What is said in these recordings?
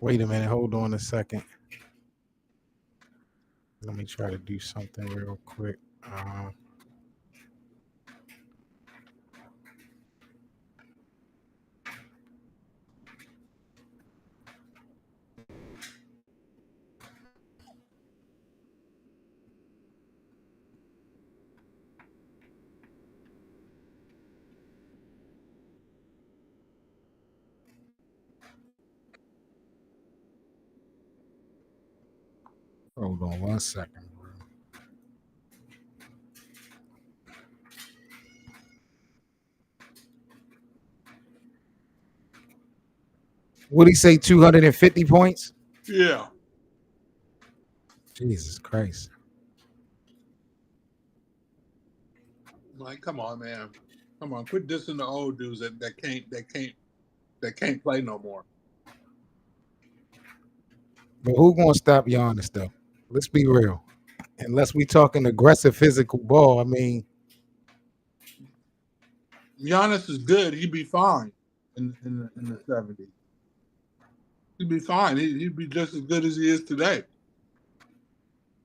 Wait a minute. Hold on a second. Let me try to do something real quick. Hold on 1 second, bro. What did he say? 250 points? Yeah. Jesus Christ. Like, come on, man. Come on, quit dissing the old dudes that can't play no more. But who gonna stop Giannis though? Let's be real. Unless we talking aggressive physical ball, I mean, Giannis is good. He'd be fine in the 70s. He'd be fine. He'd be just as good as he is today.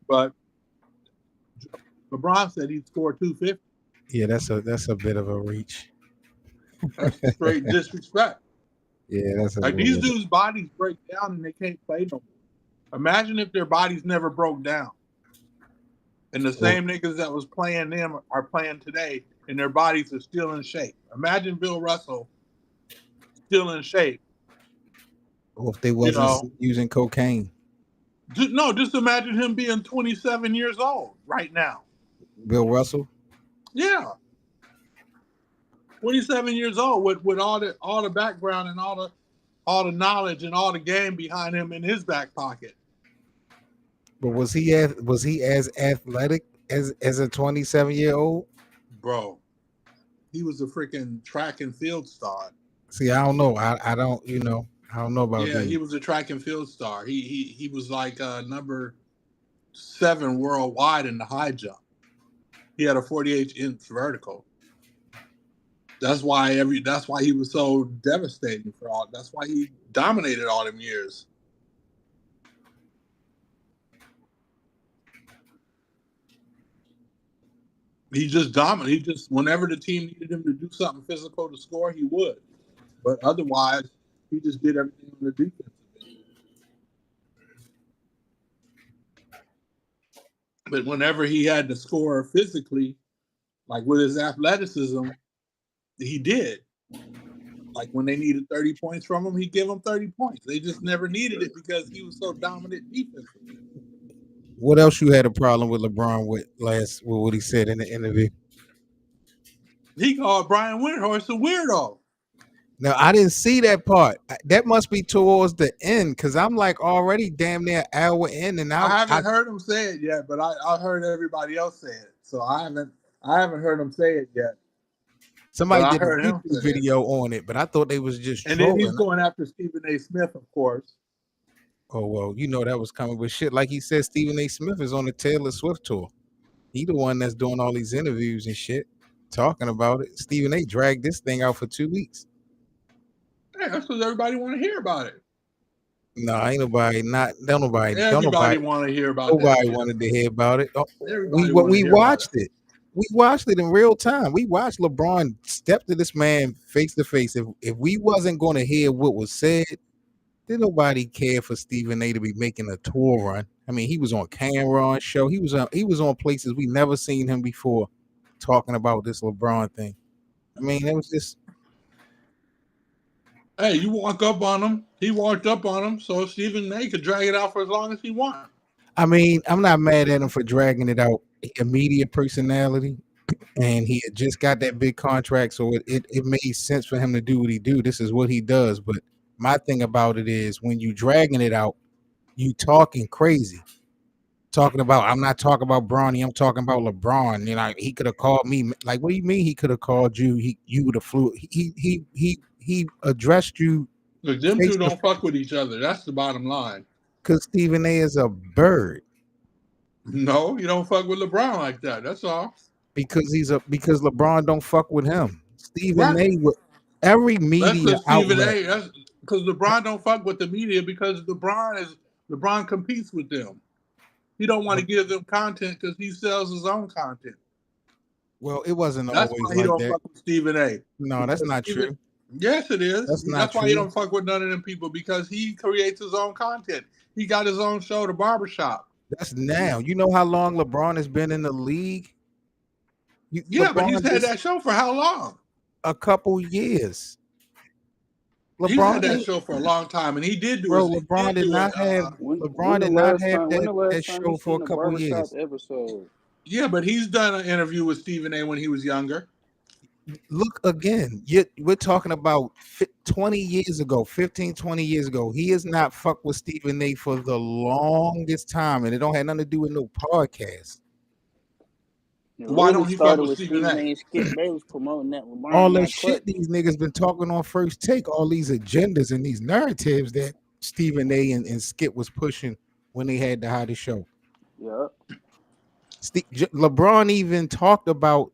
But LeBron said he'd score 250. yeah, that's a bit of a reach. That's straight disrespect. Yeah, that's a Like, these dudes' bodies break down and they can't play no more. Imagine if their bodies never broke down. And the same niggas that was playing them are playing today, and their bodies are still in shape. Imagine Bill Russell still in shape. Or if they wasn't using cocaine. Just imagine him being 27 years old right now. Bill Russell? Yeah. 27 years old with all the background and all the knowledge and all the game behind him in his back pocket. But was he as athletic as a 27-year-old? Bro, he was a freaking track and field star. See, I don't know. I don't, I don't know about that. Yeah, he was a track and field star. He was like number 7 worldwide in the high jump. He had a 48-inch vertical. That's why he was so devastating for all. That's why he dominated all them years. He just dominated. He just, whenever the team needed him to do something physical to score, he would. But otherwise, he just did everything on the defensive end. But whenever he had to score physically, like with his athleticism, he did. Like when they needed 30 points from him, he'd give them 30 points. They just never needed it because he was so dominant defensively. What else you had a problem with LeBron with what he said in the interview? He called Brian Windhorst a weirdo. Now, I didn't see that part. That must be towards the end because I'm like already damn near hour in, and I haven't heard him say it yet, but I heard everybody else say it, so I haven't heard him say it yet. Somebody did a YouTube video on it, but I thought they was just and trolling. Then he's going after Stephen A. Smith, of course. Oh, well, that was coming with shit. Like he said, Stephen A. Smith is on the Taylor Swift tour. He the one that's doing all these interviews and shit, talking about it. Stephen A. dragged this thing out for 2 weeks. Hey, that's because everybody want to hear about it. No, ain't nobody. Don't nobody want to hear about it. Nobody wanted to hear about it. We watched it. We watched it in real time. We watched LeBron step to this man face to face. If we wasn't going to hear what was said, then nobody cared for Stephen A. to be making a tour run. I mean, he was on Cameron show. He was on places we never seen him before, talking about this LeBron thing. I mean, it was just. Hey, you walk up on him. He walked up on him, so Stephen A. could drag it out for as long as he wants. I mean, I'm not mad at him for dragging it out. Immediate personality, and he had just got that big contract, so it made sense for him to do what he do. This is what he does. But my thing about it is when you dragging it out, you talking crazy. Talking about, I'm not talking about Bronny, I'm talking about LeBron. He could have called me. Like, what do you mean he could have called you? You would have flew. He addressed you. Look, them two don't fuck with each other. That's the bottom line. Because Stephen A. is a bird. No, you don't fuck with LeBron like that. That's all. Because LeBron don't fuck with him. Stephen A. every That's media because Stephen outlet. A. That's because LeBron don't fuck with the media because LeBron competes with them. He don't want to give them content because he sells his own content. Well, it wasn't That's always why he like don't that. fuck with Stephen A. No, that's Because not Stephen, true. yes, it is. That's not That's why he true. don't fuck with none of them people because he creates his own content. He got his own show, The Barbershop. That's now. You know how long LeBron has been in the league? Yeah, but he's LeBron had just that show for how long? a couple years. He's had LeBron, that show for a long time, and he did do bro, it. LeBron did not have LeBron did not have that show for a couple years. Episode? Yeah, but he's done an interview with Stephen A. when he was younger. Look again, we're talking about 20 years ago, 15, 20 years ago. He has not fucked with Stephen A for the longest time, and it don't have nothing to do with no podcast. Why don't he fuck with Stephen A? Skip Bayless promoting that. All that shit these niggas been talking on First Take, all these agendas and these narratives that Stephen A and Skip was pushing when they had the hottest show. Yeah. LeBron even talked about,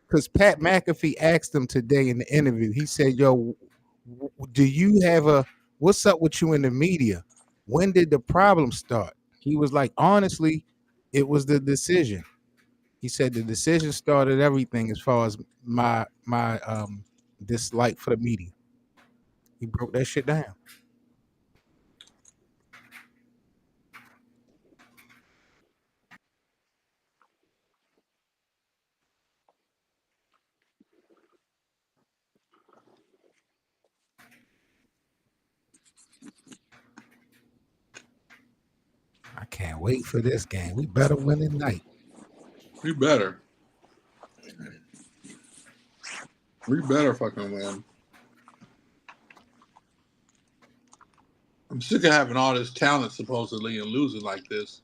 because Pat McAfee asked him today in the interview, he said, yo, do you have what's up with you in the media? When did the problem start? He was like, honestly, it was the decision. He said the decision started everything as far as my dislike for the media. He broke that shit down. I can't wait for this game. We better win tonight. We better. We better fucking win. I'm sick of having all this talent supposedly and losing like this.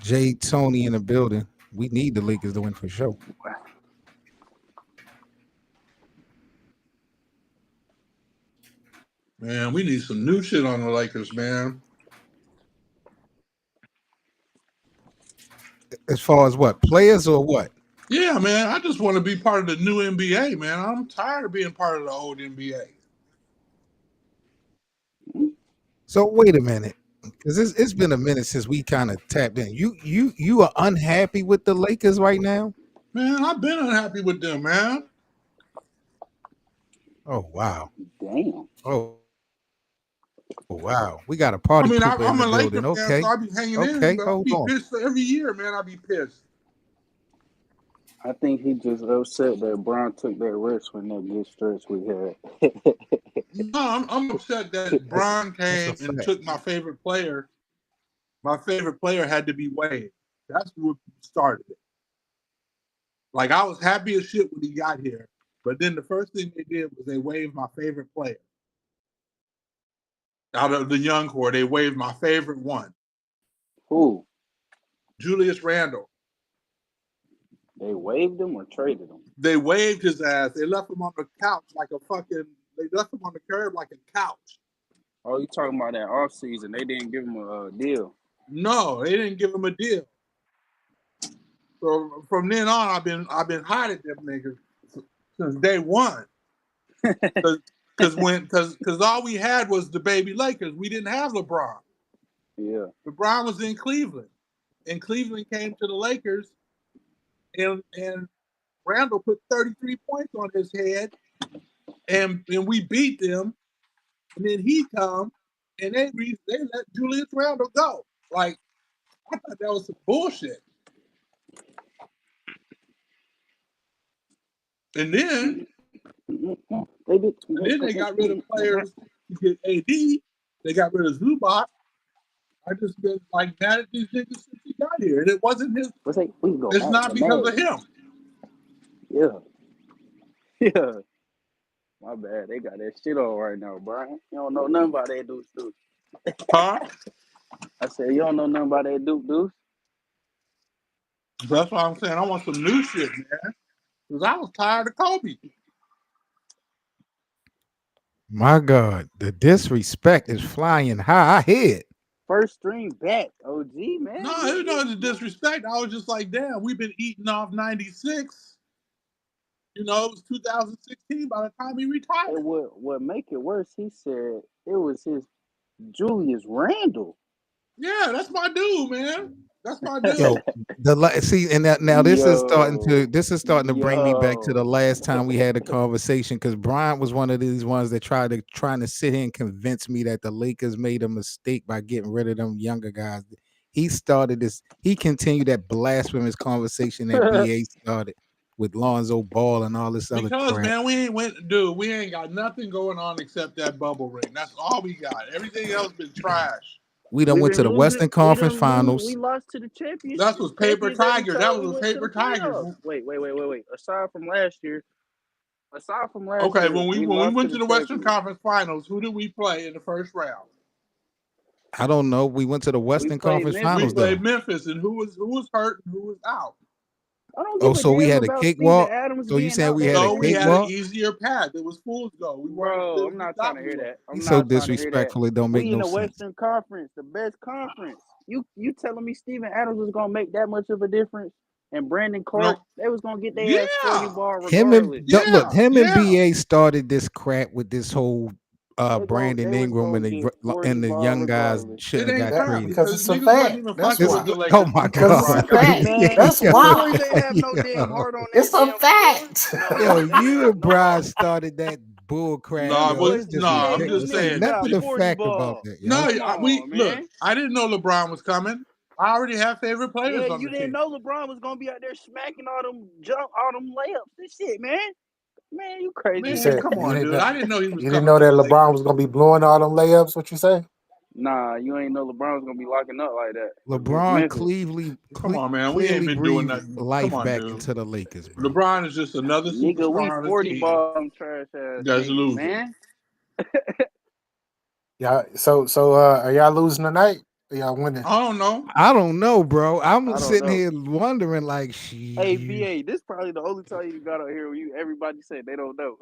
Jay Tony in the building. We need the Lakers to win for sure. Man, we need some new shit on the Lakers, man. As far as what? Players or what? Yeah, man. I just want to be part of the new NBA, man. I'm tired of being part of the old NBA. So wait a minute. Because it's been a minute since we kind of tapped in. You are unhappy with the Lakers right now? Man, I've been unhappy with them, man. Oh wow. Damn. Oh wow. We got a party. I mean, I'm a Laker fan, okay. so I be hanging in. But I be pissed every year, man. I be pissed. I think he just upset that Bron took that risk when that good stretch we had. No, I'm upset that Bron came and took my favorite player. My favorite player had to be Wade. That's what started it. Like, I was happy as shit when he got here, but then the first thing they did was they waived my favorite player. Out of the young core, they waived my favorite one. Who? Julius Randle. They waived him or traded him? They waived his ass. They left him on the couch like a fucking. They left him on the curb like a couch. Oh, you talking about that offseason? They didn't give him a deal. No, they didn't give him a deal. So from then on, I've been hot at them niggas since day one. Because all we had was the baby Lakers. We didn't have LeBron. Yeah. LeBron was in Cleveland, and Cleveland came to the Lakers, and Randall put 33 points on his head, and we beat them. And then he come, and they let Julius Randle go. Like, I thought that was some bullshit. And then they got rid of players to get AD. They got rid of Zubac. I just been like mad at these niggas since he got here, and it wasn't his. It's not because of him. Yeah. Yeah. My bad. They got that shit on right now, Brian. You don't know nothing about that Deuce. Huh? I said, you don't know nothing about that Deuce. That's why I'm saying I want some new shit, man. Because I was tired of Kobe. My God, the disrespect is flying high. I hear it. First string back, OG, man. No, it was no disrespect. I was just like, damn, we've been eating off 96. You know, it was 2016 by the time he And retired. what make it worse, he said it was his Julius Randle. Yeah, that's my dude, man. That's my Yo, dude. see, and now this is starting to bring me back to the Yo. last time we had a conversation because Bryant was one of these ones that trying to sit here and convince me that the Lakers made a mistake by getting rid of them younger guys. He started this. He continued that blasphemous conversation that BA started with Lonzo Ball and all this other Because crap. man, we ain't got nothing going on except that bubble ring. That's all we got. Everything else been trash. We done We went to been the losing. Western Conference We Finals. lost to the championship. That was paper Champions every tiger. That time we was a went to the paper tiger. playoffs. Wait. Aside from last year, Okay, when we we when we lost to went the to the Western champions. Conference Finals, who did we play in the first round? I don't know. We went to the Western played Conference Memphis. We Finals though. played Memphis, and who was hurt and who was out. I don't Oh, give a so we damn had a about Steven cakewalk. Adams So you being saying out we there, had a So we man. had an cakewalk? easier path. It was fool's gold. We weren't Bro, I'm not trying to hear that. He's so disrespectful. It don't make We in no the sense. Western Conference, the best conference. You telling me Steven Adams was gonna make that much of a difference? And Brandon Clark, they was gonna get their ass 40 Yeah, ball Him and regardless. look, him and yeah. BA started this crap with this whole They Brandon was Ingram gonna get 40 and the ball young guys regardless. It shouldn't have ain't got crap traded. Because because it's a niggas wasn't fact. even That's fucking This, with why. the Lakers oh my Because it's God. a fact. Man, That's the why. Steelers ain't have no damn heart on that It's a damn field. fact. No, Yo, they you have and no Brian heart. started that bull crap, Nah, Them yo. but boys, It's just nah, I'm them just ridiculous. Ain't saying. niggas got nothing to 40 fact about ball. that, No, yo. Come on, look. man. I didn't know LeBron was coming. I already have favorite players Yeah, on you the didn't team. know LeBron was gonna be out there smacking all them layups and shit, man. Man, you crazy, You Man, said man. come on, dude. I didn't know he was you didn't coming know to that the Lakers. LeBron was gonna be blowing all them layups. What you say? Nah, you ain't know LeBron was gonna be locking up like that. LeBron Memphis. Come on, man. We ain't clearly been doing breathed nothing. Come life on, back dude. into the Lakers, bro. LeBron is just another Nigga, we superstar on the 40 team ball them trash ass that's niggas, losing. man. Yeah. So are y'all losing tonight? Or y'all winning? I don't know. I don't know, bro. I I'm don't sitting know. here wondering, like, Hey, she. BA, this probably the only time you got out here where everybody said they don't know.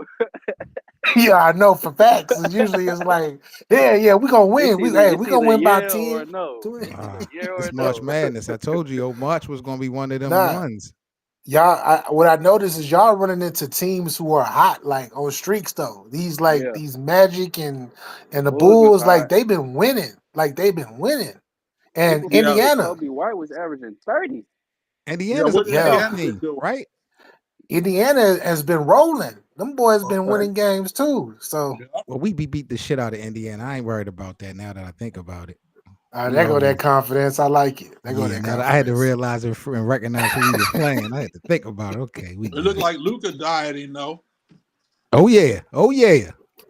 Yeah, I know for facts. Usually it's like, yeah, we gonna win. We It's gonna either win by yeah or 10. no. It's either yeah or It's March no. Madness. I told you, March was gonna be one of them Nah. ones. Y'all, what I noticed is y'all running into teams who are hot, like on streaks though. These Yeah. these Magic and the Bulls was Bulls, like hot. they've been winning. And People forget that Indiana, Kobe White was averaging 30. Indiana's a playoff team, right? Indiana has been rolling. Them boys been winning games too. So Well, we beat the shit out of Indiana. I ain't worried about that now that I think about it. there go that confidence. I like it. There go that Yeah, now confidence. that I had to realize and recognize who we was playing. I had to think about it. Okay, we It looked like Luka died, you know. Oh yeah.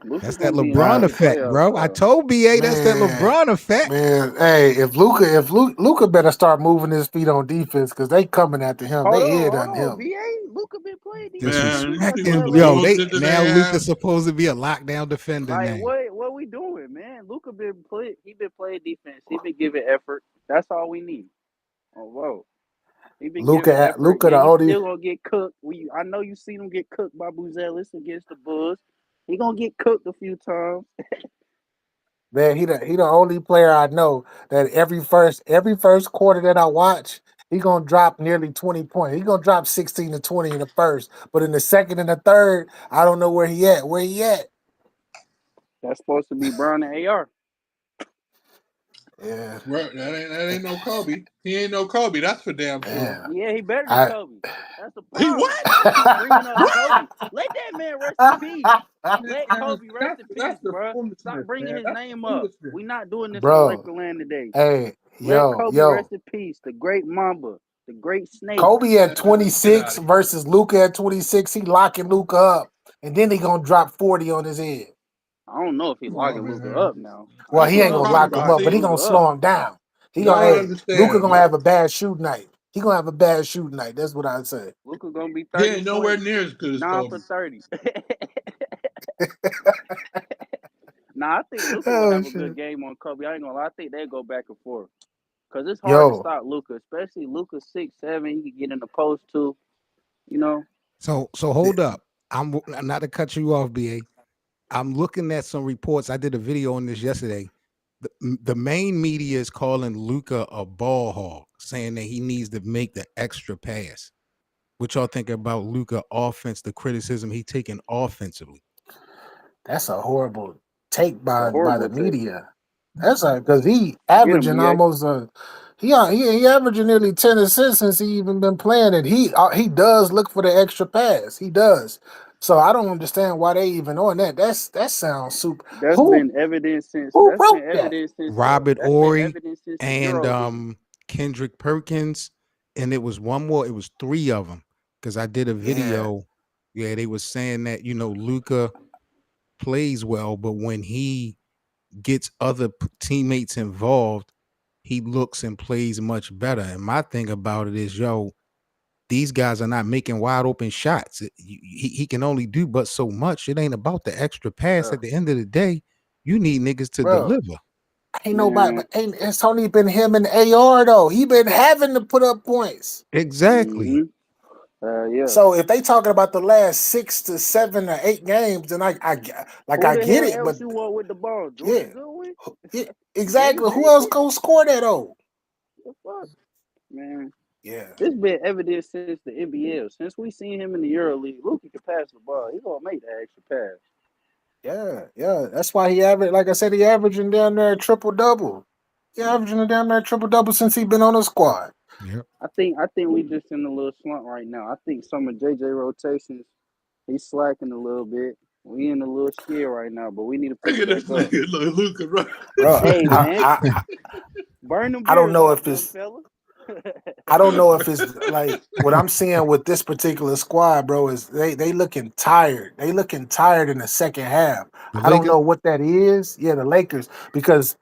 Luka's That's that gonna be in LeBron the effect, playoffs, bro. I though. told BA that's that LeBron effect. Man, hey, if Luka better start moving his feet on defense because they coming after him. Hold They head on, on him. BA. Luka been playing Disrespecting, defense. yo. Now Luka's supposed to be a lockdown defender Like now. what we doing, man? Luka been playing defense. He been giving effort. That's all we need. Oh whoa. He been giving effort. Luka, yeah, the only still gonna get cooked. I know you seen him get cooked by Buzelis against the Bulls. He gonna get cooked a few times. man, he the only player I know that every first quarter that I watch, he gonna drop nearly 20 points. He gonna drop 16 to 20 in the first, but in the second and the third, I don't know where he at. Where he at? That's supposed to be Brown and AR. Yeah, that ain't no Kobe. He ain't no Kobe. That's for damn sure. Yeah, he better than Kobe. That's the problem. He what? Keep bringing up Kobe. Let that man rest in peace. Let Kobe rest in peace, bro. Stop bringing his name up. We not doing this bro. on Lakerland today. Hey, Let Kobe rest in peace. The great Mamba, the great Snake. Kobe at 26 versus Luka at 26. He locking Luka up, and then he gonna drop 40 on his head. I don't know if he locking Luka up now. Well, he ain't gonna lock him up, but he gonna slow him down. Luka gonna have a bad shoot night. He gonna have a bad shoot night. That's what I'd say. Luka gonna be 30. He ain't nowhere near as good as 9 Kobe. for 30. Nah, I think Luka will have a good game on Kobe. I ain't gonna lie. I think they go back and forth. Because it's hard to stop Luka, especially Luka 6'7". He can get in the post too. You know. So hold up. I'm not to cut you off, BA. I'm looking at some reports. I did a video on this yesterday. The main media is calling Luka a ball hog, saying that he needs to make the extra pass. What y'all think about Luka offense? The criticism he taking offensively. That's a horrible take by the Horrible take. media. That's because he Get him, averaging BA. almost he averaging nearly 10 assists since he even been playing it. He does look for the extra pass. He does. So I don't understand why they even on that. That sounds super. That's been evident since. Who That's wrote been evident since. Robert That's been Ory evident since the and EuroLeague. Kendrick Perkins, and it was one more. It was 3 of them because I did a video. Yeah, they was saying that Luka plays well, but when he gets other teammates involved, he looks and plays much better. And my thing about it is, these guys are not making wide open shots. He can only do but so much. It ain't about the extra pass. At the end of the day, you need niggas to deliver. Ain't nobody, but it's only been him and AR though. He been having to put up points. Exactly. Yeah. So if they talking about the last 6 to 7 or 8 games, then I get it. But you want with the ball? Jordan Goodwin? Yeah, exactly. Who else gonna score that though? The fuck, man. Yeah, it's been evident since the NBL. Since we seen him in the EuroLeague, Luka can pass the ball. He gonna make that extra pass. Yeah. That's why he averaged. Like I said, he averaging down there triple double. He averaging down there triple double since he been on the squad. Yeah. I think we just in a little slump right now. I think some of JJ rotations, he's slacking a little bit. We in a little scare right now, but we need to pick it back up. Luka, bro. Hey man, burn them. I don't know off, if it's. fella. I don't know if it's like what I'm seeing with this particular squad, bro. Is they looking tired? They looking tired in the second half. I don't know what that is. Yeah, the Lakers, because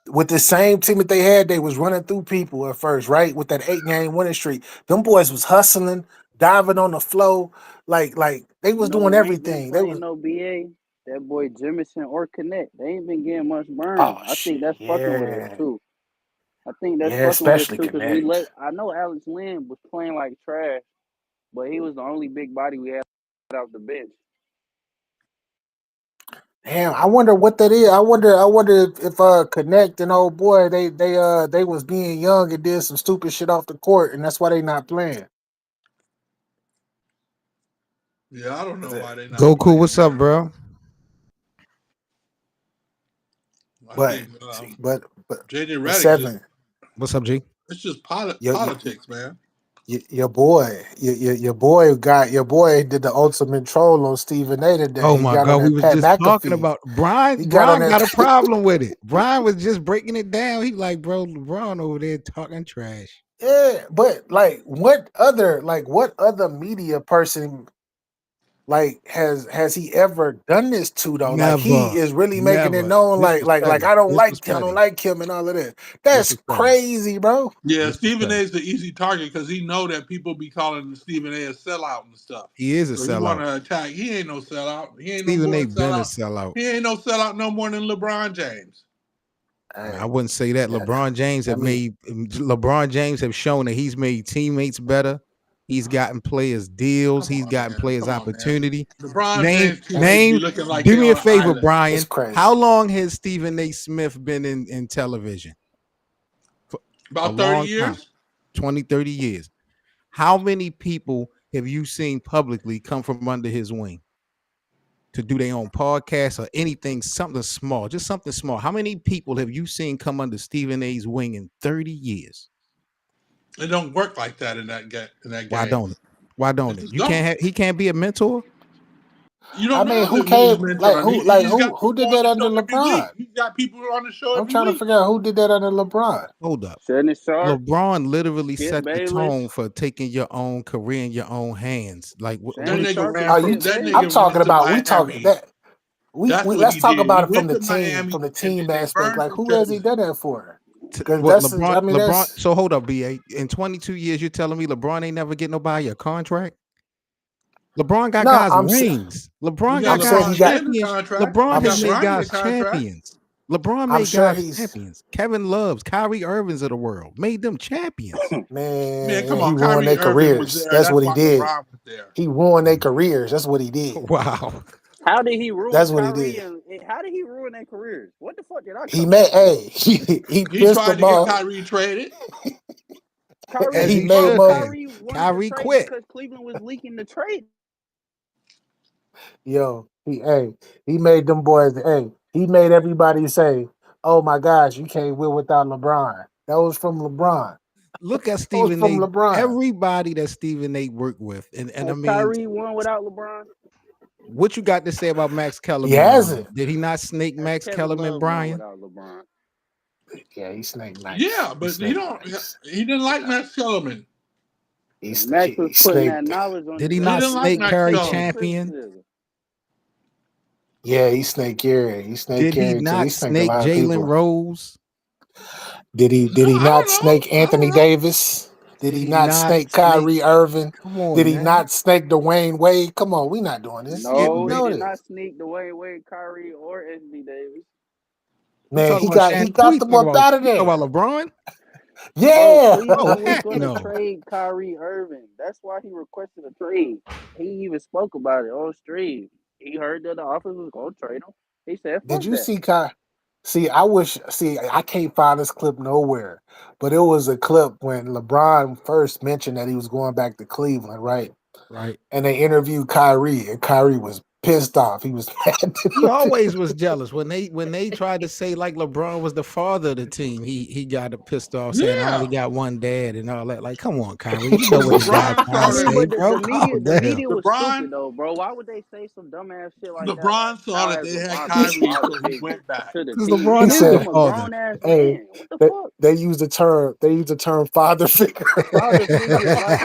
with the same team that they had, they was running through people at first, right? With that 8-game winning streak, them boys was hustling, diving on the flow, like they was doing everything. They was no BA. That boy Jemison or Connect, they ain't been getting much burn. I think that's fucking with us too. I think that's especially because I know Alex Lynn was playing like trash, but he was the only big body we had off the bench. Damn, I wonder what that is. I wonder if Connect and old boy they was being young and did some stupid shit off the court, and that's why they not playing. Yeah, I don't know why they not Goku, playing. what's up, bro? But JJ Redick 7. What's up, G? It's just politics, man. Your boy did the ultimate troll on Stephen A today. Oh my God, we was just talking about Brian. Brian got a problem with it. Brian was just breaking it down. He like, bro, LeBron over there talking trash. Yeah, but like, what other media person has he ever done this to though? Never, like he is really making it known like I don't like him and all of this. That's crazy, bro. Yeah, Stephen A is the easy target because he know that people be calling Stephen A a sellout and stuff. He is a sellout. You want to attack? He ain't no sellout. He ain't Stephen no A been a sellout. He ain't no sellout no more than LeBron James. I wouldn't say that. LeBron James have shown that he's made teammates better. He's gotten players deals. He's gotten players opportunity. Name. Do me a favor, Brian. How long has Stephen A. Smith been in television? About 30 years. 20, 30 years. How many people have you seen publicly come from under his wing to do their own podcast or anything, something small, just something small? How many people have you seen come under Stephen A.'s wing in 30 years? It don't work like that in that game. Why don't it? Why don't it? He can't be a mentor. You don't. I mean, who came? Who did that under LeBron? You got people on the show. I'm trying to figure out who did that under LeBron. Hold up. LeBron literally set the tone for taking your own career in your own hands. Like I'm talking about. Let's talk about it from the team aspect. Like, who has he done that for? LeBron. So hold up, BA. In 22 years, you're telling me LeBron ain't never get nobody a contract? LeBron got guys rings. LeBron got guys champions. LeBron has made guys champions. LeBron made guys champions. Kevin Loves, Kyrie Irvings of the world made them champions. Man, come on, he ruined their careers. That's what he did. He ruined their carears. That's what he did. Wow. How did he ruin? That's what he did. How did he ruin their careers? What the fuck did I? He pissed tried the ball. to get Kyrie traded. Kyrie, As he he made should more. have. Kyrie wanted Kyrie to trade quit. because Cleveland was leaking the trade. Yo, he made them boys. Hey, he made everybody say, "Oh my gosh, you can't win without LeBron." That was from LeBron. Look at That was Stephen from A. LeBron. Everybody that Stephen A. worked with, and I Has mean, Kyrie won without LeBron? what you got to say about Max He Kellerman? hasn't. Did he not snake Has Max Kevin Kellerman, Love won Brian? without LeBron? Yeah, he snake nice. Yeah, He but he snake don't. nice. He didn't like Max Kellerman. Max was putting that snaked. knowledge on Did his he He not didn't like snake Max Carrie Kellerman. Champion? criticism. Yeah, he snake Gary. He snake Did he Gary too. He not snaked a snake lot of Jalen people. Rose? Did he No, I not don't know. snake I don't Anthony know. Davis? Did he not snake Kyrie Irving? Come on, Did he man. not snake Dwayne Wade? Come on, we not doing this. No, You he know did this. not sneak Dwayne Wade, Kyrie, or Anthony Davis. You Man, talking he about got Shannon? he got them up out of You talking there. about LeBron? Yeah. Cleveland Oh, was heck going to no. trade Kyrie Irving. That's why he requested a trade. He even spoke about it on stream. He heard that the office was going to trade him. He said, fuck Did you that. see I can't find this clip nowhere, but it was a clip when LeBron first mentioned that he was going back to Cleveland, right? Right. And they interviewed Kyrie, and Kyrie was pissed off. He was mad. He always was jealous when they tried to say like LeBron was the father of the team. He got pissed off saying I only got one dad and all that. Like, come on, Kyrie, you know what the guy LeBron trying to saw say, that. bro. The media was LeBron- stupid though, bro. Why would they say some dumbass shit like that? LeBron saw that they had Kyrie, so he went back. Because LeBron is the father. Grown ass Hey, man. What the fuck? they use the term father figure. Father figure, like,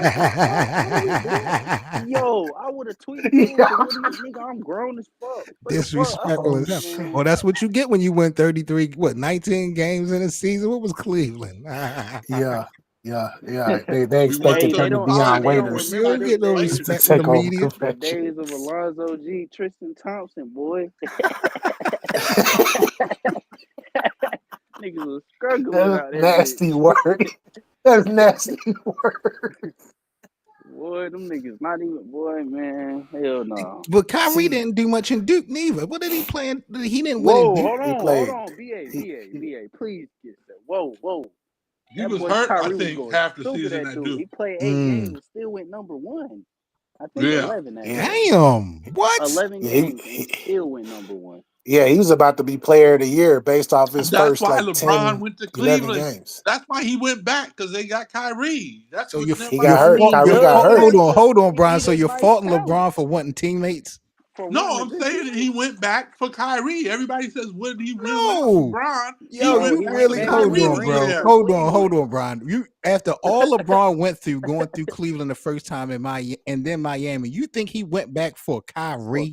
yo, I would have tweeted too. Yeah. Nigga, I'm grown as fuck. Disrespectful as hell. Well, that's what you get when you win 19 games in a season. What was Cleveland? Yeah. They expected him to be on waiters. You don't get no respect to from take the over media. The convention. days of Alonzo G, Tristan Thompson, boy. Niggas was struggling out That's there. nasty word. That's nasty word. Boy, them niggas not even, boy, man. Hell no. But Kyrie didn't do much in Duke neither. What did he play? He didn't Whoa, win in Duke. hold on. BA, please get that. Whoa. He was hurt, I think, half the season at Duke. He played 8 games and still went number 1. I think 11 that year. Damn. What? 11 games and still went number 1. Yeah, he was about to be player of the year based off his first why like LeBron 10, went to 11 Cleveland. games. That's why he went back, because they got Kyrie. That's So what he got hurt. Kyrie got hurt. Hold on, Brian. He So needed you're nice faulting talent. LeBron for wanting teammates? No, I'm saying that he went back for Kyrie. Everybody says, what did he really No. want LeBron? Yo, you really hold on, bro. Hold on, Brian. You after all LeBron went through, going through Cleveland the first time and then Miami, you think he went back for Kyrie?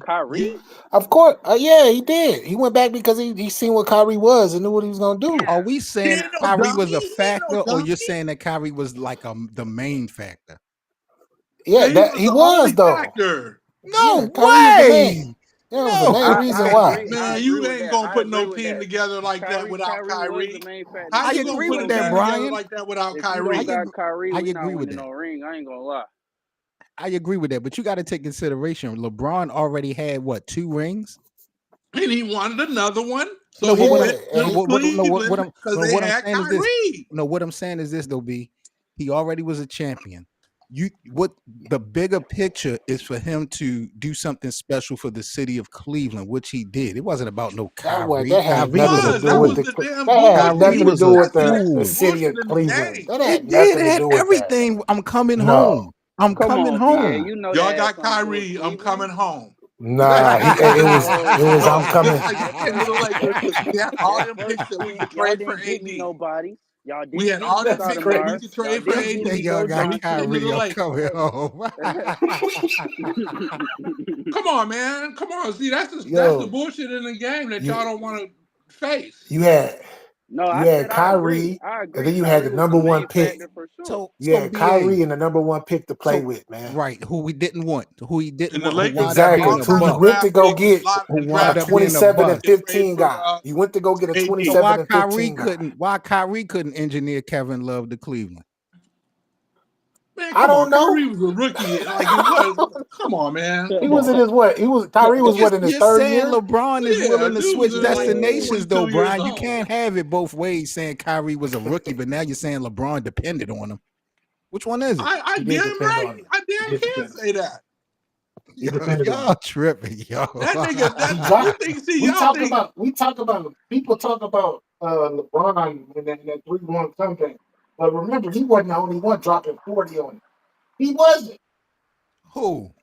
Of course, yeah, he did. He went back because he seen what Kyrie was and knew what he was gonna do. Are we saying Kyrie was a factor, or you're saying that Kyrie was like the main factor? Yeah, he was though. Factor. No yeah, way. That was the main reason why. Man, you ain't gonna put no team together like that without Kyrie. How you agree with that, Brian? Like that without Kyrie. If you don't got Kyrie, I we agree not with winning that. no ring. I ain't gonna lie. I agree with that, but you got to take consideration. LeBron already had 2 rings, and he wanted another one. So what I'm saying is this though, B. He already was a champion. The bigger picture is for him to do something special for the city of Cleveland, which he did. It wasn't about no Kyrie. That had nothing to do with the city of Cleveland. It did. It had everything. I'm coming home. I'm coming home. Yeah, you know y'all got Kyrie. I'm coming home. Nah, it was I'm coming. All them picks that we could trade for AD. Nobody. Y'all didn't. We had all that picks that we could trade for AD. Y'all got Kyrie. I'm coming home. Come on, man. Come on. See, that's the bullshit in the game that y'all don't want to face. You had Kyrie, and then you had the number 1 pick. Sure. So Kyrie and the number 1 pick to play with, man. Right, who we didn't want. Exactly. So you went to go get a 27 and 15 guy. You went to go get a 27 and 15 guy. Why Kyrie couldn't engineer Kevin Love to Cleveland? Man, I don't know. Kyrie was a rookie. Come on, man. He was in his what? Kyrie was in his third year? LeBron is willing to switch destinations, though, Brian. You can't have it both ways saying Kyrie was a rookie, but now you're saying LeBron depended on him. Which one is it? I damn can't say that. Y'all tripping, yo. That nigga. People talk about LeBron in that 3-1 comeback. But remember, he wasn't the only one dropping 40 on him. He wasn't. Who?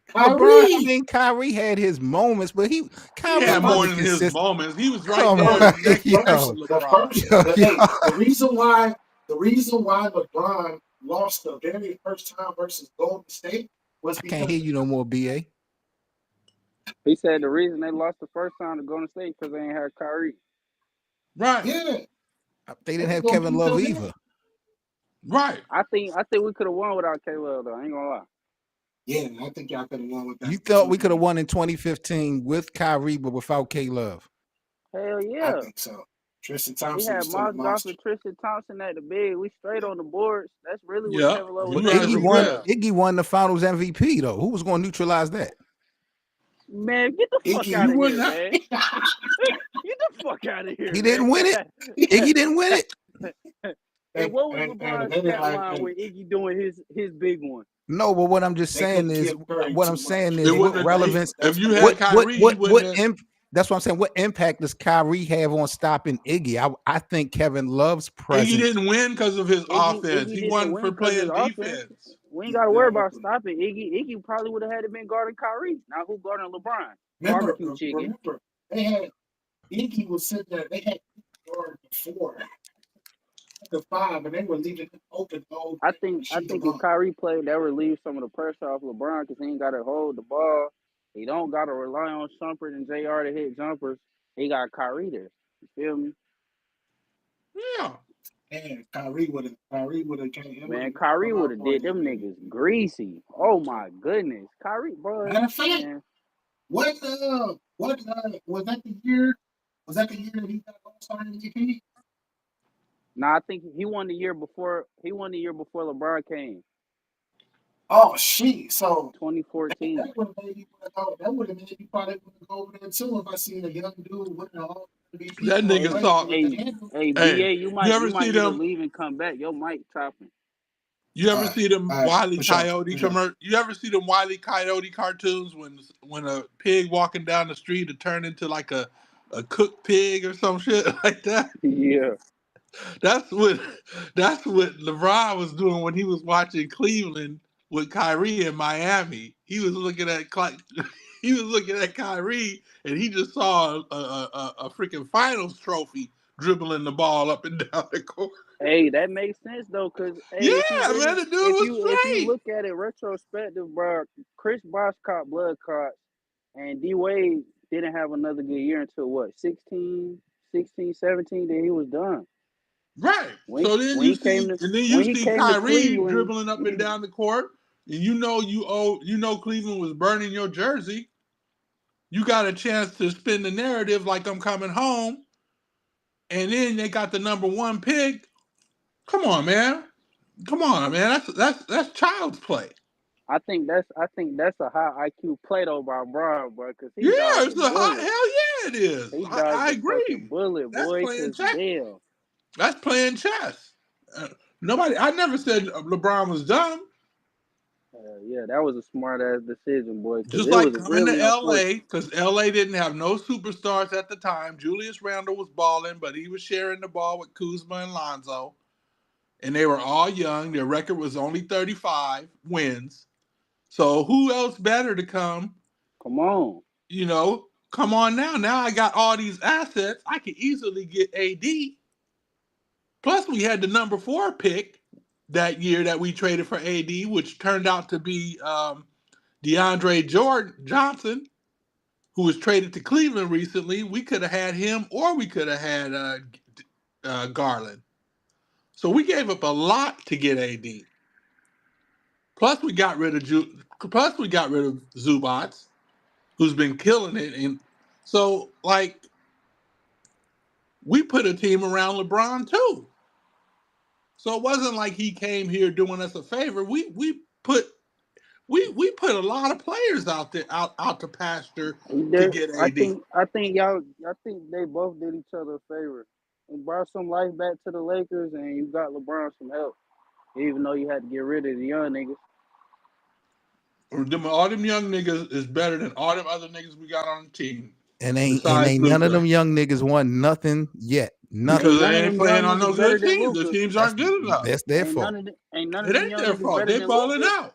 Kyrie. LeBron, I mean, Kyrie had his moments, but Kyrie had more than his moments. He was right there. The reason why LeBron lost the very first time versus Golden State was because I can't hear you no more, BA. He said the reason they lost the first time to Golden State because they ain't had Kyrie. Right. Yeah. They didn't have Kevin Love either. Right. I think we could have won without K-Love though. I ain't gonna lie. Yeah, I think y'all could have won with that. You thought we could have won in 2015 with Kyrie, but without K-Love? Hell yeah. I think so. Tristan Thompson. We had Moss Goff and Tristan Thompson at the big. We straight on the boards. That's really what Kevin Love was doing. Iggy won the Finals MVP though. Who was going to neutralize that? Man, get the fuck out of here, man. Get the fuck out of here. He didn't win it. Iggy didn't win it. And what was LeBron's stat line with Iggy doing his big one? No, but what I'm just saying is, what relevance? If you had Kyrie, that's what I'm saying. What impact does Kyrie have on stopping Iggy? I think Kevin Love's presence. Iggy didn't win because of his offense. He won for playing defense. We ain't got to worry about stopping Iggy. Iggy probably would have had to been guarding Kyrie. Now who guarding LeBron? Barbecue chicken. Remember, they had Iggy was sitting there. They had guard before the 5, and they were leaving him open. I think if Kyrie played, that would relieve some of the pressure off LeBron because he ain't got to hold the ball. He don't got to rely on Shumpert and JR to hit jumpers. He got Kyrie there. You feel me? Yeah. Man, Kyrie would have came. Man, Kyrie would have did them niggas greasy. Oh my goodness, Kyrie, bro. Matter of fact, what was that the year? Was that the year that he got All-Star MVP? Nah, I think he won the year before. He won the year before LeBron came. Oh shit! So 2014. That would have made me probably go over there too if I seen a young dude with the MVP. That nigga thought. Hey, BA, you might leave and come back. Your mic chopping. You ever see them Wile E. Coyote commercial? You ever see them Wile E. Coyote cartoons when a pig walking down the street would turn into like a cooked pig or some shit like that? Yeah. That's what LeBron was doing when he was watching Cleveland with Kyrie in Miami. He was looking at Kyrie, and he just saw a freaking finals trophy dribbling the ball up and down the court. Hey, that makes sense though, because the dude was if you look at it retrospective, bro, Chris Bosh caught blood clots, and D Wade didn't have another good year until what 16, 17, then he was done. Right. So then you see Kyrie dribbling up and down the court, and you know Cleveland was burning your jersey. You got a chance to spin the narrative like I'm coming home, and then they got the number 1 pick. Come on, man. That's child's play. I think that's a high IQ play though by Brown, bro. It's a high. Hell yeah, it is. I agree. Bullet, boy. That's playing chess. I never said LeBron was dumb. Yeah, that was a smart ass decision, boy. Just like coming to LA, because LA didn't have no superstars at the time. Julius Randle was balling, but he was sharing the ball with Kuzma and Lonzo. And they were all young. Their record was only 35 wins. So who else better to come? Come on. Come on now. Now I got all these assets. I could easily get AD. Plus, we had the number 4 pick that year that we traded for AD, which turned out to be DeAndre Johnson, who was traded to Cleveland recently. We could have had him, or we could have had Garland. So we gave up a lot to get AD. Plus, we got rid of Zubats, who's been killing it. And so, we put a team around LeBron too. So it wasn't like he came here doing us a favor. We put a lot of players out there out to pasture to get AD. I think they both did each other a favor. And brought some life back to the Lakers, and you got LeBron some help. Even though you had to get rid of the young niggas. All them young niggas is better than all them other niggas we got on the team. And ain't none of them young niggas won nothing yet. Nothing. Because they ain't playing on no good teams. The teams aren't good enough. That's their fault. It ain't their fault. They balling out.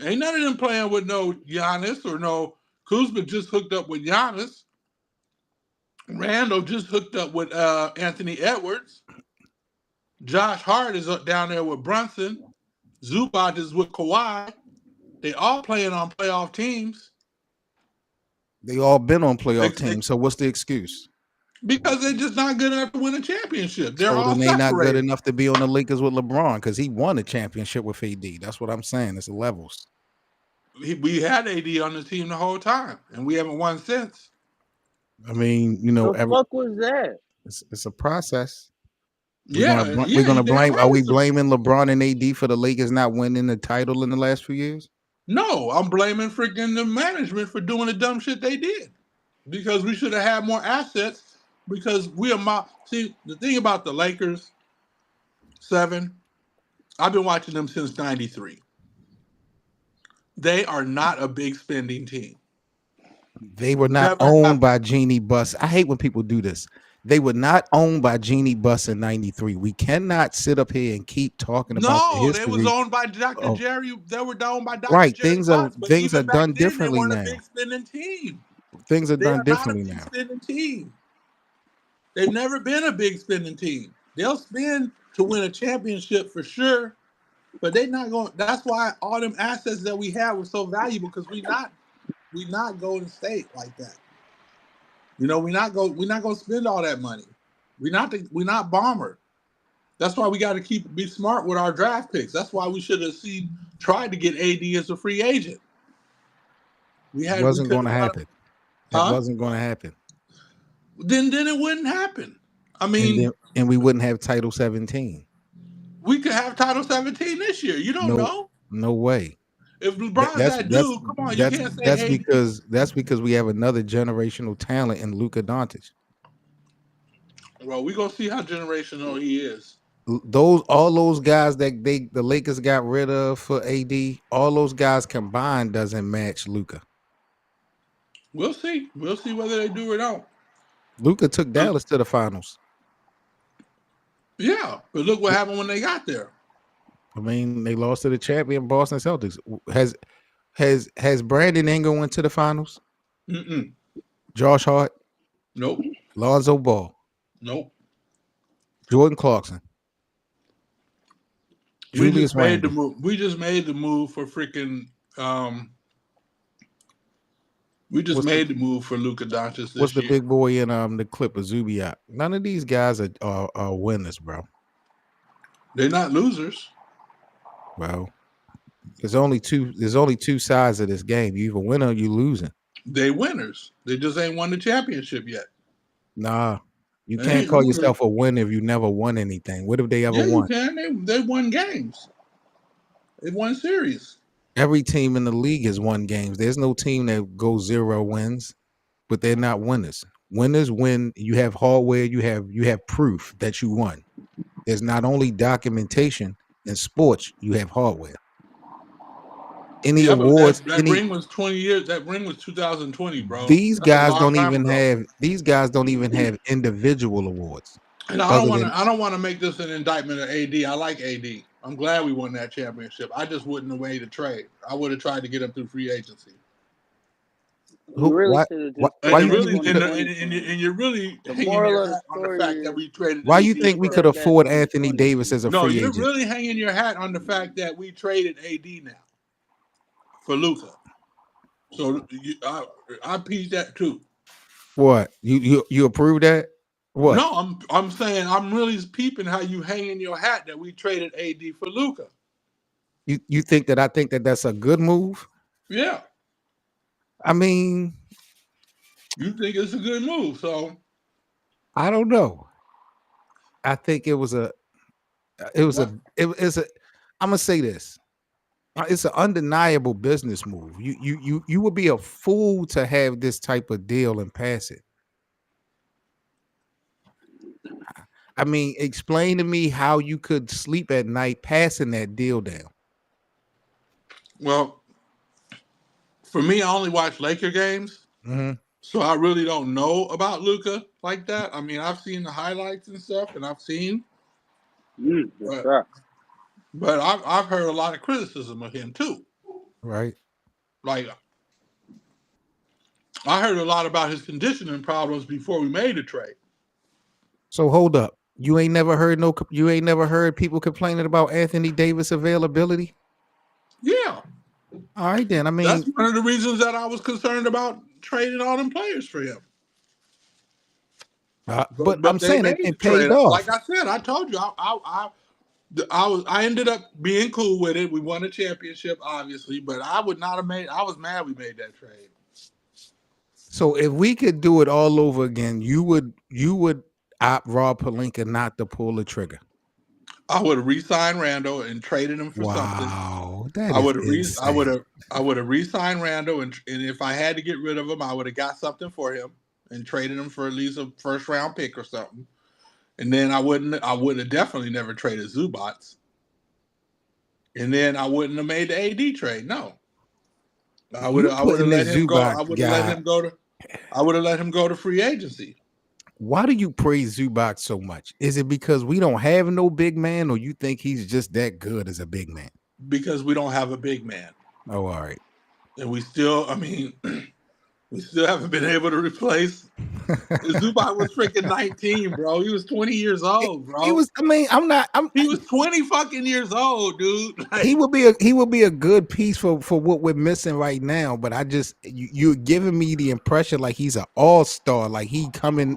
Ain't none of them playing with no Giannis or no Kuzma just hooked up with Giannis. Randall just hooked up with Anthony Edwards. Josh Hart is up down there with Brunson. Zubac is with Kawhi. They all playing on playoff teams. They all been on playoff teams. So what's the excuse? Because they're just not good enough to win a championship. They're so all then they not good enough to be on the Lakers with LeBron because he won a championship with AD. That's what I'm saying. It's the levels. We had AD on the team the whole time, and we haven't won since. I mean, you know, the fuck was that? It's a process. We're gonna blame. Are we blaming LeBron and AD for the Lakers not winning the title in the last few years? No, I'm blaming freaking the management for doing the dumb shit they did. Because we should have had more assets. Because see, the thing about the Lakers, 7, I've been watching them since '93. They are not a big spending team. They were not owned by Jeannie Buss. I hate when people do this. They were not owned by Jeannie Buss in '93. We cannot sit up here and keep talking about the history. They was owned by Dr. Jerry. They were owned by Dr. Right. Jerry Things Buss, are done differently now. They weren't a big spending team. Things are done differently now. Not a big spending team. They've never been a big spending team. They'll spend to win a championship for sure, but they're not going. That's why all them assets that we have were so valuable because we not Golden State like that. You know, we're not going to spend all that money. We're not Bomber. That's why we got to be smart with our draft picks. That's why we should have tried to get AD as a free agent. It wasn't going to happen. That wasn't going to happen. Then it wouldn't happen. I mean, and we wouldn't have Title 17. We could have Title 17 this year. You don't know. No way. If LeBron's that dude, come on, you can't say that's because we have another generational talent in Luka Doncic. Well, we're gonna see how generational he is. All those guys that the Lakers got rid of for AD, all those guys combined doesn't match Luka. We'll see. We'll see whether they do or don't. Luka took Dallas to the finals. Yeah, but look what happened when they got there. I mean, they lost to the champion Boston Celtics. Has Brandon Ingram went to the finals? Mm-mm. Josh Hart? Nope. Lonzo Ball? Nope. Jordan Clarkson? We just made the move. We just made the move for freaking. We just made the move for Luka Doncic. What's the big boy in the Clippers, Zubac? None of these guys are winners, bro. They're not losers. Well, there's only two sides of this game. You either win or you losing. They winners. They just ain't won the championship yet. Nah, you can't call yourself a winner if you never won anything. What if they ever won? You can. They won games. They won series. Every team in the league has won games. There's no team that goes 0 wins, but they're not winners. Winners win. You have hardware. You have proof that you won. There's not only documentation in sports. You have hardware. Any awards? That ring was 20 years. That ring was 2020, bro. These guys don't even have individual awards. And I don't want to make this an indictment of AD. I like AD. I'm glad we won that championship. I just wouldn't have made a trade. I would have tried to get him through free agency. You're really hanging your hat on the fact that we traded. Why you think we could afford Anthony Davis as a free agent? No, you're really hanging your hat on the fact that we traded AD now for Luka. So I pieced that too. What you approve that? What? No, I'm saying I'm really peeping how you hanging your hat that we traded AD for Luka. You think that I think that that's a good move? Yeah. I mean, you think it's a good move, so I don't know. I think I'm gonna say this. It's an undeniable business move. You would be a fool to have this type of deal and pass it. I mean, explain to me how you could sleep at night passing that deal down. Well, for me, I only watch Laker games, so I really don't know about Luka like that. I mean, I've seen the highlights and stuff, and I've seen, but I've heard a lot of criticism of him too. Right. Like, I heard a lot about his conditioning problems before we made the trade. So hold up. You ain't never heard people complaining about Anthony Davis availability? Yeah. All right, then. I mean, that's one of the reasons that I was concerned about trading all them players for him. But I'm saying it paid off. Like I said, I told you, I ended up being cool with it. We won a championship, obviously, but I would not have made. I was mad we made that trade. So if we could do it all over again, you would opt Rob Pelinka not to pull the trigger. I would have re-signed Randall and traded him for something. Wow, I would have re-signed Randall, and if I had to get rid of him, I would have got something for him and traded him for at least a first round pick or something. And then I would have definitely never traded Zubac. And then I wouldn't have made the AD trade. No, I would have let him go. I would have let him go to free agency. Why do you praise Zubac so much? Is it because we don't have no big man, or you think he's just that good as a big man? Because we don't have a big man. Oh, all right. And we still haven't been able to replace. Zubac was freaking 19, bro. He was 20 years old, bro. He was. I mean, he was 20 fucking years old, dude. Like, he would be a good piece for what we're missing right now. But you're giving me the impression like he's an all-star, like he's coming,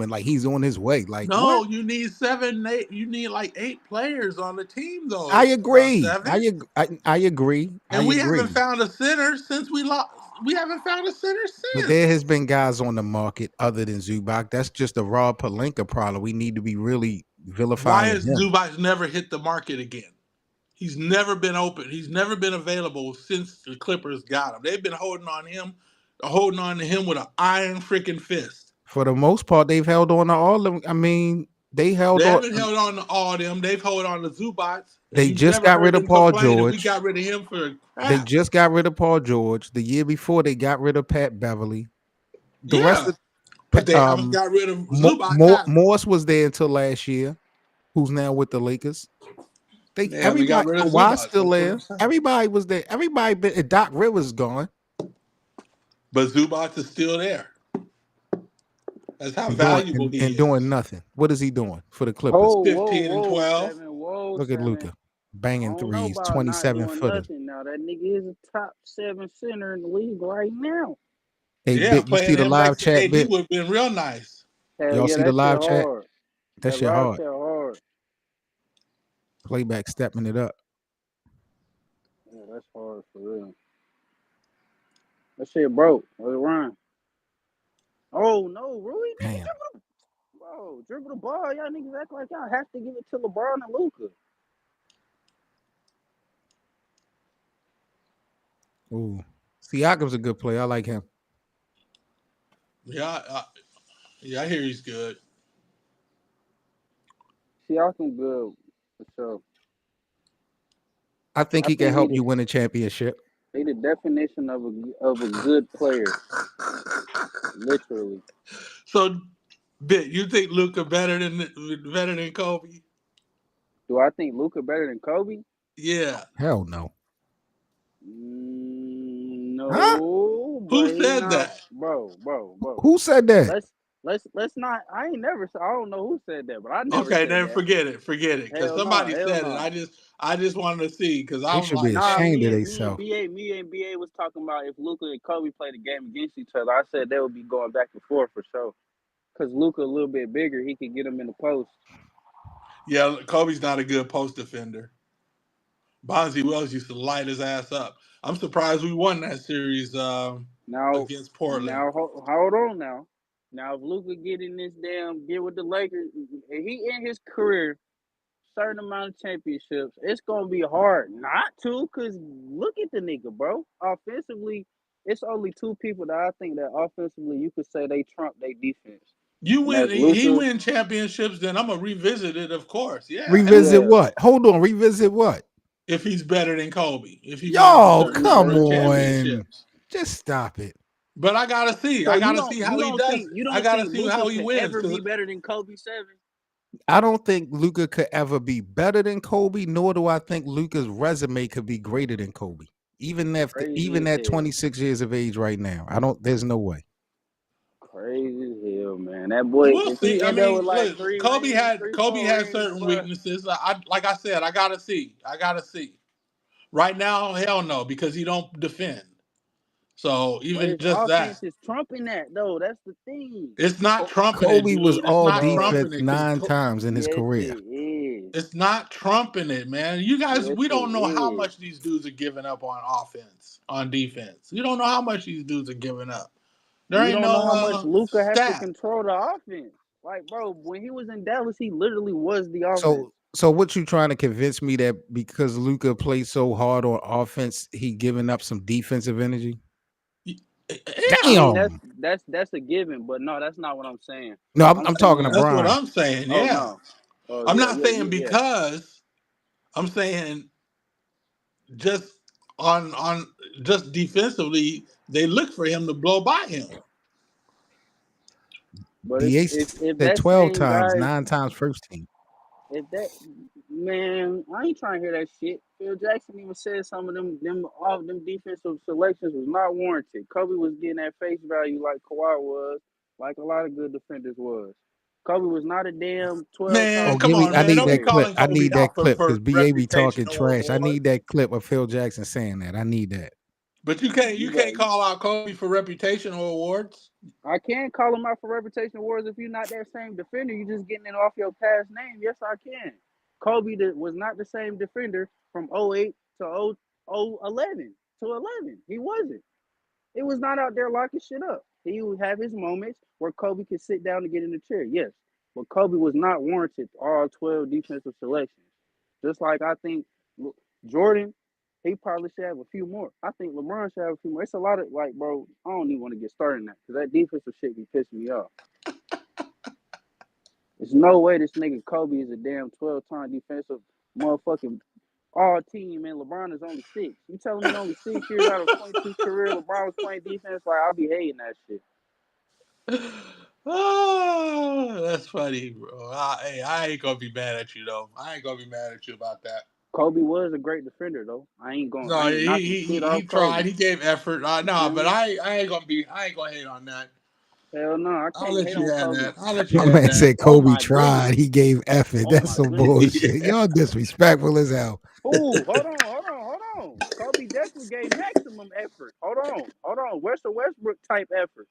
like he's on his way. Like, no, what? you need 7, 8. You need like 8 players on the team, though. I agree. I agree. And we haven't found a center since we lost. We haven't found a center since. But there has been guys on the market other than Zubac. That's just a Rob Pelinka problem. We need to be really vilifying. Why has Zubac never hit the market again? He's never been open. He's never been available since the Clippers got him. They've been holding on to him with an iron freaking fist. For the most part, they've held on to all of them. I mean, they haven't held on to all of them. They've held on to Zubac. They just got rid of Paul George. We got rid of him for crap. They just got rid of Paul George. The year before, they got rid of Pat Beverly. The rest of, but they haven't got rid of Zubac. Morse was there until last year, who's now with the Lakers. Everybody still there. Everybody was there. Doc Rivers gone. But Zubac is still there. That's how valuable he is. And doing nothing. What is he doing for the Clippers? 15 and 12. Look at Luka. Banging threes, 27-footer. Now that nigga is a top 7 center in the league right now. Hey, Bit, you see the live chat, Bit? Would have been real nice. Y'all see the live chat? That shit hard. Playback stepping it up. Yeah, that's hard for real. That shit broke. Let it run. Oh no, Rui! Damn. Bro, dribble the ball. Y'all niggas act like y'all have to give it to LeBron and Luka. Ooh, Siakam's a good player. I like him. Yeah, I hear he's good. Siakam good for sure. I think he can help you win a championship. He the definition of a good player. Literally. So, Bit, you think Luka better than Kobe? Do I think Luka better than Kobe? Yeah. Hell no. No. Huh? Who said that? Bro. Who said that? Let's not. I don't know who said that, but I never. Okay, then forget it. Because somebody said it. I just wanted to see because I should be ashamed of themselves. Me and BA was talking about if Luka and Kobe played a game against each other. I said they would be going back and forth for sure. Because Luka a little bit bigger, he could get him in the post. Yeah, Kobe's not a good post defender. Bonzi Wells used to light his ass up. I'm surprised we won that series against Portland. Now, hold on now. Now, if Luka get with the Lakers, if he in his career, certain amount of championships, it's going to be hard not to, because look at the nigga, bro. Offensively, it's only 2 people that I think that offensively you could say they trump their defense. You and win, that's he Luka. win championships, then I'm gonna revisit it, of course. Yeah. Revisit Yeah, what? Hold on, revisit what? If he's better than Kobe, if he wins a Y'all, if certain he's number come better of than Kobe. on. championships. Just stop it. But I gotta see. So I you gotta don't see how you he don't does think it. you I don't gotta think see Luka how he could wins. ever be Because better than Kobe 7? I don't think Luka could ever be better than Kobe, nor do I think Luka's resume could be greater than Kobe. Even Crazy as at hell. 26 years of age right now. There's no way. Crazy as hell, man. That boy, we'll if he see. I end up with mean, like look, Kobe had 4 rings, certain bro. weaknesses. Like I said, I gotta see. Right now, hell no, because he don't defend. So But even his just that, offense is trumping that though. That's the thing. it's not trumping it, Kobe was dude. It's all not Bro, trumping defense it because 9 times in his yes career. it is. it's not trumping it, man. You guys, Yes we it don't know how is. much these dudes are giving up on offense, on defense. You don't know how much these dudes are giving up. There You ain't don't know how much no Luka has to stat. control the offense. Like, bro, when he was in Dallas, he literally was the offense. So what you trying to convince me that because Luka plays so hard on offense, he giving up some defensive energy? Yeah, I mean, Damn. that's a given, but no, that's not what I'm saying. No, I'm I'm talking to saying, that's what Brian. I'm saying. oh Yeah, no, oh I'm yeah, not yeah, saying yeah. because. I'm saying just on just defensively, they look for him to blow by him. But BA if said that 12 same times, guy, 9 times first team. if that man, I ain't trying to hear that shit. Phil Jackson even said some of them defensive selections was not warranted. Kobe was getting that face value like Kawhi was, like a lot of good defenders was. Kobe was not a damn 12-time Man, Oh, come give me. on, I defensive man. need Don't be that player. clip. calling I Kobe need that out clip for because BA be talking reputational trash. I awards. need that clip of Phil Jackson saying that. I need that. But you You got. can't call out Kobe for reputational awards. I can call him out for reputation awards if you're not that same defender. You're just getting it off your past name. Yes, I can. Kobe was not the same defender from '08 to 011 to 11. He wasn't. He was not out there locking shit up. He would have his moments where Kobe could sit down and get in the chair. Yes. But Kobe was not warranted all 12 defensive selections. Just like I think Jordan, he probably should have a few more. I think LeBron should have a few more. It's a lot of, like, bro, I don't even want to get started in that because that defensive shit be pissing me off. There's no way this nigga Kobe is a damn 12-time defensive motherfucking all team, and LeBron is only 6. You telling me only 6 years out of 22 career LeBron was playing defense? Like, I'll be hating that shit. Oh, that's funny, bro. I ain't gonna be mad at you though. I ain't gonna be mad at you about that. Kobe was a great defender though. I No, ain't knocking shit he off tried. Kobe. He gave effort. You No, feel but me? I ain't gonna hate on that. Hell no, I I'll can't let hate you on have Kobe. that. I'll let you My have man that. said Oh Kobe my goodness. tried. He gave effort. Oh That's my some goodness. bullshit. Yeah. Y'all disrespectful as hell. Ooh, hold on. Kobe definitely gave maximum effort. Hold on. Russell Westbrook type effort.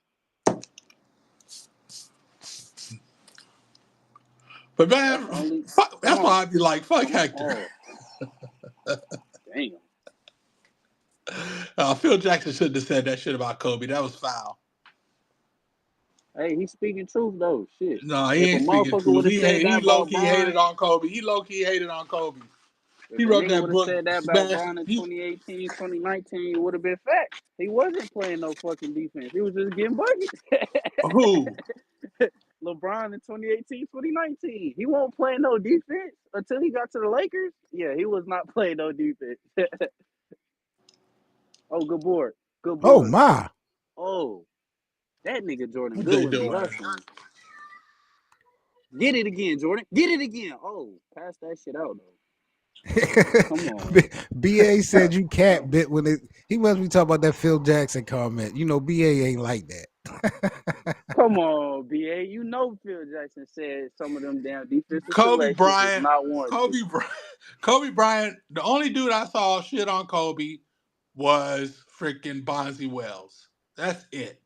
But That's man, only. fuck, Come that's on. why I'd be like, fuck Come on. Hector. Oh, damn. Phil Jackson shouldn't have said that shit about Kobe. That was foul. Hey, he's speaking truth though. Shit. No, he If a ain't speaking motherfucker truth. would have said that He low about key Bron, hated on Kobe. He low key hated on Kobe. if He a wrote nigga that would have book, said that about Smash. Bron in 2018, 2019, it would have been facts. He wasn't playing no fucking defense. He was just getting buckets. Who? LeBron in 2018, 2019. He won't play no defense until he got to the Lakers. Yeah, he was not playing no defense. Oh, good board. Good Oh board. my. Oh, that nigga Jordan What they Goodwin be doing? hustling. Get it again, Jordan. Get it again. Oh, pass that shit out, though. Come on. BA said you cat bit when he must be talking about that Phil Jackson comment. You know, BA ain't like that. Come on, BA. You know Phil Jackson said some of them damn defensive Kobe selections was Bryant. not warranted. Kobe Bryant. The only dude I saw shit on Kobe was freaking Bonzi Wells. That's it.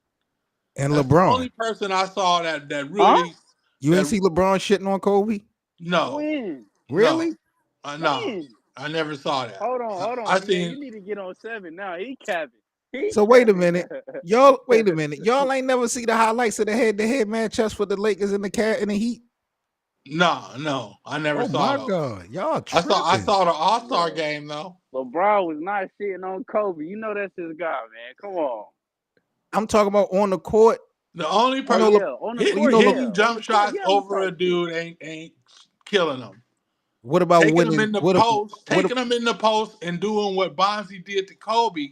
And That's the LeBron. only person I saw that Huh? really. You ain't see LeBron shitting on Kobe? No, When? Really? no. When? I never saw that. Hold I on, BA. seen. You need to get on 7 now. He capping. He So wait a capping. minute. Y'all wait a minute. Y'all ain't never see the highlights of the head-to-head matchups for the Lakers and the Heat? No. I never Oh saw my those. God. Y'all I tripping. saw the All-Star Bro. game though. LeBron was not shitting on Kobe. You know that's his guy, man. Come on. I'm talking about on the court. The only Oh person yeah, on the court, hitting yeah, jump on the court, shots yeah, over a dude ain't killing him. What about Taking winning? him in the post, taking him in the post, and doing what Bonzi did to Kobe.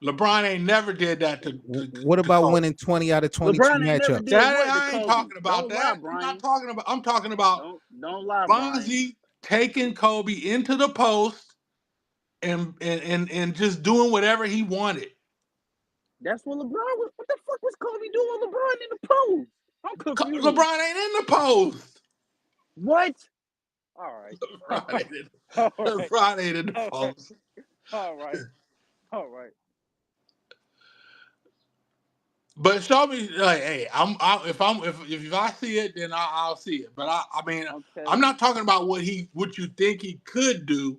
LeBron ain't never did that to what about Kobe. winning 20 out of 22 LeBron ain't never matchups? did what to I ain't Kobe. talking about Don't that. lie, I'm not Brian. talking about. I'm talking about Don't lie, Brian. Bonzi taking Kobe into the post and just doing whatever he wanted. That's what LeBron was. What the fuck was Kobe doing with LeBron in the post? I'm confused. LeBron ain't in the post. What? All right. LeBron ain't in the post. All right. But show me, like, hey, if I see it, then I'll see it. But I mean, okay. I'm not talking about what you think he could do.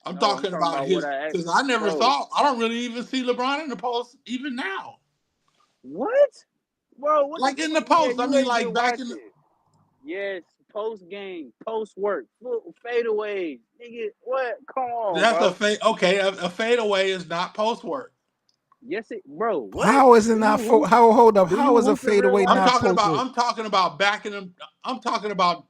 I'm talking about his, because I never saw. I don't really even see LeBron in the post even now. What, bro? What like in the post? I mean, like back in. Yes, post game, post work, fadeaways, nigga. What? Come on, That's bro. a fade. Okay, a fadeaway is not post work. Yes, bro. What? How is it not? Hold up. How is a fadeaway not post work? I'm talking about backing him. I'm talking about.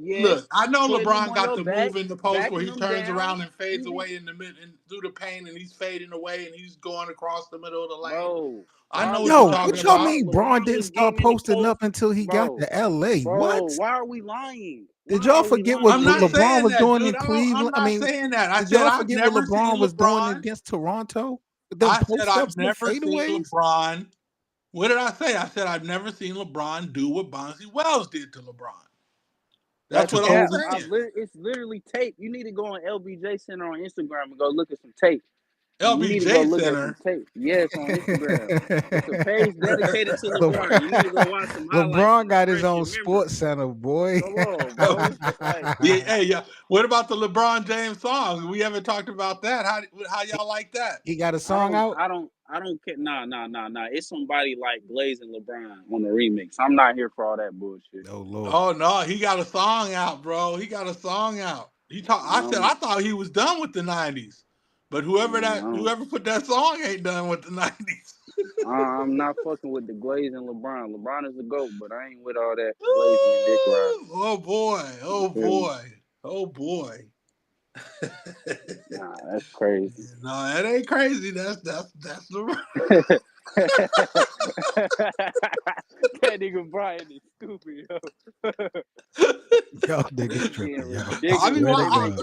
Yes, look, I know LeBron got the move in the post where he turns around and fades away in the mid and through the paint, and he's fading away and he's going across the middle of the lane. Bro, I know what you're talking about. What y'all mean? Braun didn't start posting up until he got to LA. Bro, what? Why are we lying? Did y'all forget what LeBron was doing in Cleveland? I'm not saying that. Did y'all forget what LeBron was doing against Toronto? I said I've never seen LeBron. What did I say? I said I've never seen LeBron do what Bonzi Wells did to LeBron. That's what I'm saying. It's literally tape. You need to go on LBJ Center on Instagram and go look at some tape. LBJ Center. Yes, on Instagram. It's a page dedicated to LeBron. You need to go watch some highlights. LeBron got his own sports center, boy. Come on, bro. Yeah. What about the LeBron James song? We haven't talked about that. How y'all like that? He got a song out? I don't care. Nah. It's somebody like Glazing LeBron on the remix. I'm not here for all that bullshit. Oh Lord. Oh no, he got a song out, bro. He got a song out. I thought he was done with the 90s. But whoever put that song ain't done with the 90s. I'm not fucking with the Glazing LeBron. LeBron is the GOAT, but I ain't with all that Glazing and dick riding. Oh boy. Nah, that's crazy. No, that ain't crazy. That's LeBron. That nigga Brian is stupid, yo. Y'all niggas tripping, yo.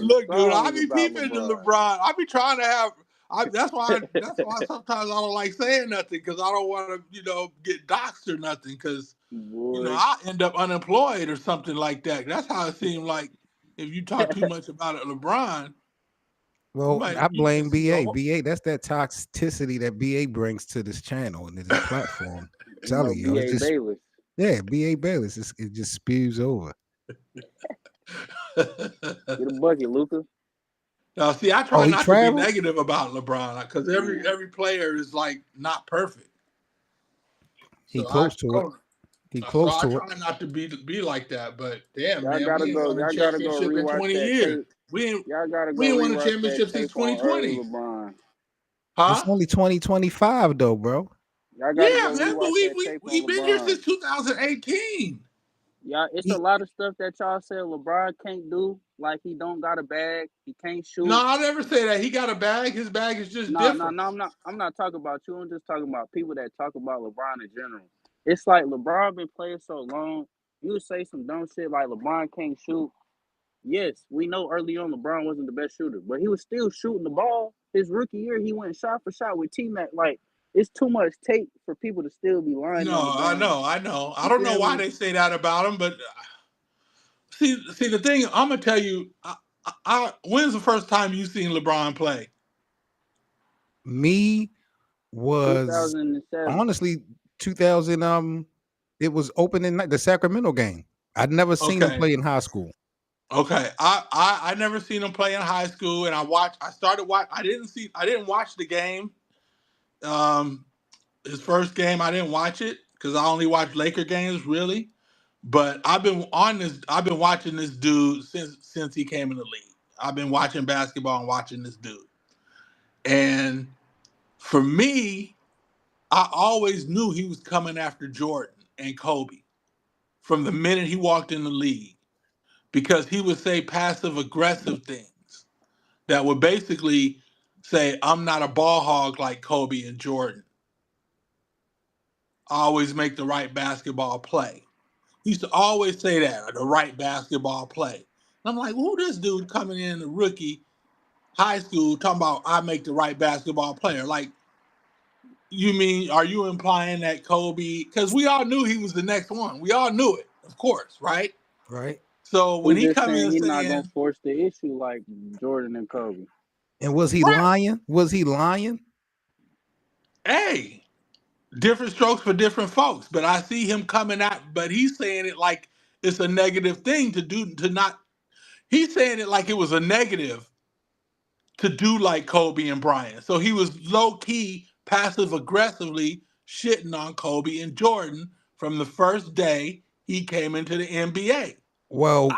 Look, dude, I be peeping to LeBron. I be trying to have. That's why sometimes I don't like saying nothing, because I don't want to, get doxxed or nothing, because I end up unemployed or something like that. That's how it seems like if you talk too much about it, LeBron. Well, I blame BA. BA, that's that toxicity that BA brings to this channel and this platform. I'm telling you, BA Bayless. Yeah, BA Bayless. It just spews over. Get a bucket, Luka. Now, see, I try not to be negative about LeBron, because every player is like not perfect. He close to it. He close to it. I try not to be like that, but damn, y'all man, gotta we ain't go. won a Y'all gotta go championship in 20 years. We ain't won a championship since 2020. Huh? It's only 2025 though, bro. Y'all gotta go man, but we've been here since 2018. Yeah, it's a lot of stuff that y'all said LeBron can't do. Like, he don't got a bag, he can't shoot. No, I never say that. He got a bag. His bag is just different. No, I'm not talking about you. I'm just talking about people that talk about LeBron in general. It's like LeBron been playing so long. You would say some dumb shit like LeBron can't shoot. Yes, we know early on LeBron wasn't the best shooter, but he was still shooting the ball. His rookie year, he went shot for shot with T-Mac. Like, it's too much tape for people to still be lying. No, I know. I don't know why they say that about him, but see the thing. I'm gonna tell you. When's the first time you seen LeBron play? Me was 2007. Honestly 2000. It was opening night, the Sacramento game. I'd never seen him play in high school. Okay, I never seen him play in high school, and I started watch. I didn't watch the game. His first game, I didn't watch it because I only watch Laker games, really. But I've been watching this dude since he came in the league. I've been watching basketball and watching this dude. And for me, I always knew he was coming after Jordan and Kobe from the minute he walked in the league because he would say passive aggressive things that would basically say, I'm not a ball hog like Kobe and Jordan. I always make the right basketball play. He used to always say that, the right basketball play. And I'm like, who this dude coming in, the rookie, high school, talking about I make the right basketball player? Like, you mean, are you implying that Kobe, because we all knew he was the next one. We all knew it, of course, right? Right. So when he just come saying in he's not gonna saying, force the issue like Jordan and Kobe. And was he lying? Was he lying? hey, different strokes for different folks, but I see him coming out, but he's saying it like it's a negative thing to do, to not, he's saying it like it was a negative to do like Kobe and Bryant. So he was low key, passive aggressively shitting on Kobe and Jordan from the first day he came into the NBA. Well,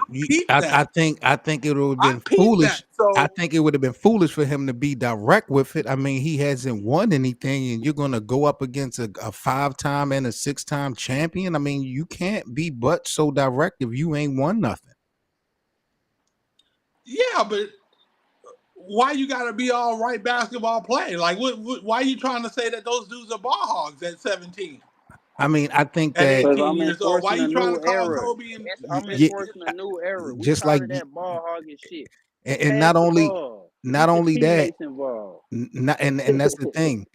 I think it would have I been peeped that. foolish. I So think it would have been foolish for him to be direct with it. I mean, he hasn't won anything, and you're going to go up against a 5-time and a 6-time champion. I mean, you can't be but so direct if you ain't won nothing. yeah, but why you got to be all right basketball play? Like, why are you trying to say that those dudes are ball hogs at 17? I mean, I think At that 18 I'm years old, why enforcing a you trying new to call era. Kobe and I'm yeah, enforcing a new era. We just tired like of that ball hogging shit. and Pass not the only ball. not Get your only that, teammates involved. and that's the thing.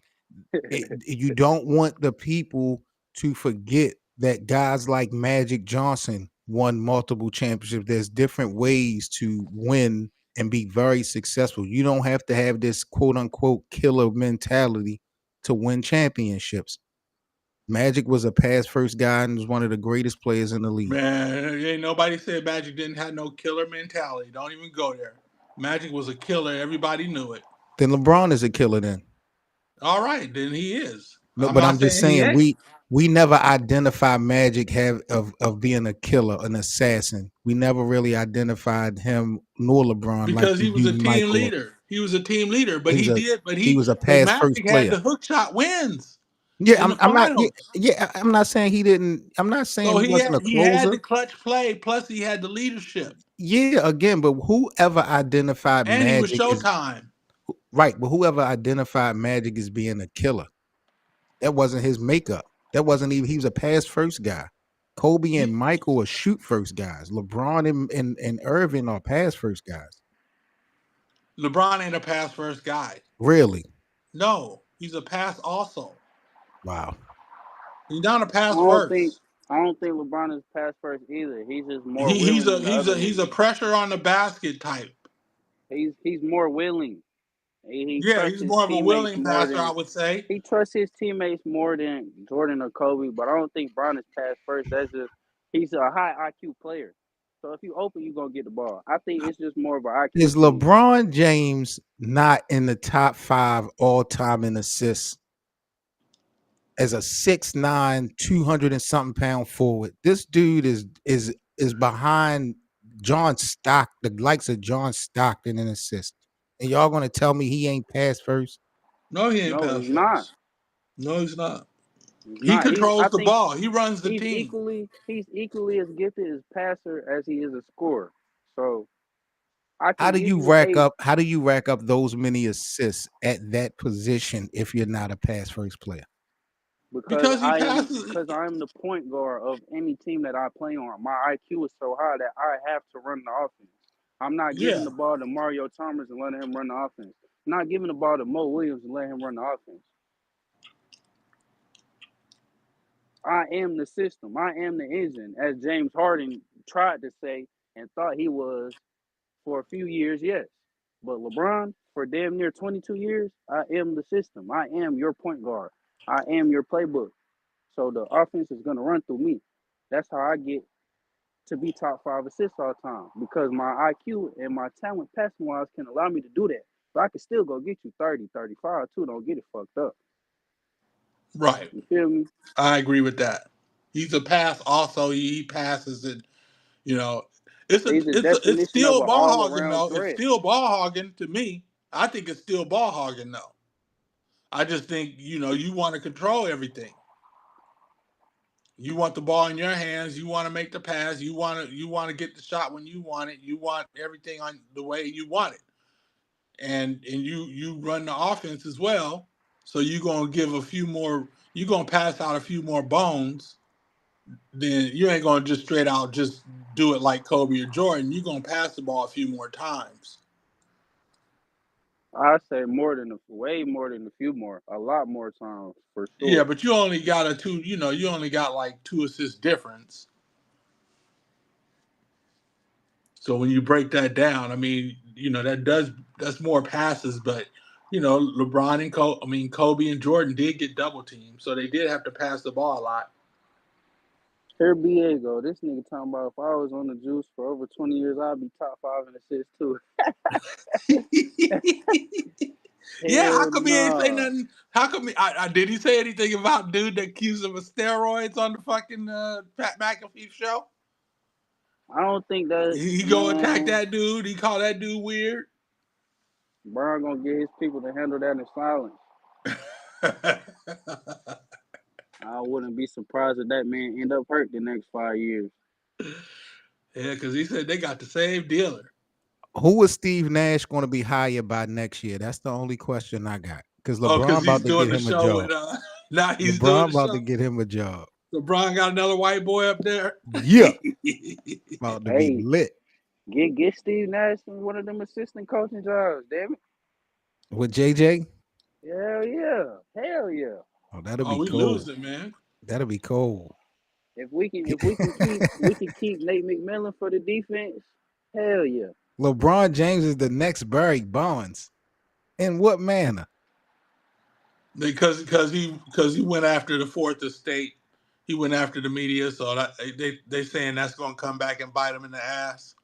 You don't want the people to forget that guys like Magic Johnson won multiple championships. There's different ways to win and be very successful. You don't have to have this quote unquote killer mentality to win championships. Magic was a pass first guy and was one of the greatest players in the league. Man, ain't nobody said Magic didn't have no killer mentality. Don't even go there. Magic was a killer. Everybody knew it. Then LeBron is a killer then. All right, then he is. No, I'm but not I'm just saying he saying ain't. we never identify Magic of being a killer, an assassin. We never really identified him nor LeBron like Because we he was a do team Michael. leader. He was a team leader, but He was a but pass first Magic had player. the hook shot wins Yeah, in the I'm not. finals. I'm not saying he didn't. I'm not saying So he wasn't a he had closer. the clutch play, plus he had the leadership, Yeah, again, but whoever identified and he was Magic is Showtime. right. But whoever identified Magic as being a killer, that wasn't his makeup. That wasn't even. He was a pass first guy. Kobe and Michael are shoot first guys. LeBron and Irvin are pass first guys. LeBron ain't a pass first guy. Really? No, he's a pass also. Wow. He's not a pass I don't think first. LeBron is pass first either. He's just more He's willing in the other he's a league. pressure on the basket type. He's more willing. He Yeah, trusts he's his more of a teammates willing more passer, I than would say. he trusts his teammates more than Jordan or Kobe. But I don't think Bron is pass first. That's just he's a high IQ player. So if you open, you're gonna get the ball. I think it's just more of an IQ Is thing. LeBron James not in the top 5 all time in assists? As a 6'9", 200 and something pound forward, this dude is behind John Stock, the likes of John Stockton in assists. And y'all gonna tell me he ain't pass first? No, he ain't No, pass he's not. first. No, he's not. He's He not. controls I the think ball. He runs the he's team. equally as gifted as passer as he is a scorer. So I How can do give you you rack up those many assists at that position if you're not a pass first player? Because he passes. because I am the point guard of any team that I play on. My IQ is so high that I have to run the offense. I'm not giving Yeah. the ball to Mario Chalmers and letting him run the offense. I'm not giving the ball to Mo Williams and letting him run the offense. I am the system. I am the engine, as James Harden tried to say and thought he was for a few years, yes. But LeBron, for damn near 22 years, I am the system. I am your point guard. I am your playbook. So the offense is going to run through me. That's how I get to be top 5 assists all time because my IQ and my talent passing wise can allow me to do that. But I can still go get you 30, 35 too. Don't get it fucked up. Right. You feel me? I agree with that. He's a pass also. He passes it, you know. He's the It's definition of still an ball hogging all-around though. It's threat. still ball hogging to me. I think it's still ball hogging though. I just think, you want to control everything. You want the ball in your hands. You want to make the pass. You want to get the shot when you want it. You want everything on the way you want it. And you run the offense as well. So you're going to give you're going to pass out a few more bones. Then you ain't going to just straight out just do it like Kobe or Jordan. You're going to pass the ball a few more times. I say way more than a few more, a lot more times for sure. Yeah, but you only got you only got like 2 assists difference. So when you break that down, I mean, that's more passes, but LeBron and Kobe and Jordan did get double teamed, so they did have to pass the ball a lot. Here BA go. This nigga talking about if I was on the juice for over 20 years, I'd be top 5 in assists too. Yeah, how come he ain't say nothing? How come did he say anything about dude that accused him of steroids on the fucking Pat McAfee show? I don't think that he go attack that dude. He call that dude weird. Brian gonna get his people to handle that in silence. I wouldn't be surprised if that man end up hurt the next 5 years. Yeah, because he said they got the same dealer. Who is Steve Nash going to be hired by next year? That's the only question I got. Because LeBron about to get him a job. Now he's LeBron about to get him a job. LeBron got another white boy up there. Yeah, about to be lit. Get Steve Nash one of them assistant coaching jobs, damn it. With JJ? Hell yeah. Oh, that'll be we cool. losing, man. That'll be cool. If we can keep Nate McMillan for the defense, hell yeah. LeBron James is the next Barry Bonds. In what manner? Because he went after the fourth estate. He went after the media, so they saying that's going to come back and bite him in the ass.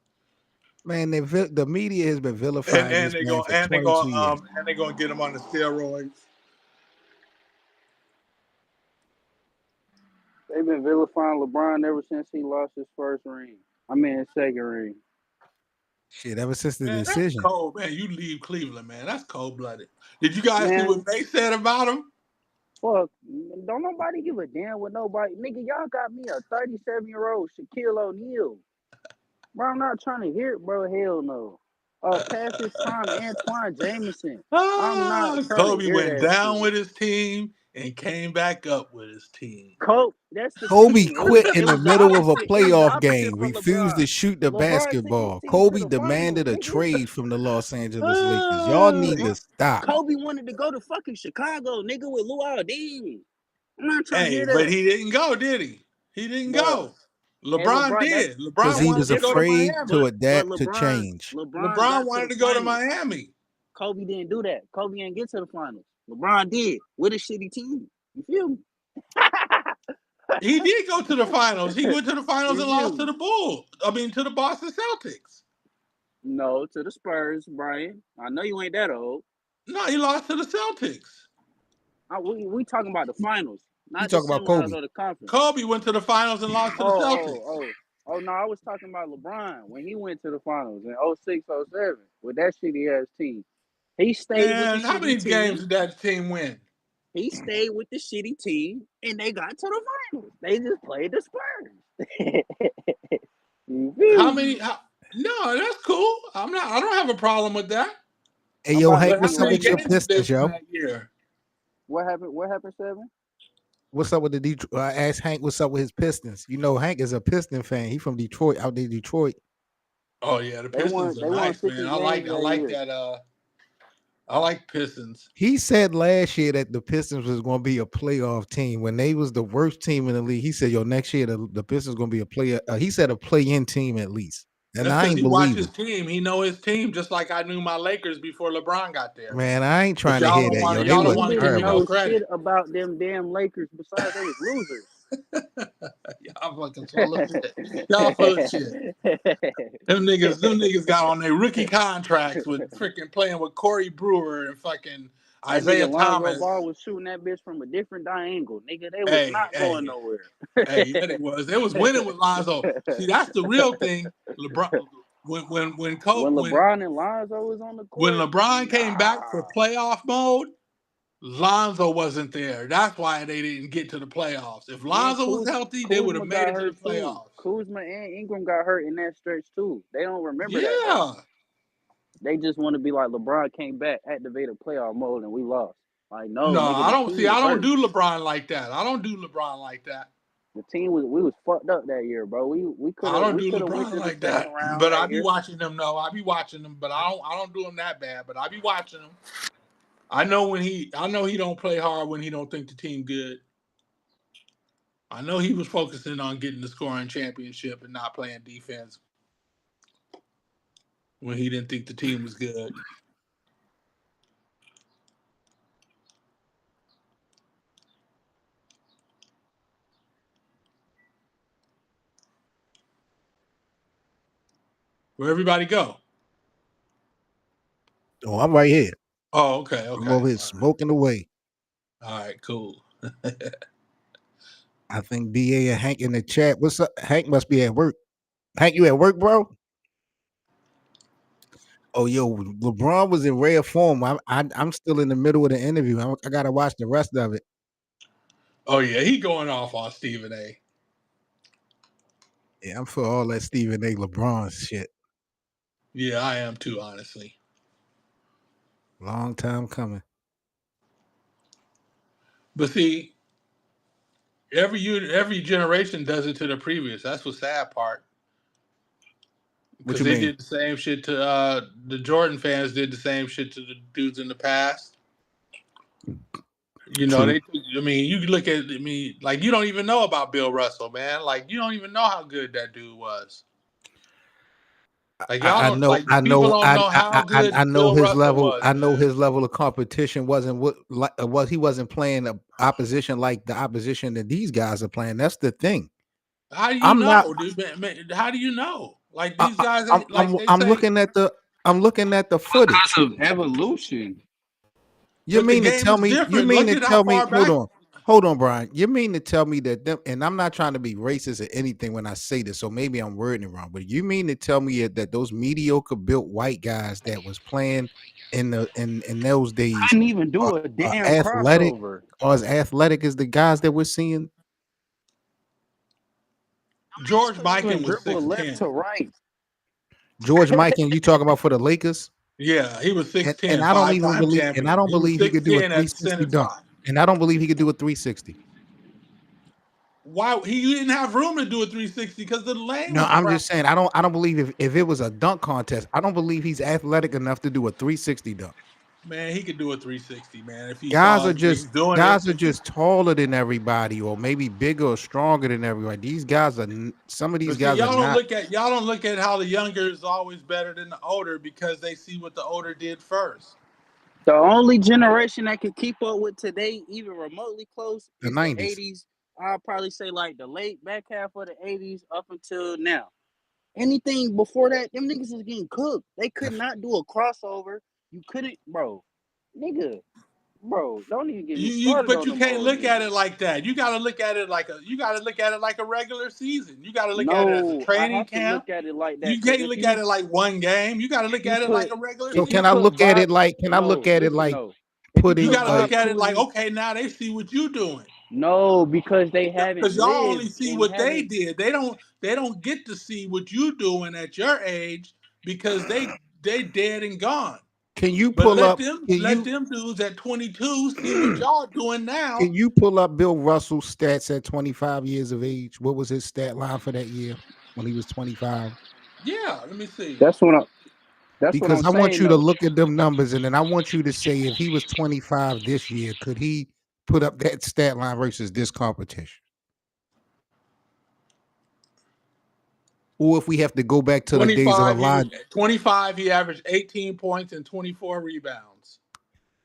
Man, the media has been vilifying and they're going to get him on the steroids. They've been vilifying LeBron ever since he lost his first ring. His second ring. Shit, ever since the decision. That's cold, man. You leave Cleveland, man. That's cold-blooded. Did you guys see what they said about him? Fuck, don't nobody give a damn what nobody. Nigga, y'all got me a 37-year-old Shaquille O'Neal. Bro, I'm not trying to hear it, bro. Hell no. Past his time, Antoine Jameson. I'm not trying Kobe to hear went that down shit. with his team and came back up with his team. Kobe quit in the middle of a playoff game, refused to shoot the basketball. Kobe demanded a trade from the Los Angeles Lakers. Y'all need to stop. Kobe wanted to go to fucking Chicago, nigga, with Luol Deng. I'm not trying to hear that. But he didn't go, did he? He didn't go. LeBron did. Because he was afraid to adapt to change. LeBron wanted to go to Miami. Kobe didn't do that. Kobe didn't get to the finals. LeBron did with a shitty team. You feel me? He did go to the finals. He went to the finals and lost to the Bulls. To the Boston Celtics. No, to the Spurs, Brian. I know you ain't that old. No, he lost to the Celtics. We talking about the finals. You talking about Kobe. Kobe went to the finals and lost to the Celtics. Oh, no, I was talking about LeBron when he went to the finals in 06, 07 with that shitty ass team. He stayed with the how many games did that team win? He stayed with the shitty team and they got to the finals. They just played the Spurs. How many? No, that's cool. I don't have a problem with that. Hey, yo, Hank, what's up with your Pistons, yo? What happened, Seven? What's up with the Detroit? I asked Hank what's up with his Pistons. You know, Hank is a Piston fan. He from Detroit, out there, Detroit. Oh yeah, the Pistons are nice, man. I like that. I like Pistons. He said last year that the Pistons was going to be a playoff team when they was the worst team in the league. He said, "Yo, next year the Pistons going to be a player." He said a play-in team at least. And I ain't believe his team. He know his team just like I knew my Lakers before LeBron got there. Man, I ain't trying to hear that. Y'all don't want to know shit about them damn Lakers. Besides, they was losers. Y'all fucking full of shit. Y'all full of shit. Them niggas got on their rookie contracts with freaking playing with Corey Brewer and fucking Isaiah Thomas. Ball was shooting that bitch from a different angle, nigga. They was not going nowhere. It was. They was winning with Lonzo. See, that's the real thing. LeBron, when LeBron and Lonzo was on the court, when LeBron came back for playoff mode, Lonzo wasn't there. That's why they didn't get to the playoffs. If Lonzo was healthy, they would have made it to the playoffs. Kuzma and Ingram got hurt in that stretch too. They don't remember that. Yeah. They just want to be like LeBron came back, activated playoff mode, and we lost. Like No, nigga, I don't see. I don't do LeBron like that. I don't do LeBron like that. The team we was fucked up that year, bro. We could. I don't do LeBron like that. But I be watching them. No, I be watching them. But I don't do them that bad. But I be watching them. I know he don't play hard when he don't think the team good. I know he was focusing on getting the scoring championship and not playing defense when he didn't think the team was good. Where everybody go? Oh, I'm right here. Oh, okay. I'm over here smoking away. All right, cool. I think BA and Hank in the chat. What's up? Hank must be at work. Hank, you at work, bro? Oh, yo, LeBron was in rare form. I'm still in the middle of the interview. I gotta watch the rest of it. Oh yeah, he going off on Stephen A. Yeah, I'm for all that Stephen A. LeBron shit. Yeah, I am too, honestly. Long time coming. But see, every generation does it to the previous. That's the sad part. Because they did the same shit to the Jordan fans did the same shit to the dudes in the past. You know, you look at like you don't even know about Bill Russell, man. Like you don't even know how good that dude was. Like y'all I know his level. Was, I know his level of competition wasn't he wasn't playing the opposition like the opposition that these guys are playing. That's the thing. How do you know, dude? Man, how do you know? Like these guys, I'm looking at the footage. Because of evolution. You mean to tell me? You mean to tell me? Hold on, Brian. You mean to tell me that them? And I'm not trying to be racist or anything when I say this, so maybe I'm wording it wrong. But you mean to tell me that those mediocre built white guys that was playing in those days couldn't even do a damn athletic crossover, or as athletic as the guys that we're seeing? George Mikan was 6'10". left to right. George Mikan, you talking about for the Lakers? Yeah, he was 6'10". And I don't even believe, and I don't believe he could do a 360 dunk. And I don't believe he could do a 360. Why he didn't have room to do a 360 because the lane. No, I'm just saying I don't believe if it was a dunk contest, I don't believe he's athletic enough to do a 360 dunk. Man, he could do a 360, man. If he guys are just taller than everybody, or maybe bigger or stronger than everybody. These guys are some of these guys. Y'all don't look at how the younger is always better than the older because they see what the older did first. The only generation that can keep up with today, even remotely close, the 90s. 80s. I'll probably say like the late back half of the 80s up until now. Anything before that, them niggas is getting cooked. They could not do a crossover. You couldn't, bro. Nigga, bro, don't even get me started. But you can't look at it like that. You gotta look at it like a regular season. You gotta look at it as a training camp. Look at it like that. You can't look at it like one game. You gotta look at it like a regular season. So can I look at it like putting? You gotta look at it like, okay, now they see what you're doing. No, because they haven't. Because y'all only see what they did. They don't get to see what you're doing at your age because they dead and gone. Can you pull up? Let them dudes at 22 see what y'all doing now. Can you pull up Bill Russell's stats at 25 years of age? What was his stat line for that year when he was 25? Yeah, let me see. Because I want you to look at them numbers, and then I want you to say if he was 25 this year, could he put up that stat line versus this competition? Or if we have to go back to the days of Elijah. 25, he averaged 18 points and 24 rebounds.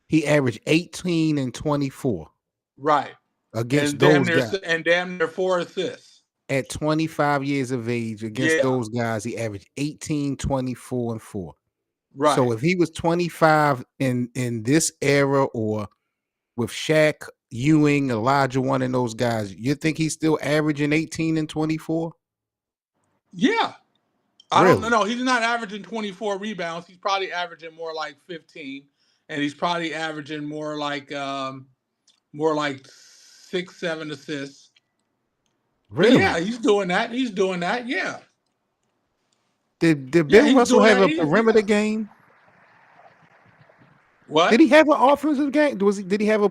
He averaged 18 and 24. Right. Against those guys. And damn near 4 assists. At 25 years of age, against those guys, he averaged 18, 24, and 4. Right. So if he was 25 in this era, or with Shaq, Ewing, Elijah, one of those guys, you think he's still averaging 18 and 24? Yeah. I don't know. He's not averaging 24 rebounds. He's probably averaging more like 15. and he's probably averaging more like 6-7 assists. But Really? yeah, he's doing that. Yeah. Did Bill Russell have a perimeter game? What? Did he have an offensive game? Did he have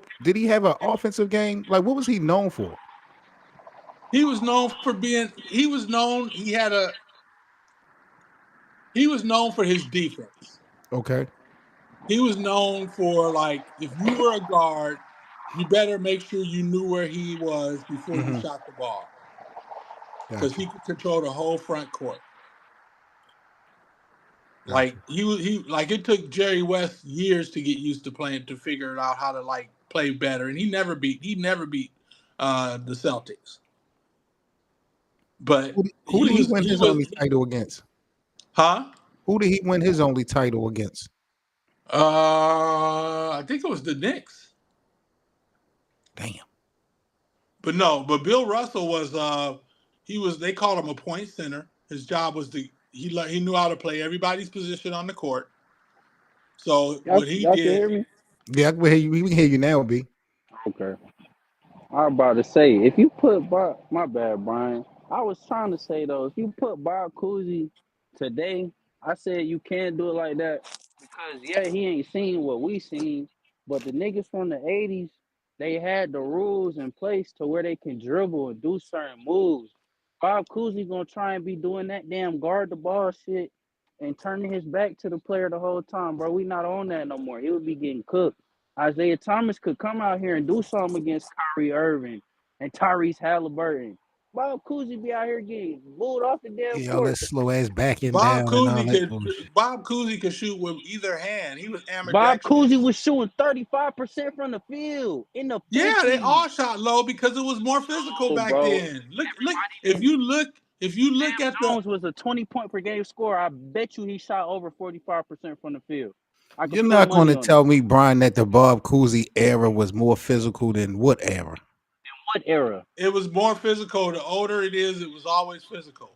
an offensive game? Like, what was he known for? He was known for he was known for his defense. Okay. He was known for, like, if you were a guard, you better make sure you knew where he was before you shot the ball. Because he could control the whole front court. Like it took Jerry West years to get used to playing, to figure out how to like play better, and he never beat the Celtics. But who did he win his only title against? Huh? Who did he win his only title against? I think it was the Knicks. Damn. But Bill Russell was they called him a point center. His job was he knew how to play everybody's position on the court. So what he y'all did. Can hear me? Yeah, we can hear you now, B. Okay. I was about to say, if you put my bad, Brian. I was trying to say though, if you put Bob Cousy today, I said you can't do it like that because he ain't seen what we seen, but the niggas from the 80s, they had the rules in place to where they can dribble and do certain moves. Bob Cousy gonna try and be doing that damn guard the ball shit and turning his back to the player the whole time, bro. We not on that no more. He would be getting cooked. Isaiah Thomas could come out here and do something against Kyrie Irving and Tyrese Halliburton. Bob Cousy be out here getting booed off the damn Yeah, court. that slow ass backing Bob down. Cousy could shoot with either hand. He was amateur. Bob Cousy was shooting 35% from the field in the 50s. Yeah, they all shot low because it was more physical back then. Look, if you look at Jones was a 20-point per game scorer. I bet you he shot over 45% from the field. You're not going to tell me, Brian, that the Bob Cousy era was more physical than what era? What era? It was more physical. The older it is, it was always physical.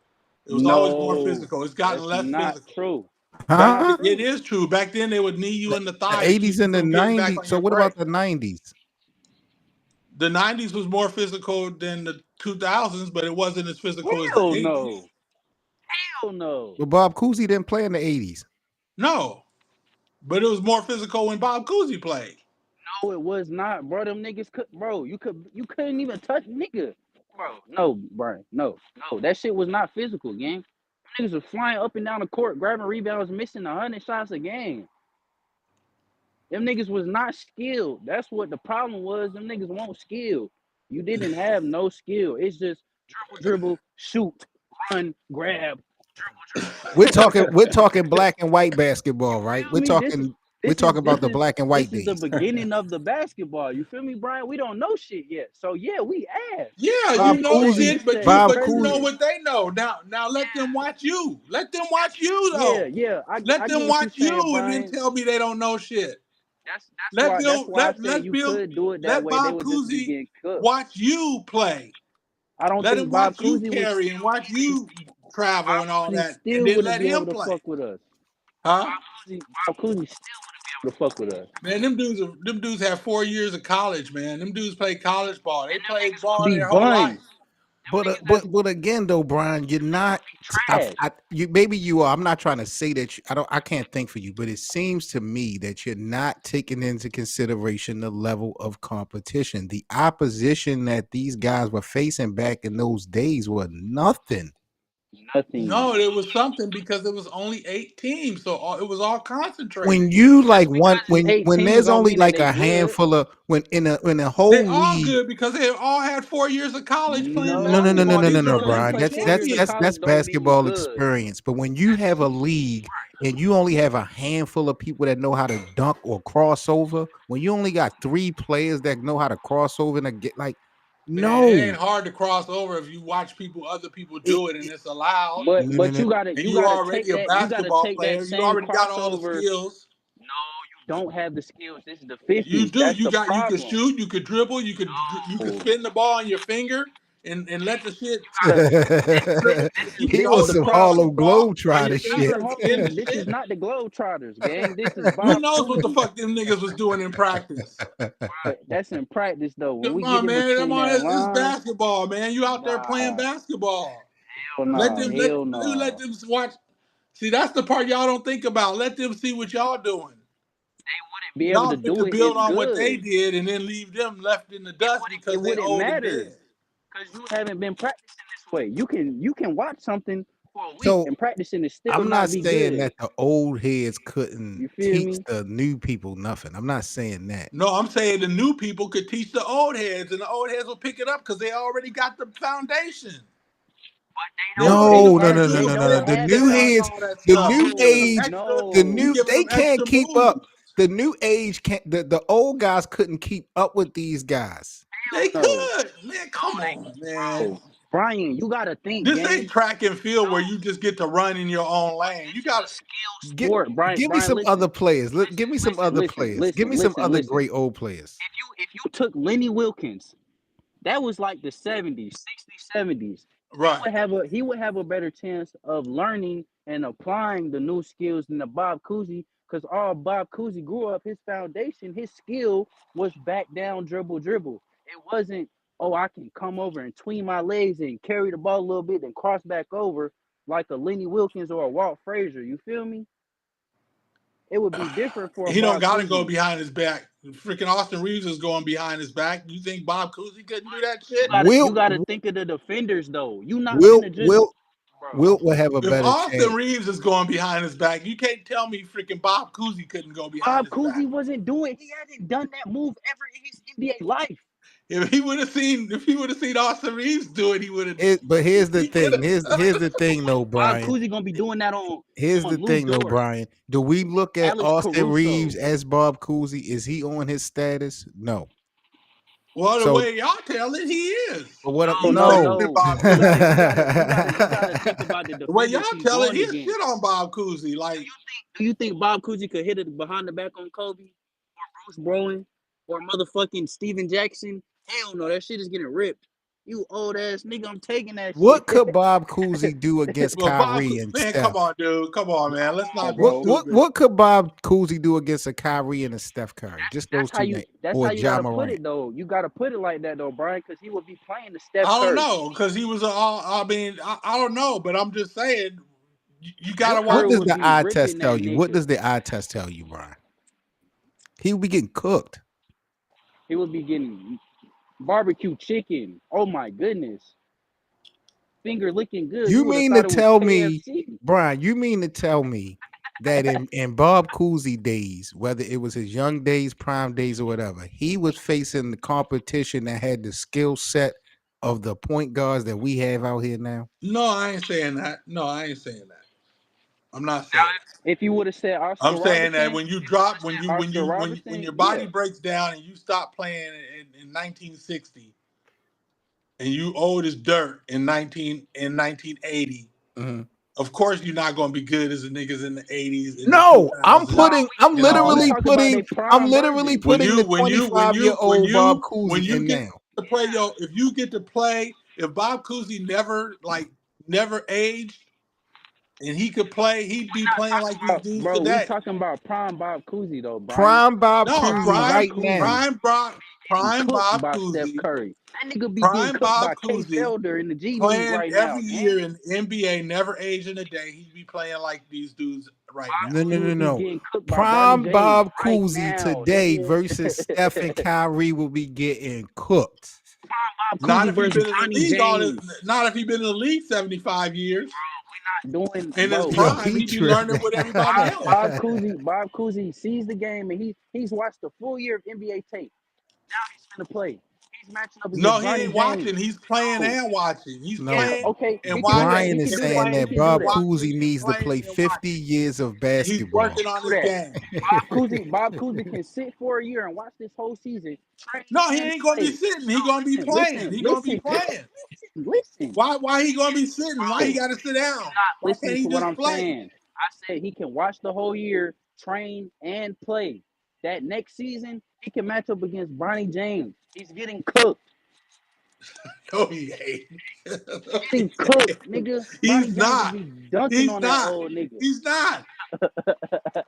It was always more physical. It's gotten less not physical. True. Huh? It is true. Back then, they would knee you in the thigh. The 80s and the 90s. So what about the 90s? The 90s was more physical than the 2000s, but it wasn't as physical as the 80s. Hell no. But Bob Cousy didn't play in the 80s. No. But it was more physical when Bob Cousy played. No, it was not, bro. Them niggas you couldn't even touch nigga. Bro, no, Brian. No. That shit was not physical, gang. Them niggas was flying up and down the court, grabbing rebounds, missing 100 shots a game. Them niggas was not skilled. That's what the problem was. Them niggas weren't skilled. You didn't have no skill. It's just dribble, shoot, run, grab. We're talking black and white basketball, right? We're talking about the black and white days. This is the beginning of the basketball. You feel me, Brian? We don't know shit yet. So yeah, we ass. Yeah, Bob you know Cousy, shit, but you know what they know. Now let them watch you. Let them watch you though. Yeah. Let them watch you saying, and then tell me they don't know shit. That's why you could do it that way. Let Bob Cousy watch you play. I don't let think him Bob watch you Cousy carry and watch you travel and all that, and then let him play. Fuck with us. Huh? Bob Cousy still wouldn't be able to fuck with us. Man, them dudes have 4 years of college, man. Them dudes play college ball. They played ball their whole life. But again, though, Brian, you're not. Maybe you are. I'm not trying to say that. I can't think for you, but it seems to me that you're not taking into consideration the level of competition. The opposition that these guys were facing back in those days was nothing. No, it was something because it was only 8 teams, so it was all concentrated. When you when there's only like a handful of in a whole league, all good because they all had 4 years of college playing. No, Brian. That's basketball experience. But when you have a league and you only have a handful of people that know how to dunk or cross over, when you only got 3 players that know how to cross over and get like. No, it ain't hard to cross over if you watch other people do it, and it's allowed. But you gotta. You already a basketball player. You already got all the skills. No, you don't have the skills. This is the 50s. You do. You can shoot. You could dribble. You could spin the ball on your finger. and let the shit. He was some Harlem Globetrotter shit. This is not the Globetrotters, gang. This is Bob Who knows what the Cousy. fuck them niggas was doing in practice? But that's in practice though. When we Come get on, in man. between Come on, that it's line, basketball, man. You out there playing nah, basketball. hell Let nah, them hell nah. let them watch. See, that's the part y'all don't think about. Let them see what y'all doing. Be able Y'all to fit do to it build is on what they good. did and then leave them left in the dust because It they wouldn't old and matter dead. because you haven't been practicing this way. You can watch something for a week So and practicing it still I'm not be saying good. that the old heads couldn't You feel teach me? the new people nothing. I'm not saying that. No, I'm saying the new people could teach the old heads, and the old heads will pick it up because they already got the foundation. No. They The have new it. heads, All that the stuff. new You giving them age, extra. the No, You new giving they them extra can't keep moves. up. The new age can't. The old guys couldn't keep up with these guys. They no. could, man. Come on, man. Bro, Brian, you gotta think, This gang. ain't track and field where you just get to run in your own lane. You got Sport, Brian. Give me some listen, other players. Give me some other players. Give me some other listen. great old players. If you took Lenny Wilkins, that was like the 70s, 60s, 70s. right. He would have a better chance of learning and applying the new skills than the Bob Cousy, because all Bob Cousy grew up, his foundation, his skill was back down, dribble. It wasn't, oh, I can come over and tween my legs and carry the ball a little bit and cross back over like a Lenny Wilkins or a Walt Frazier. You feel me? It would be different for a He don't Bob got to go Cousy. behind his back. Freaking Austin Reeves is going behind his back. You think Bob Cousy couldn't do that shit? You gotta think of the defenders though. You not Will finna just Wilt will have a If better Austin chance. Reeves is going behind his back, you can't tell me freaking Bob Cousy couldn't go behind Bob his back. Cousy wasn't doing. He hadn't done that move ever in his NBA life. If he would have seen Austin Reeves do it, he would have. But here's the thing. Here's the thing, though, Brian. Bob Cousy gonna be doing that on. Here's the thing, though, Brian. Do we look at Alex Austin Caruso. Reeves as Bob Cousy? Is he on his status? No. Well, the way y'all tell it, he is. But what No. no. You gotta think about the way y'all defenders he's tell it, going he's against. shit on Bob Cousy. Like, do you think Bob Cousy could hit it behind the back on Kobe or Bruce Bowen or motherfucking Steven Jackson? Hell no, that shit is getting ripped. You old ass nigga, I'm taking that What shit. could Bob Cousy do against well, Kyrie and man, Steph? come on, dude. Come on, man. Let's not be bro. stupid. What could Bob Cousy do against a Kyrie and a Steph Curry? Just those two names. That's Or how you Ja gotta put Morant. it though. You gotta put it like that though, Brian, because he would be playing the Steph I don't Curry. know, because he was I don't know, but I'm just saying, you gotta What watch. does the eye test ripping tell that you? nigga. What does the eye test tell you, Brian? He would be getting cooked. He would be getting barbecue chicken. Oh my goodness. Finger licking good. You would've mean thought to it was tell me, KFC. Brian, you mean to tell me that in Bob Cousy days, whether it was his young days, prime days, or whatever, he was facing the competition that had the skill set of the point guards that we have out here now? No, I ain't saying that. No, I ain't saying that. I'm not saying that. If you would have said Oscar I'm saying that Robertson, when you drop, when your body yeah. breaks down and you stop playing in 1960, and you old as dirt in 1980, Mm-hmm. of course you're not going to be good as the niggas in the 80s. No, I'm literally putting the when you 25-year-old Bob Cousy in get now. to play if you get to play, if Bob Cousy never aged and he could play, he'd be playing like these dudes Bro, today. we talking about prime Bob Cousy though, Brian. Prime Bob Cousy right now. Prime Bob by Cousy. Steph Curry. That nigga be Prime getting cooked Bob by Kay Cousy Felder in the G League playing right now. every year in NBA, never aging a day. He'd be playing like these dudes right now. No. Prime Bob Cousy today versus Steph and Kyrie will be getting cooked. Not if he's been in the league not if he's been in the league 75 years. Doing in his prime, he'd be learning with everybody else. Bob Cousy sees the game and he's watched the full year of NBA tape. Now he's gonna play. He's matching up against No, he ain't watching. He's playing and watching. He's playing and watching. Brian is saying that Bob Cousy needs to play 50 years of basketball. He's working on his game. Bob Cousy can sit for a year and watch this whole season. No, he ain't gonna be sitting. He's gonna be playing. He's gonna be playing. Listen. Why he gonna be sitting? Why he gotta sit down? Why can't he just play? Saying. I said he can watch the whole year, train, and play. That next season, he can match up against Bronny James. He's getting cooked. No, he ain't. Getting cooked, nigga. Bronny He's James not. would be dunking He's on that not. old nigga. He's not.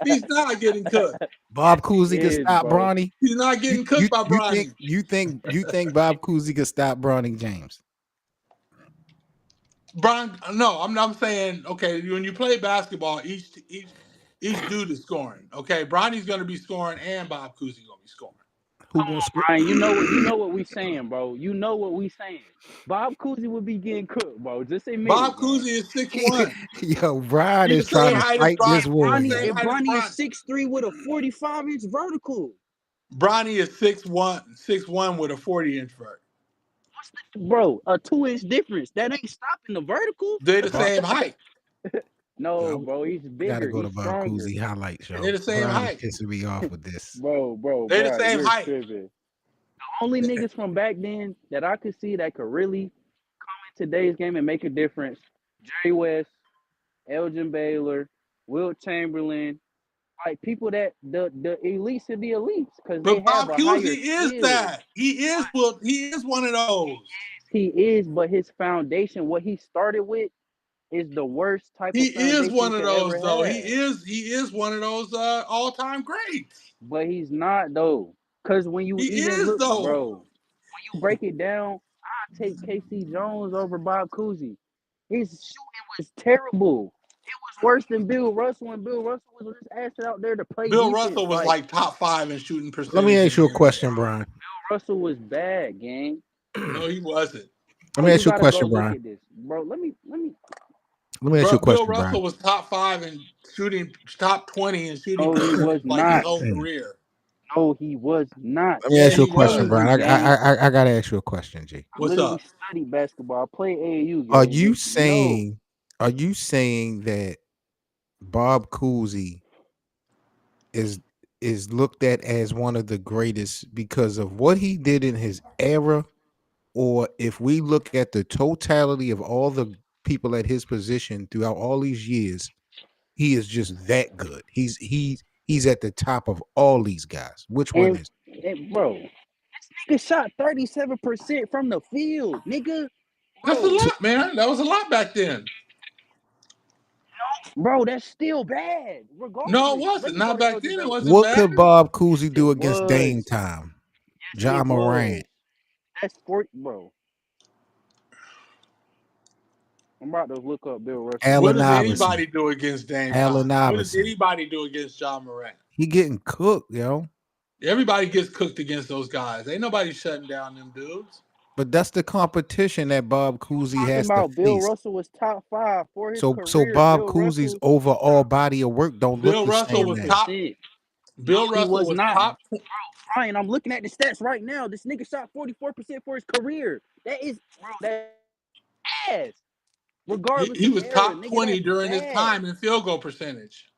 He's not getting cooked. Bob Cousy could is, stop bro. Bronny. He's not getting cooked by Bronny. You think Bob Cousy could stop Bronny James? No, I'm saying, okay, when you play basketball, each dude is scoring. Okay, Bronny's gonna be scoring and Bob Cousy gonna be scoring. Who gonna score? Brian, you know what we saying, bro. You know what we saying. Bob Cousy would be getting cooked, bro. Just admit Bob it, Cousy is 6'1". Yo, Brian He's is the trying same to height as fight this Bronny. war. He's the Bronny, same and height as Bronny is Bronny. 6'3" with a 45-inch vertical. Bronny is 6'1" with a 40-inch vertical. Bro, a 2-inch difference. That ain't stopping the vertical. They're the same height. No, bro, he's bigger. Gotta go to He's Bob stronger. Cousy highlight show. They're the same Brian height. is pissing me off with this. Bro, They're the same you're height. tripping. The only niggas from back then that I could see that could really come in today's game and make a difference: Jerry West, Elgin Baylor, Wilt Chamberlain, like people that the elites of the elites, because they But Bob have a higher Cousy is skill. that. He is one of those. He is, but his foundation, what he started with, is the worst type He of foundation is one you of could those ever though. have. He is one of those all-time greats. But he's not though, because when you He even is look, though. bro, when you break it down, I take KC Jones over Bob Cousy. His shooting was terrible. It was worse than Bill Russell, and Bill Russell was just asked out there to play Bill defense. Russell was like top 5 in shooting percentage. Let me ask you a question, Brian. Bill Russell was bad, gang. No, he wasn't. Let me ask you a gotta question, go look Brian. at this, bro. Let me. Let me ask you a question, Bill Russell Brian. was top 5 in shooting, top 20 in shooting No, he percentage was like not. his whole career. No, he was not. Let me ask you a he question, was. Brian. I gotta ask you a question, G. I What's literally up? studied basketball. I played AAU. Are gang. you saying that Bob Cousy is looked at as one of the greatest because of what he did in his era, or if we look at the totality of all the people at his position throughout all these years, he is just that good. He's at the top of all these guys. Which one is? Bro, this nigga shot 37% from the field, nigga. That's a lot, man. That was a lot back then. Bro, that's still bad. Regardless. No, it wasn't. Not back then. It wasn't What bad. could Bob Cousy do It against was. Dame Time? John Morant. That's 40, bro. I'm about to look up Bill Russell. Allen What does Iverson. anybody do against Dame Allen Time? What does Iverson. anybody do against John Morant? He getting cooked, yo. Everybody gets cooked against those guys. Ain't nobody shutting down them dudes. But that's the competition that Bob Cousy has to Bill face. Russell was top 5 for his So career. Bob Bill Cousy's Russell, overall body of work don't Bill look the Russell same was now. top. Bill he Russell was was not. top. Brian, I'm looking at the stats right now. This nigga shot 44% for his career. That is, bro, that ass. Regardless, He was of top era, nigga, 20 that's during his bad. time in field goal percentage.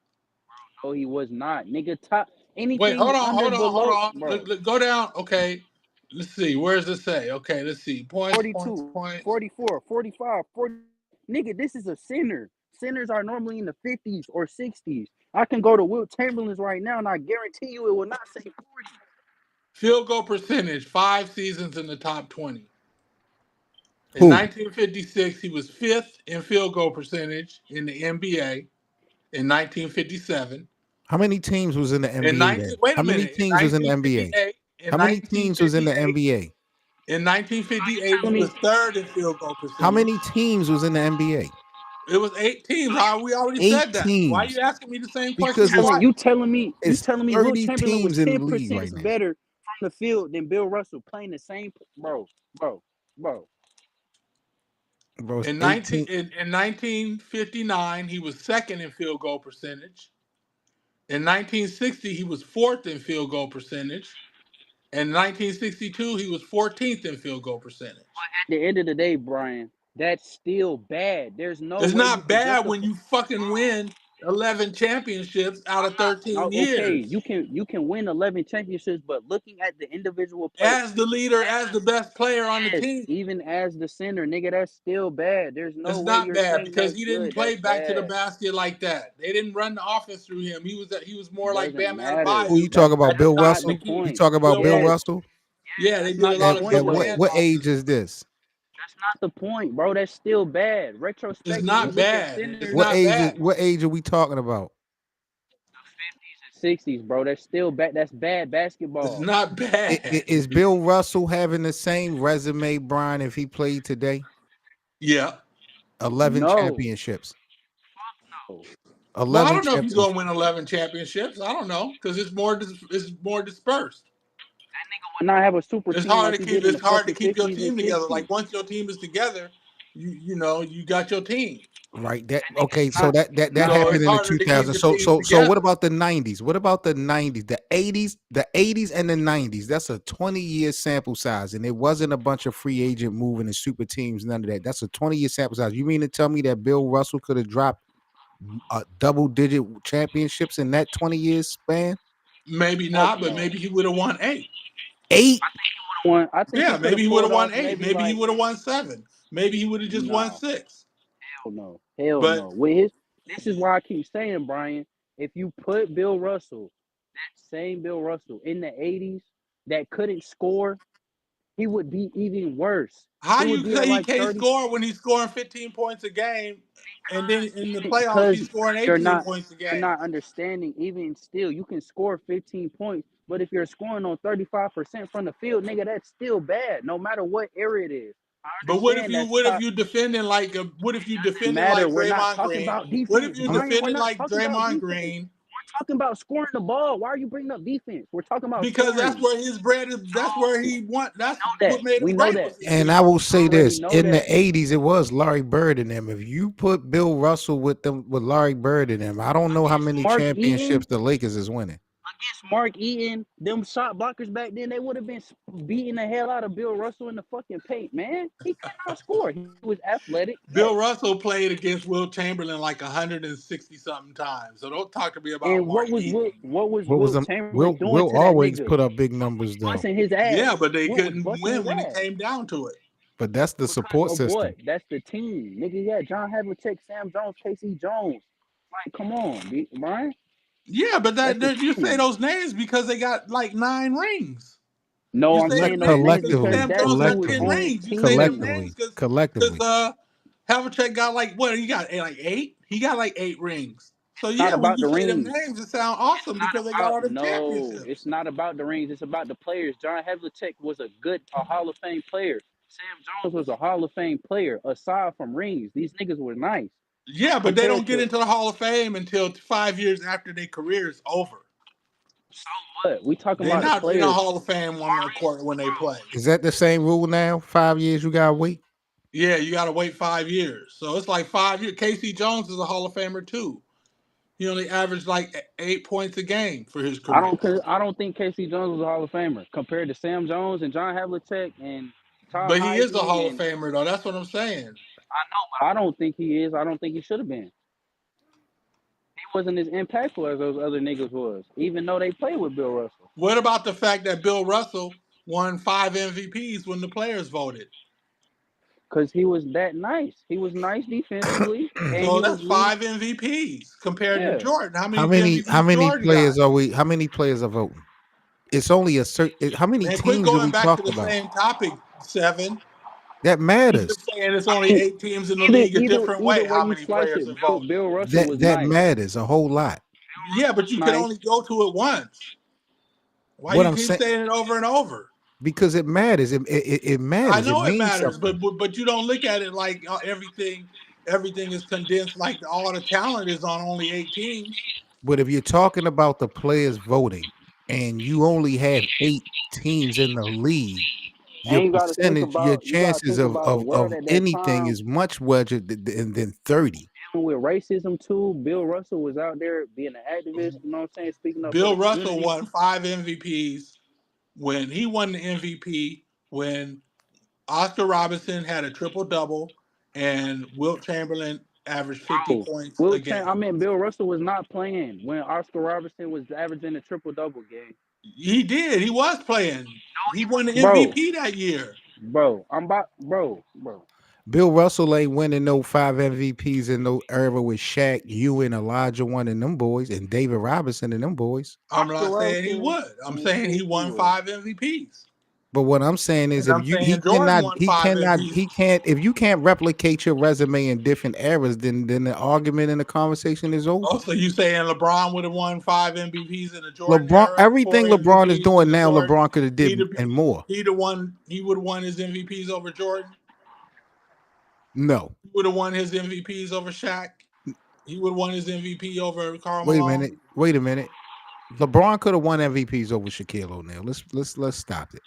No, he was not, nigga. Top anything. Wait, hold on. Bro. Look, go down. Okay, let's see. Where does it say? Okay, let's see. Points, 42, points. 44, 45, 40. Nigga, this is a center. Centers are normally in the 50s or 60s. I can go to Wilt Chamberlain's right now, and I guarantee you it will not say 40. Field goal percentage, 5 seasons in the top 20. In Who? 1956, he was 5th in field goal percentage in the NBA. In 1957. How many teams was in the NBA? Wait a How many minute. teams was in the NBA? How many teams was in the NBA? In 1958, he was 3rd in field goal percentage. How many teams was in the NBA? It was 8 teams. We already said that. Teams. Why are you asking me the same Because question? You telling me Wilt 30 Chamberlain was teams in the league 10% right now. better from the field than Bill Russell playing the same, bro. In 1959, he was 2nd in field goal percentage. In 1960, he was 4th in field goal percentage. In 1962, he was 14th in field goal percentage. At the end of the day, Brian, that's still bad. There's no. It's not bad when you fucking win 11 championships out of 13 years. Okay, you can win 11 championships, but looking at the individual players, as the leader, as the best player on the team, even as the center, nigga, that's still bad. There's no it's way not you're bad saying because that's he didn't good. play That's back to the bad. basket like that. They didn't run the offense through him. He was more like Bam matter. Adebayo. Who you talking about? Bill Russell? the point. You talking about Bill Russell? Yeah, they That's did a not the lot of point, good At though. what handoffs. age is this? That's not the point, bro. That's still bad. It's Retrospective, we not look at bad. It's centers, What not age is bad. what age are we talking about? 50s and 60s, bro. That's still bad. That's bad It's basketball. not bad. Is Bill Russell having the same resume, Brian, if he played today? Yeah. 11 No. championships. No. Well, I 11 don't know if he's going to championships. win 11 championships. I don't know because it's more dispersed. That nigga would not have a super It's team hard like to he keep. did in It's the hard to fucking keep your 50s and team together. 60s. Like once your team is together, you got your team. Right. That okay. So that So happened it's in the harder to keep 2000s. your So team so together. what about the 90s? What about the 90s? The 80s and the 90s. That's a 20-year sample size, and it wasn't a bunch of free agent moving and super teams. None of that. That's a 20-year sample size. You mean to tell me that Bill Russell could have dropped double-digit championships in that 20-year span? Maybe not, but maybe he would have won 8. 8? I think Yeah, maybe he would have won 8. Maybe he like, would have won 7. Maybe he would have just won 6. Hell no. Hell But no. This is why I keep saying, Brian, if you put Bill Russell, that same Bill Russell in the 80s that couldn't score, he would be even worse. how He would you be say at he like can't 30 score when he's scoring 15 points a game, and then in the playoffs because he's scoring you're 18 not points a you're game? not understanding. Even still, you can score 15 points, but if you're scoring on 35% from the field, nigga, that's still bad, no matter what area it is. I But what if understand you that's defending like defending matter. like We're not Draymond talking Green? about What if defense, you Brian. We're defending not like talking about Draymond defense. Green? We're talking about scoring the ball. Why are you bringing up defense? We're talking about Because scoring. that's where his bread is. That's where he want. That's what made him We know great that. was his And defense. I will say already this: know in the that. 80s, it was Larry Bird in them. If you put Bill Russell with Larry Bird in them, I don't know how many Mark championships Eaton, the Lakers is winning. against Mark Eaton, them shot blockers back then, they would have been beating the hell out of Bill Russell in the fucking paint, man. He could not score. He was athletic. Bill Russell played against Wilt Chamberlain like 160 something times. So don't talk to me about And Mark Eaton. what was What was Wilt them? Chamberlain doing Will to that always nigga? put up big numbers though, Busting his ass. Yeah, but they Wilt was couldn't busting win his when it ass. came down to it. but that's the support Of system. what? That's the team, nigga. Yeah, John Havlicek, Sam Jones, KC Jones. Like, come on, Brian. Yeah, but That's the you say team. those names because they got like 9 rings. No, You I'm say saying them those names names because Collectively, because Sam that's Jones who got was 10 on collectively, rings. the You say them team. names because collectively. Havlicek got like what? He got like 8. He got like 8 rings. So It's not yeah, when about you the say them rings. names, it sounds awesome because they got all them championships. It's not about the rings. It's about the players. John Havlicek was a Hall of Fame player. Sam Jones was a Hall of Fame player. Aside from rings, these niggas were nice. Yeah, but they don't Compared get to into the Hall of Fame until 5 years after their career is over. so what? We talking They're about the not in the players. Hall of Fame on the court when they play. Is that the same rule now? 5 years you gotta wait. Yeah, you got to wait 5 years. So it's like 5 years. Casey Jones is a Hall of Famer too. He only averaged like 8 points a game for his career. I don't think KC Jones was a Hall of Famer compared to Sam Jones and John Havlicek and Tom But he is a Heisman. Hall of Famer though. That's what I'm saying. I know, but I don't think he is. I don't think he should have been. He wasn't as impactful as those other niggas was, even though they played with Bill Russell. What about the fact that Bill Russell won 5 MVPs when the players voted? Because he was that nice. He was nice defensively. And So he that's was 5 MVPs compared to Jordan. How many MVPs Jordan players got? are we? How many players are voting? It's only a certain. How many Man, quit teams are going we back to talking the about? same topic, 7. That You matters. just saying it's only 8 teams in the league a different way. Either way How you many slice players it, are voting? Bill Russell was That nice. matters a whole lot. Yeah, but you can only go to it once. Why What you I'm keep saying, saying it over and over? because it matters. It matters. I know it it means matters, something. but you don't look at it like everything is condensed. Like all the talent is on only 8 teams. But if you're talking about the players voting, and you only have 8 teams in the league, your And you gotta think percentage, your about chances the world of at that anything time. is much larger than 30. With racism too, Bill Russell was out there being an activist, you know what I'm saying, speaking up for Bill the Russell community. won 5 MVPs when he won the MVP when Oscar Robertson had a triple-double and Wilt Chamberlain averaged 50 points a game. Bill Russell was not playing when Oscar Robertson was averaging a triple-double game. He did. He was playing. He won the MVP that year. Bro. Bill Russell ain't winning no 5 MVPs in no era with Shaq, Ewing, Elijah One and them boys, and David Robinson and them boys. I'm not saying he would. I'm saying he won 5 MVPs. But what I'm saying is, And I'm saying Jordan won 5 MVPs. if you can't replicate your resume in different eras, then the argument and the conversation is over. Oh, so you saying LeBron would have won 5 MVPs in the Jordan LeBron, era? everything 4 LeBron is MVPs doing in the now, Jordan? LeBron could have did and more. He would have won his MVPs over Jordan. No, He would have won his MVPs over Shaq. He would have won his MVP over Karl Malone. Wait a minute. LeBron could have won MVPs over Shaquille O'Neal. Let's stop it.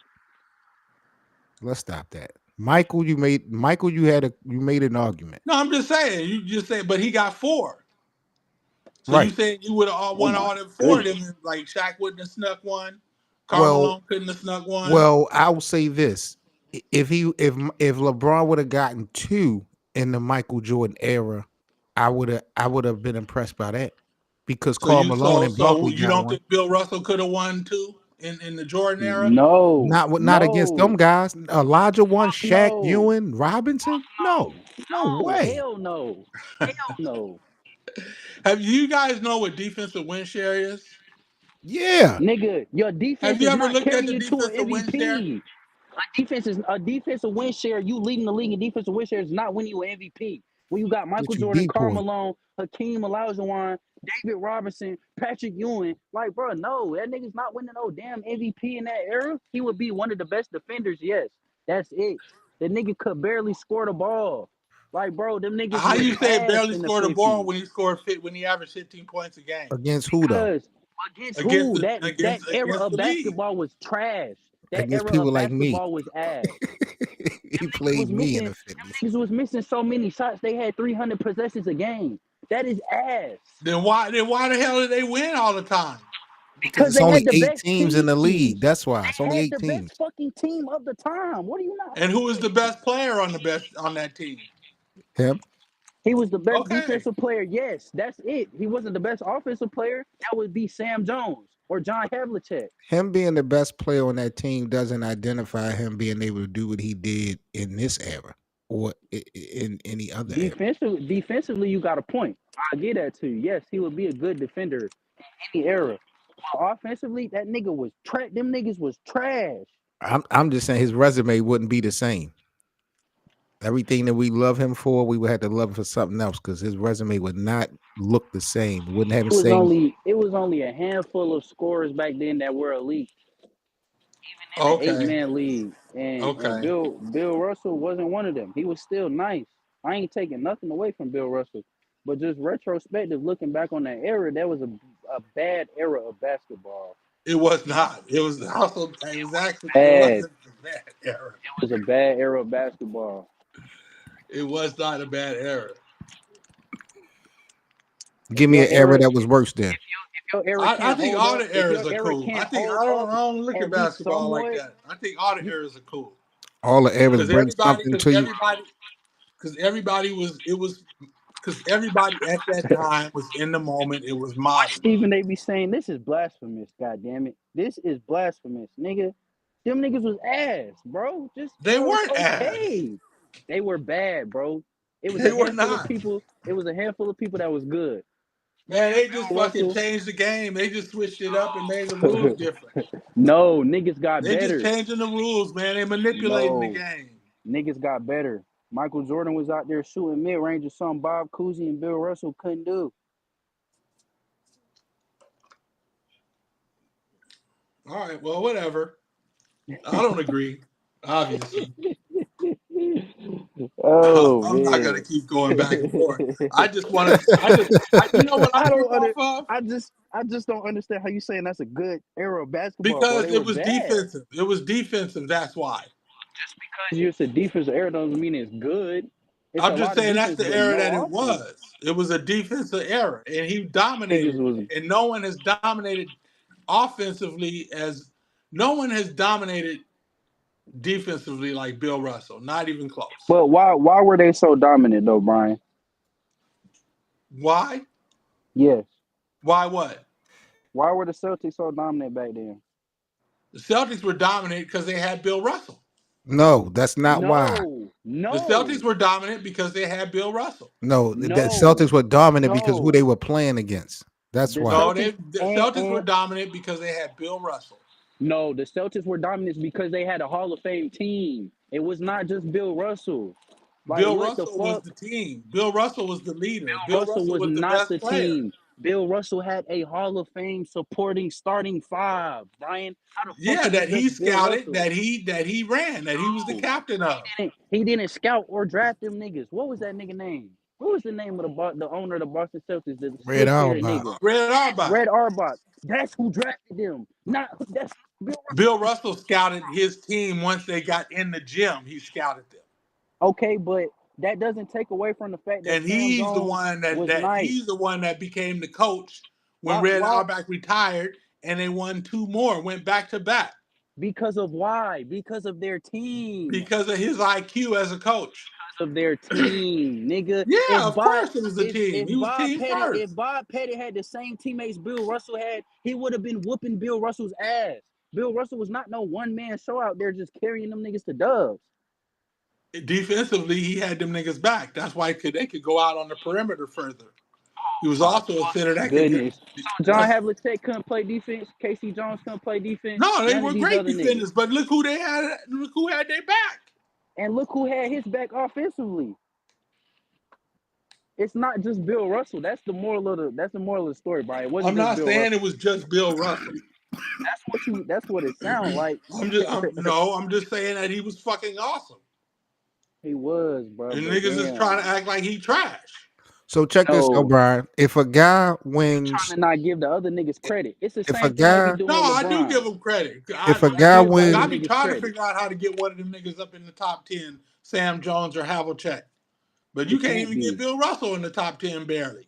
Let's stop that. Michael, you made an argument. No, I'm just saying. You just say, but he got 4. So right. You saying you would have won all them 4 of them? Like Shaq wouldn't have snuck one. Karl Malone couldn't have snuck one. Well, I will say this: if LeBron would have gotten 2 in the Michael Jordan era, I would have been impressed by that, because Karl Malone and Barkley you don't think Bill Russell could have won 2 in the Jordan era? No, not against them guys. Elijah won, Shaq, Ewing, Robinson. No way. Hell no. Hell no. Have you guys know what defensive win share is? Yeah, nigga, your defense. Have you ever looked at the you to an defensive win share? A defensive win share. You leading the league in defensive win share is not winning you an MVP. When you got Michael Jordan, Karl Malone, Hakeem Olajuwon, David Robinson, Patrick Ewing, like, bro, no, that nigga's not winning no damn MVP in that era. He would be one of the best defenders, yes. That's it. The nigga could barely score the ball. Like, bro, them niggas. How you say barely scored the ball when he averaged 15 points a game? Against who though? Against who? That era of basketball was trash. That against era people of like me. basketball was ass. He played me in the 50s. Niggas was missing so many shots. They had 300 possessions a game. That is ass. Then why the hell did they win all the time? Because it's only 8 teams in the league. That's why it's only 8 the teams. Best fucking team of the time. What do you know? And who was the best player on that team? Him. He was the best defensive player. Yes, that's it. He wasn't the best offensive player. That would be Sam Jones or John Havlicek. Him being the best player on that team doesn't identify him being able to do what he did in this era or in any other era. Defensively, you got a point. I'll give that to you. Yes, he would be a good defender in any era. But offensively, that nigga was trash. Them niggas was trash. I'm just saying his resume wouldn't be the same. Everything that we love him for, we would have to love him for something else, because his resume would not look the same. It wouldn't have the same. It was only a handful of scorers back then that were elite. Even in the 8-man league. And Bill Russell wasn't one of them. He was still nice. I ain't taking nothing away from Bill Russell. But just retrospective, looking back on that era, that was a bad era of basketball. It was not. It was also exactly bad. It wasn't a bad era. It was a bad era of basketball. It was not a bad era. Give me an era that was worse than. I think all the eras are cool. I don't look at basketball like that. I think all the eras are cool. All the eras bring something to you. Because everybody at that time was in the moment. It was modern. Even they be saying this is blasphemous. God damn it, this is blasphemous, nigga. Them niggas was ass, bro. They weren't ass. They were bad, bro. It was a handful of people that was good. Man, they just fucking changed the game. They just switched it up and made the rules different. No, niggas got better. They just changing the rules, man. They manipulating the game. Niggas got better. Michael Jordan was out there shooting mid-range or something Bob Cousy and Bill Russell couldn't do. All right, well, whatever. I don't agree, obviously. I'm not gonna keep going back and forth. I just want to. You know what I just don't understand how you saying that's a good era of basketball. Because it was defensive. It was defensive. That's why. Just because you said defensive era doesn't mean it's good. I'm just saying that's the era that it was. It was a defensive era, and he dominated. And no one has dominated offensively as no one has dominated defensively like Bill Russell. Not even close. But why were they so dominant though, Brian? Why? Yes. Why what? Why were the Celtics so dominant back then? The Celtics were dominant because they had Bill Russell. No, that's not why. No. The Celtics were dominant because they had Bill Russell. No, the Celtics were dominant because who they were playing against. That's why. No, the Celtics were dominant because they had Bill Russell. No, the Celtics were dominant because they had a Hall of Fame team. It was not just Bill Russell. Like, Bill what the Russell was fuck? the team. Bill Russell was the leader. Bill Bill Russell Russell was was the not best the player. team. Bill Russell had a Hall of Fame supporting starting five. Brian, how the fuck Yeah, is that it he just Bill scouted, Russell? that he ran, that he was the No, captain of. he didn't scout or draft them niggas. What was that nigga name? What was the name of the owner of the Boston Celtics? The Red slick-haired Auerbach. nigga. Red Auerbach. Red Auerbach. That's who drafted them. Not that's Bill Russell scouted his team once they got in the gym. He scouted them. Okay, but that doesn't take away from the fact that And Sam he's the Jones one was nice. he's the one that became the coach when Why? Red Auerbach retired, and they won 2 more, went back to back. Because of why? Because of their team. Because of his IQ as a coach. Of their team, nigga. Yeah, of course it was the team. He was team first. If Bob Pettit had the same teammates Bill Russell had, he would have been whooping Bill Russell's ass. Bill Russell was not no one-man show out there just carrying them niggas to dubs. Defensively, he had them niggas back. That's why they could go out on the perimeter further. He was also a center that could get. John Havlicek couldn't play defense. Casey Jones couldn't play defense. No, they were great defenders, but look who they had. Look who had their back. And look who had his back offensively. It's not just Bill Russell. That's the moral of the story, Brian. I'm not saying it was just Bill Russell. That's what it sounds like. I'm just saying that he was fucking awesome. He was, bro. And niggas is trying to act like he trash. So check this out, Brian. If a guy wins, trying to not give the other niggas credit. It's the same if a thing guy, we do. No, I do give him credit. If a guy wins, I be trying to figure out how to get one of them niggas up in the top 10, Sam Jones or Havlicek. But you can't even get Bill Russell in the top 10 barely.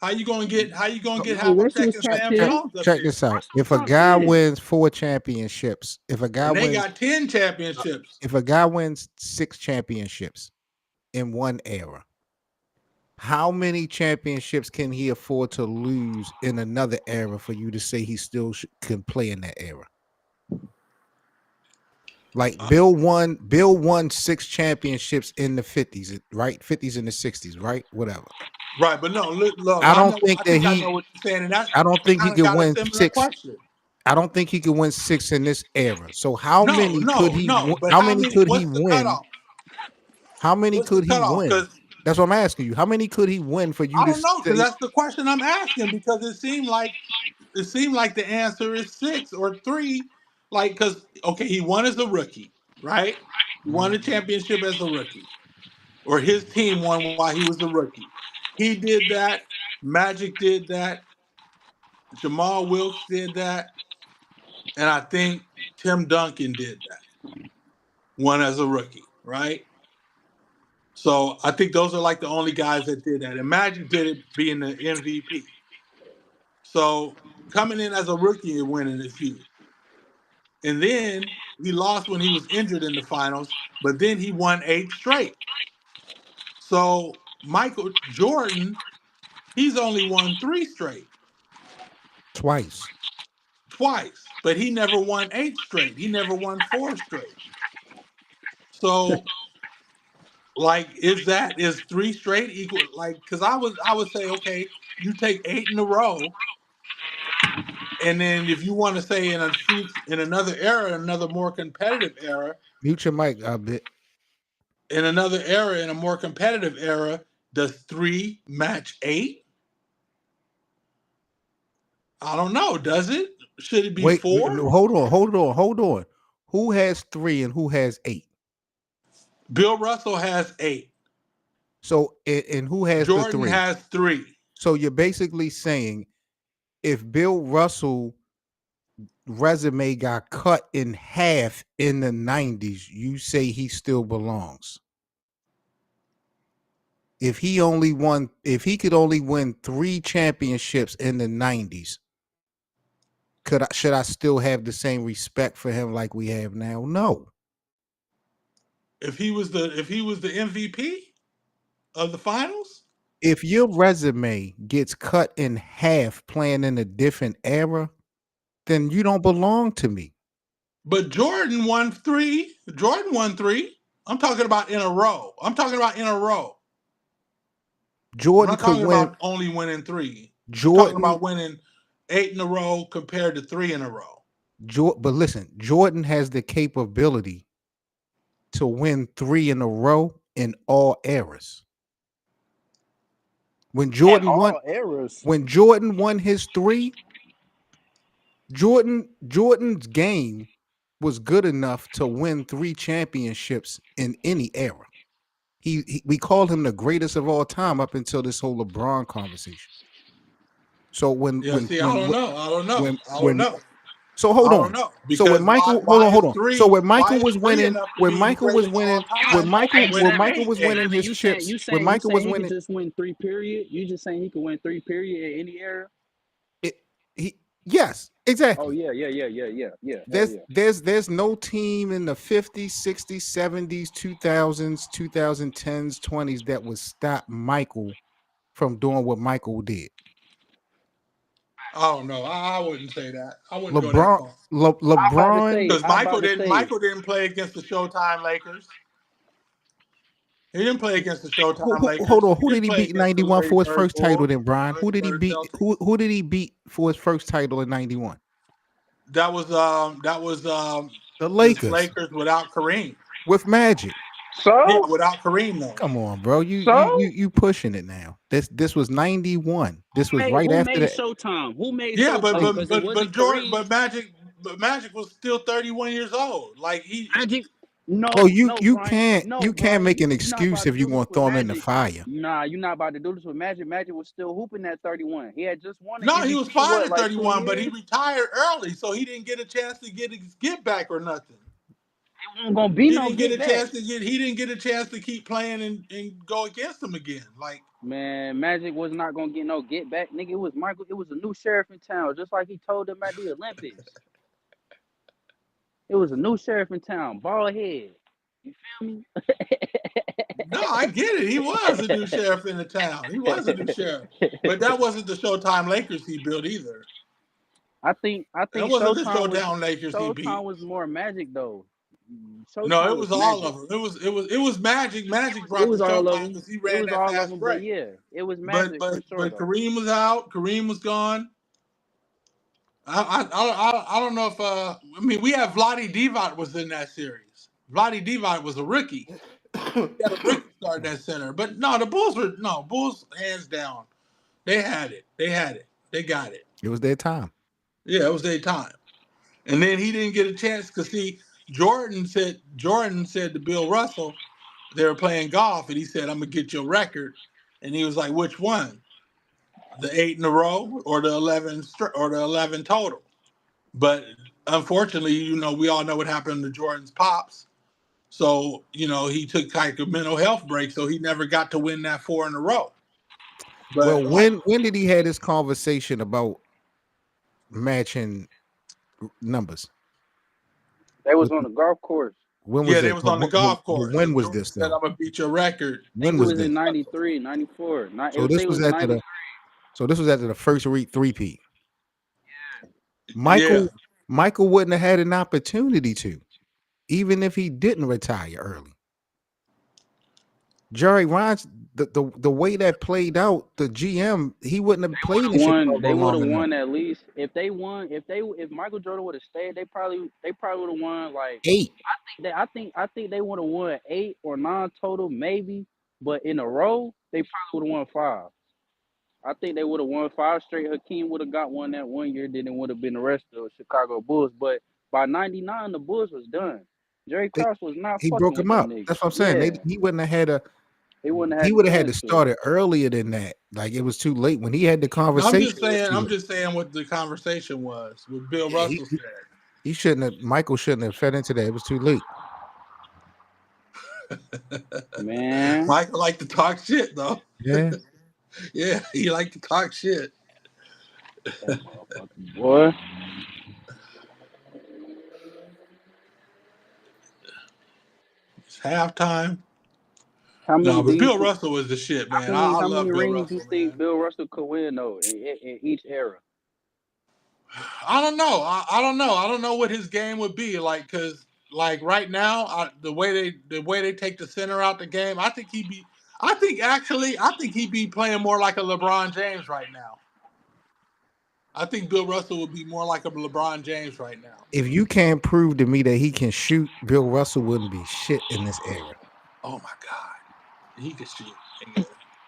How you gonna get Havlicek and Sam Jones? Check this out. If a guy wins 4 championships, if a guy they got 10 championships. If a guy wins 6 championships in one era, how many championships can he afford to lose in another era for you to say he still can play in that era? Like Bill won 6 championships in the 50s, right? 50s and the 60s, right? Whatever. Right, but no, look. I don't think he could win 6. Question. I don't think he could win 6 in this era. So how many could he? How many could he win? How many could he win? That's what I'm asking you. How many could he win for you? I don't know, because that's the question I'm asking. Because it seemed like the answer is 6 or 3. Like, because he won as a rookie, right? He won a championship as a rookie, or his team won while he was a rookie. He did that. Magic did that. Jamal Wilkes did that, and I think Tim Duncan did that. One as a rookie, right? So I think those are like the only guys that did that. And Magic did it being the MVP. So coming in as a rookie and winning is huge. And then he lost when he was injured in the finals, but then he won 8 straight. So Michael Jordan, he's only won 3 straight. Twice. But he never won 8 straight. He never won 4 straight. So like, is 3 straight equal? Like, because I would say, okay, you take 8 in a row, and then if you want to say in another era, another more competitive era, mute your mic a bit. In another era, in a more competitive era, does 3 match 8? I don't know. Does it? Should it be 4? Hold on. Who has 3 and who has 8? Bill Russell has 8. So, and who has Jordan the 3? Jordan has 3. So you're basically saying if Bill Russell resume got cut in half in the 90s, you say he still belongs. If he could only win 3 championships in the 90s, should I still have the same respect for him like we have now? No. If he was the MVP of the finals? If your resume gets cut in half playing in a different era, then you don't belong to me. But Jordan won 3. I'm talking about in a row. Jordan could win. About only winning 3. Jordan talking about winning 8 in a row compared to 3 in a row. But listen, Jordan has the capability to win 3 in a row in all eras. When Jordan won his 3, Jordan's game was good enough to win 3 championships in any era. We called him the greatest of all time up until this whole LeBron conversation. So I don't know. So hold I on. don't know. So when Michael, hold on. So when Michael was winning, when Michael was winning his chips, when Michael was winning, he could just win 3 period. You just saying he could win 3 period in any era? Yes, exactly. Oh yeah. There's no team in the 50s, 60s, 70s, 2000s, 2010s, 20s that would stop Michael from doing what Michael did. I don't know. I wouldn't say that. I wouldn't LeBron, go that far. LeBron, because Michael didn't play against the Showtime Lakers. He didn't play against the Showtime Lakers. Hold on. Who did he beat in 91 for his first title then, Brian? Who did he beat? Who did he beat for his first title in 91? That was the Lakers. Lakers without Kareem. With Magic. So without Kareem though. Come on, bro. You pushing it now. This was 91. This was right after that. Showtime. Who made Showtime? But Magic was still 31 years old. Like Magic. No, you can't make an excuse if you're gonna throw him in the fire. Nah, you're not about to do this with Magic. Magic was still hooping at 31. He had just won. No, he was fine at 31, but he retired early, so he didn't get a chance to get his get back or nothing. It wasn't gonna be no get back. He didn't get a chance to keep playing and go against him again. Like, man, Magic was not gonna get no get back, nigga. It was Michael. It was a new sheriff in town, just like he told them at the Olympics. It was a new sheriff in town, bald head. You feel me? No, I get it. He was a new sheriff in the town. He was a new sheriff, but that wasn't the Showtime Lakers he built either. I think that wasn't the Showtime Lakers he beat. Showtime was more Magic though. No, it was all of them. It was Magic. Magic brought the Showtime because he ran that fast break. Yeah, it was Magic. But Kareem was out. Kareem was gone. I don't know if I mean we have Vlade Divac was in that series. Vlade Divac was a rookie. He had a rookie start that center. But no, the Bulls hands down. They had it. They got it. It was their time. Yeah, it was their time. And then he didn't get a chance because see, Jordan said to Bill Russell, they were playing golf, and he said, "I'm gonna get your record," and he was like, "Which one? The 8 in a row or the 11 total?" But unfortunately, we all know what happened to Jordan's pops. So he took like a mental health break, so he never got to win that 4 in a row. But when did he have this conversation about matching numbers? They was on the golf course. When was they was on the golf course. When was this? Said, "I'm gonna beat your record." When was this? In 93, 94. So this was after the first three-peat. Michael wouldn't have had an opportunity to, even if he didn't retire early. Jerry Rice, the way that played out, the GM, he wouldn't have played in Chicago. They would have won at least if Michael Jordan would have stayed, they probably would have won like 8. I think they would have won 8 or 9 total, maybe, but in a row they probably would have won 5. I think they would have won 5 straight. Hakeem would have got one that one year, then it would have been the rest of the Chicago Bulls. But by 99, the Bulls was done. Jerry Krause was not. He broke him up. That's what I'm saying. Yeah. He wouldn't have had a. He would have had to start it earlier than that. Like it was too late when he had the conversation. I'm just saying what the conversation was. What Bill Russell said. He shouldn't have. Michael shouldn't have fed into that. It was too late. Man, Michael liked to talk shit though. Yeah. Yeah, he liked to talk shit. Boy. It's halftime. But Bill Russell was the shit, man. How love many Bill rings Russell, do you think Bill Russell could win though in each era? I don't know. I don't know. I don't know what his game would be like because right now, the way they take the center out the game, I think he'd be playing more like a LeBron James right now. I think Bill Russell would be more like a LeBron James right now. If you can't prove to me that he can shoot, Bill Russell wouldn't be shit in this era. Oh my God, he could shoot. Nigga.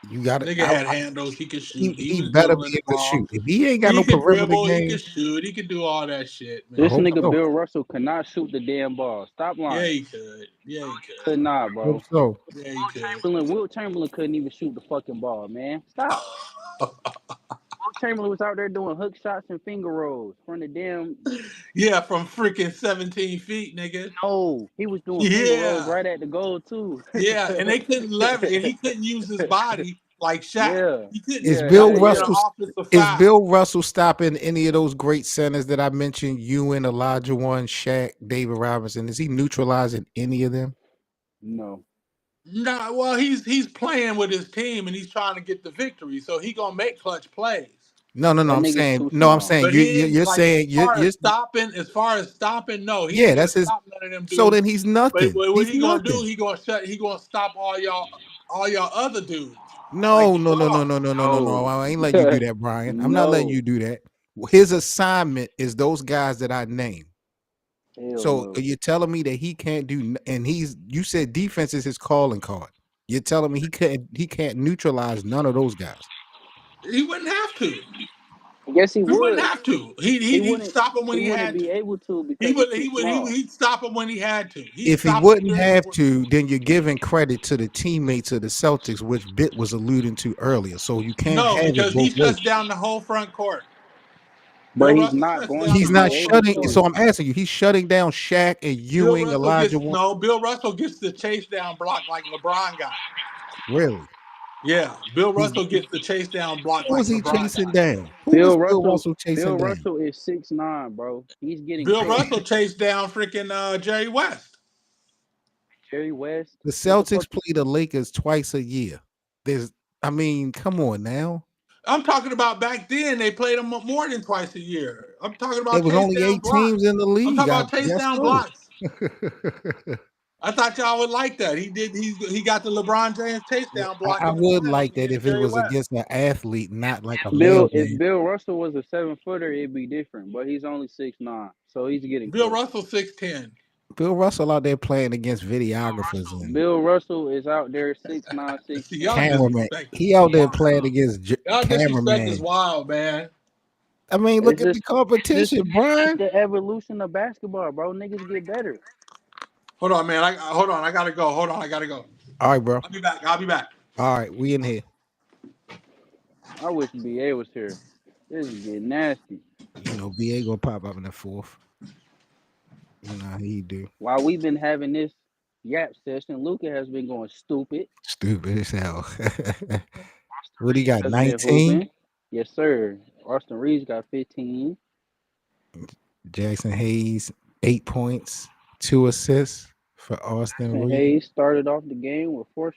You got it. Nigga had handles. He could shoot. He was better dribbling be the able to ball. shoot. If he ain't got He no could perimeter dribble. game, He could shoot. He could do all that shit, man. This hope nigga so. Bill Russell cannot shoot the damn ball. Stop lying. Yeah, he could. Yeah, he could. Could not, bro. Hope so. Yeah, he could. Wilt Chamberlain couldn't even shoot the fucking ball, man. Stop. Wilt Chamberlain was out there doing hook shots and finger rolls from the damn. Yeah, from freaking 17 feet, nigga. No, he was doing finger rolls right at the goal too. Yeah, and they couldn't leverage, and he couldn't use his body like Shaq. Yeah. He couldn't. Is Yeah, Bill yeah, Russell offensive is foul. Bill Russell stopping any of those great centers that I mentioned? Ewing, Elijah One, Shaq, David Robinson. Is he neutralizing any of them? No. No, well, he's playing with his team and he's trying to get the victory, so he gonna make clutch plays. No. That I'm nigga's saying too no. I'm small. saying But you're like, saying you're stopping. As far as stopping, no. He yeah. ain't That's gonna his. stop none of them dudes. So then he's nothing. But what He's he gonna nothing. do? He gonna stop all y'all other dudes. No. Like, No. I ain't letting you do that, Brian. I'm not letting you do that. His assignment is those guys that I named. Hell So no. you're telling me that he can't do, and you said defense is his calling card. You're telling me he can't neutralize none of those guys. He wouldn't have to. Yes, he would. He wouldn't have to. He'd stop him when he had wouldn't be to. able to because He'd stop him when he had to. If he wouldn't have to, then you're giving credit to the teammates of the Celtics, which Bit was alluding to earlier. So you can't have because it both he shuts ways. down the whole front court. But he's not going. He's not shutting. To. So I'm asking you, he's shutting down Shaq and Ewing, Elijah. Bill Russell gets the chase down block like LeBron got. Really? Yeah, Bill Russell gets the chase down block. Who was he chasing down? Bill Russell chasing down? Bill Russell is 6'9", bro. He's getting. Bill Russell chased down freaking Jerry West. Jerry West. The Celtics play the Lakers twice a year. Come on now. I'm talking about back then. They played them more than twice a year. I'm talking about. There was only 8 teams in the league. I'm talking about chase down blocks. I thought y'all would like that. He got the LeBron James chase down block. I would like that if it was against an athlete, not like a If Bill Russell was a 7-footer, it'd be different. But he's only 6'9", so he's getting. Bill Russell 6'10". Bill Russell out there playing against videographers. Bill Russell is out there 6'9", 6'10". Cameraman. He out there playing against cameraman. Is wild, man. I mean, look at the competition, Brian. The evolution of basketball, bro. Niggas get better. Hold on, man. Hold on. I gotta go. All right, bro. I'll be back. All right, we in here. I wish BA was here. This is getting nasty. You know, BA gonna pop up in the fourth. You know how he do. While we've been having this yap session, Luka has been going stupid. Stupid as hell. What he got? 19? Yes, sir. Austin Reeves got 15. Jackson Hayes, 8 points, 2 assists for Austin Reeves. Hayes started off the game with 4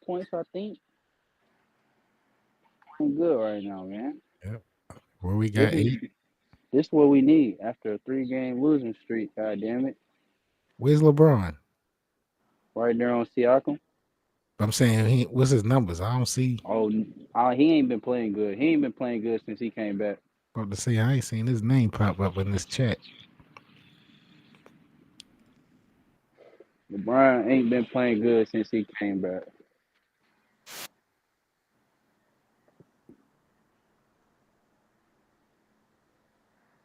points, I think. I'm good right now, man. Yep. Where we got 8? This is what we need after a 3-game losing streak. God damn it! Where's LeBron? Right there on Siakam. I'm saying, what's his numbers? I don't see. Oh, he ain't been playing good. He ain't been playing good since he came back. About to say, I ain't seen his name pop up in this chat. LeBron ain't been playing good since he came back.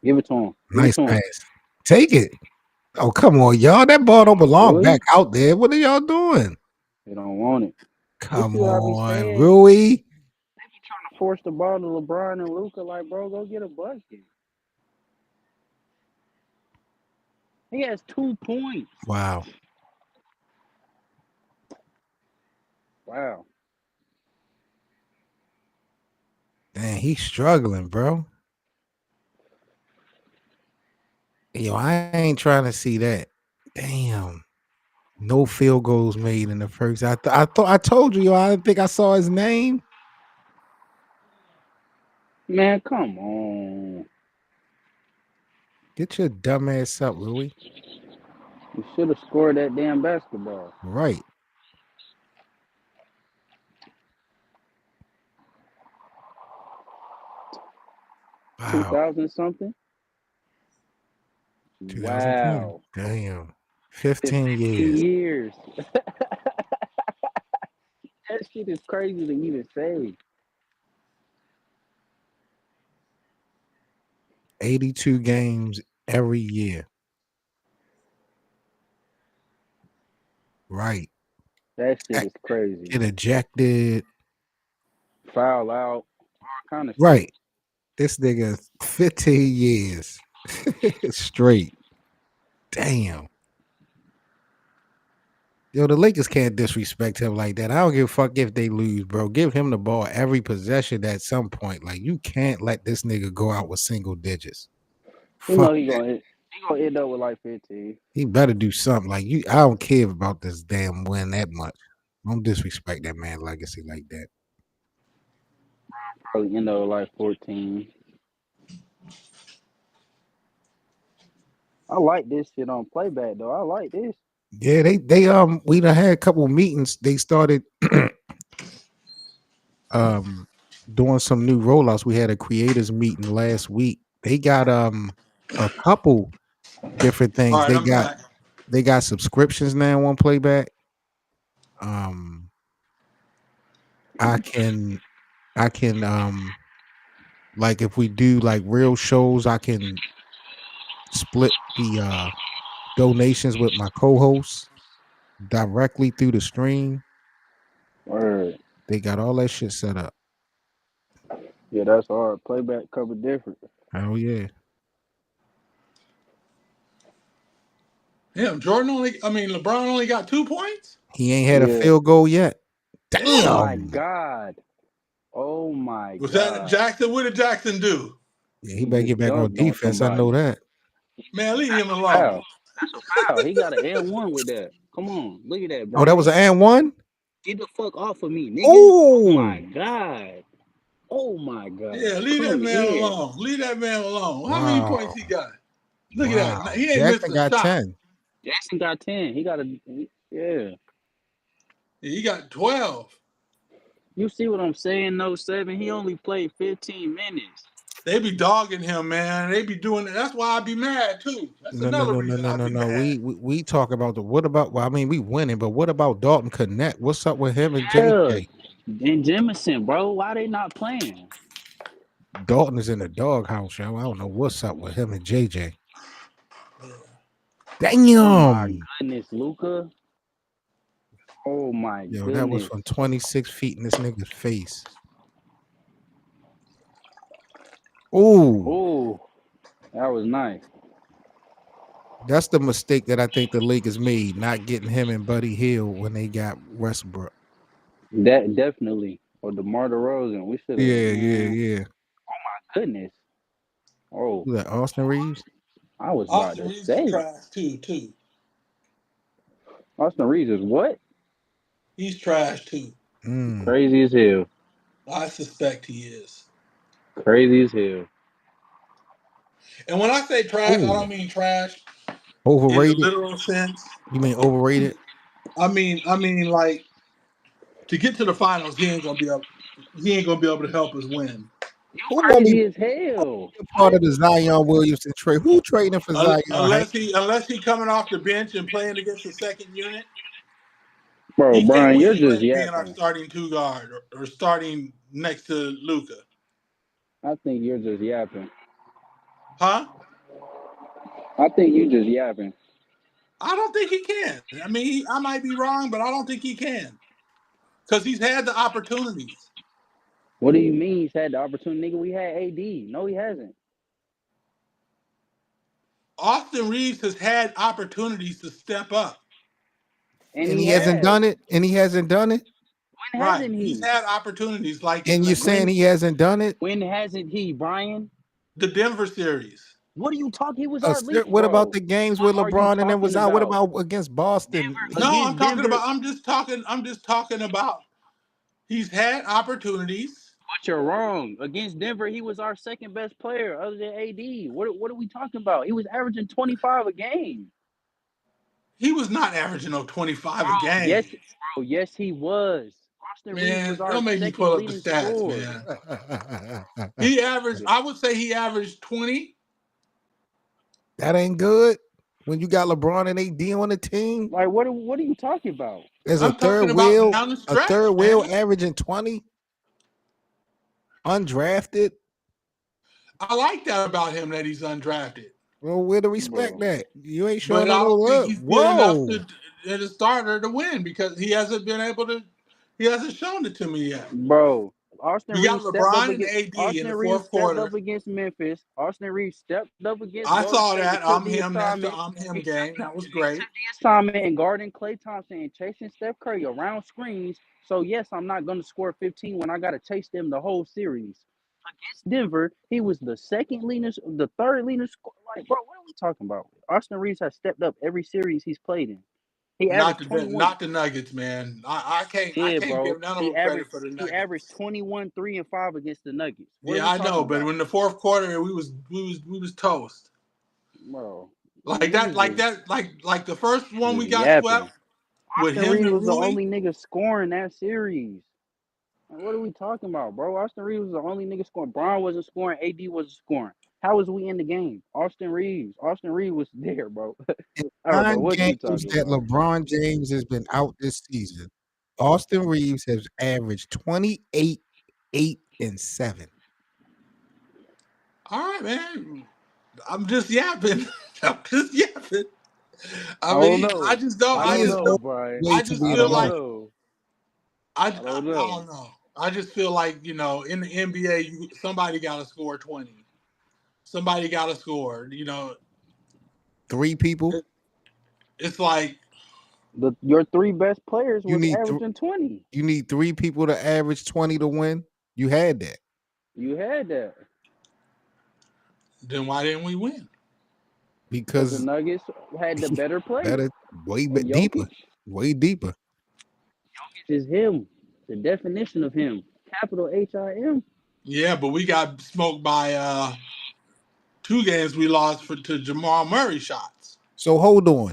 Give it to him. Nice pass. Take it. Oh, come on, y'all. That ball don't belong back out there. What are y'all doing? They don't want it. Come on, Rui. They be trying to force the ball to LeBron and Luka. Like, bro, go get a bucket. He has 2 points. Wow. Dang, he's struggling, bro. Yo, I ain't trying to see that. Damn. No field goals made in the first. I told you, I didn't think I saw his name. Man, come on. Get your dumb ass up, Louis. You should have scored that damn basketball. Right. Wow. 2000 something. 2010. Wow. Damn. 15 years. years. That shit is crazy to even say. 82 games every year. Right. That shit is crazy. Get ejected. Foul out. All kind of Right. shit. This nigga 15 years straight. Damn. Yo, the Lakers can't disrespect him like that. I don't give a fuck if they lose, bro. Give him the ball every possession at some point. Like, you can't let this nigga go out with single digits. You know he gonna end up with like 15. He better do something. Like, I don't care about this damn win that much. Don't disrespect that man's legacy like that. Probably end up with like 14. I like this shit on playback though. I like this. Yeah, we done had a couple meetings. They started doing some new rollouts. We had a creators meeting last week. They got a couple different things. All right, They got subscriptions now on playback. I can like if we do like real shows, I can split the donations with my co-hosts directly through the stream. Word. They got all that shit set up. Yeah, that's hard. Playback cover different. Oh yeah. Yeah, LeBron only got 2 points. He ain't had a field goal yet. Damn. Oh my God. Oh my God. Was that Jackson? What did Jackson do? Yeah, he better get back on defense. I know that. Man, leave him alone. Foul. That's a foul. He got an N1 with that. Come on. Look at that, bro. Oh, that was an and one? Get the fuck off of me, nigga. Oh my God. Oh my God. Yeah, leave that man alone. Leave that man alone. How many points he got? Look at that. He ain't Jackson missed a shot. 10. Jackson got 10. He got He got 12. You see what I'm saying? No 7. He only played 15 minutes. They be dogging him, man. They be doing that. That's why I be mad too. That's another reason I be mad. We talk about we winning, but what about Dalton Connect? What's up with him and JJ? And Jemison, bro, why they not playing? Dalton is in the doghouse, yo. I don't know what's up with him and JJ. Damn. Oh my goodness, Luka. Oh my goodness. That was from 26 feet in this nigga's face. Oh, that was nice. That's the mistake that I think the Lakers made, not getting him and Buddy Hield when they got Westbrook. That definitely. Or DeMar DeRozan. We should have. Yeah. Oh my goodness. Oh. Who's that, Austin Reeves? I was Austin about to Reeves say. is trash too. Austin Reeves is what? He's trash too. Crazy as hell. I suspect he is. Crazy as hell. And when I say trash, I don't mean trash overrated in the literal sense. You mean overrated? I mean like to get to the finals, he ain't gonna be able to help us win. Who crazy as hell. Part of the Zion Williamson trade. Who trading for Zion? Unless he coming off the bench and playing against the second unit. Bro, Brian, you're just being our starting 2 guard or starting next to Luka. I think you're just yapping. Huh? I think you just yapping. I don't think he can. I mean, I might be wrong, but I don't think he can. Because he's had the opportunities. What do you mean he's had the opportunity? Nigga, we had AD. No, he hasn't. Austin Reeves has had opportunities to step up. And he hasn't done it? And he hasn't done it? When hasn't he? He's had opportunities like. And you're saying he hasn't done it? When hasn't he, Brian? The Denver series. What are you talking? He was our lead. What about the games with LeBron and then was out? What about against Boston? I'm just talking about. He's had opportunities. But you're wrong. Against Denver, he was our second best player other than AD. What are we talking about? He was averaging 25 a game. He was not averaging no 25 a game. Yes, he was. Our Austin Reeves was Man, our don't make me second pull up the leading stats, scorer. man. He averaged, I would say he averaged 20. That ain't good when you got LeBron and AD on the team. Like, what are you talking about? As I'm talking about down the stretch, man. averaging 20, undrafted. I like that about him, that he's undrafted. Well, where to respect that? You ain't showing But I don't no think up. he's good enough to as a starter to win because he hasn't been able to. He hasn't shown it to me yet. Bro, Austin We Reeves got stepped up LeBron and against AD in the fourth quarter. against Memphis. Austin Reeves stepped up against I Golden saw State. that. Took I'm the him. That's the assignment. I'm him game. That was great. Took the assignment and guarding Klay Thompson and chasing Steph Curry around screens. So yes, I'm not going to score 15 when I got to chase them the whole series. Against Denver, he was the third leading scorer. Like, bro, what are we talking about? Austin Reeves has stepped up every series he's played in. He averaged 21. Not the Nuggets, man. I can't give none of them credit for the Nuggets. He averaged 21, 3, and 5 against the Nuggets. Yeah, I know, but in the fourth quarter, we was toast. Bro, like the first one we got swept with Austin him Reeves and was the Rui. only nigga scoring that series. Like, what are we talking about, bro? Austin Reeves was the only nigga scoring. Bron wasn't scoring. AD wasn't scoring. How was we in the game? Austin Reeves was there, bro. I don't know what you talking that about. LeBron James has been out this season, Austin Reeves has averaged 28, 8, and 7. All right, man. I'm just yapping. I don't know. I just don't. I don't know, Brian. I just feel like I don't know. know. I don't know. I just feel like, in the NBA, somebody got to score 20. Somebody got to score. 3 people. It's like your 3 best players was averaging 20. You need 3 people to average 20 to win. You had that. You had that. Then why didn't we win? Because the Nuggets had the better players. Way deeper. Way deeper. Jokic is him. The definition of him. Capital HIM. Yeah, but we got smoked by 2 games we lost to Jamal Murray shots. So hold on.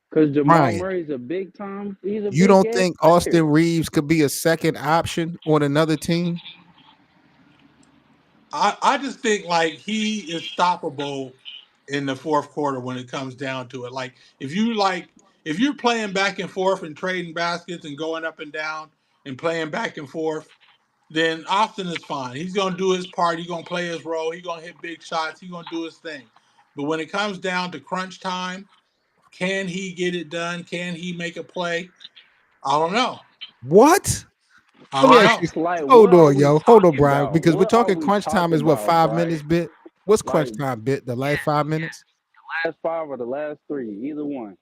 Because Jamal Murray's a big time. You don't think Austin Reeves could be a second option on another team? I just think like he is stoppable in the fourth quarter when it comes down to it. Like if you're playing back and forth and trading baskets and going up and down and playing back and forth, then Austin is fine. He's gonna do his part. He's gonna play his role. He's gonna hit big shots. He's gonna do his thing. But when it comes down to crunch time, can he get it done? Can he make a play? I don't know. What? Hold on, Brian. Because we're talking crunch time is what, 5 minutes, bit? What's crunch time, bit? The last 5 minutes? The last 5 or the last 3, either one.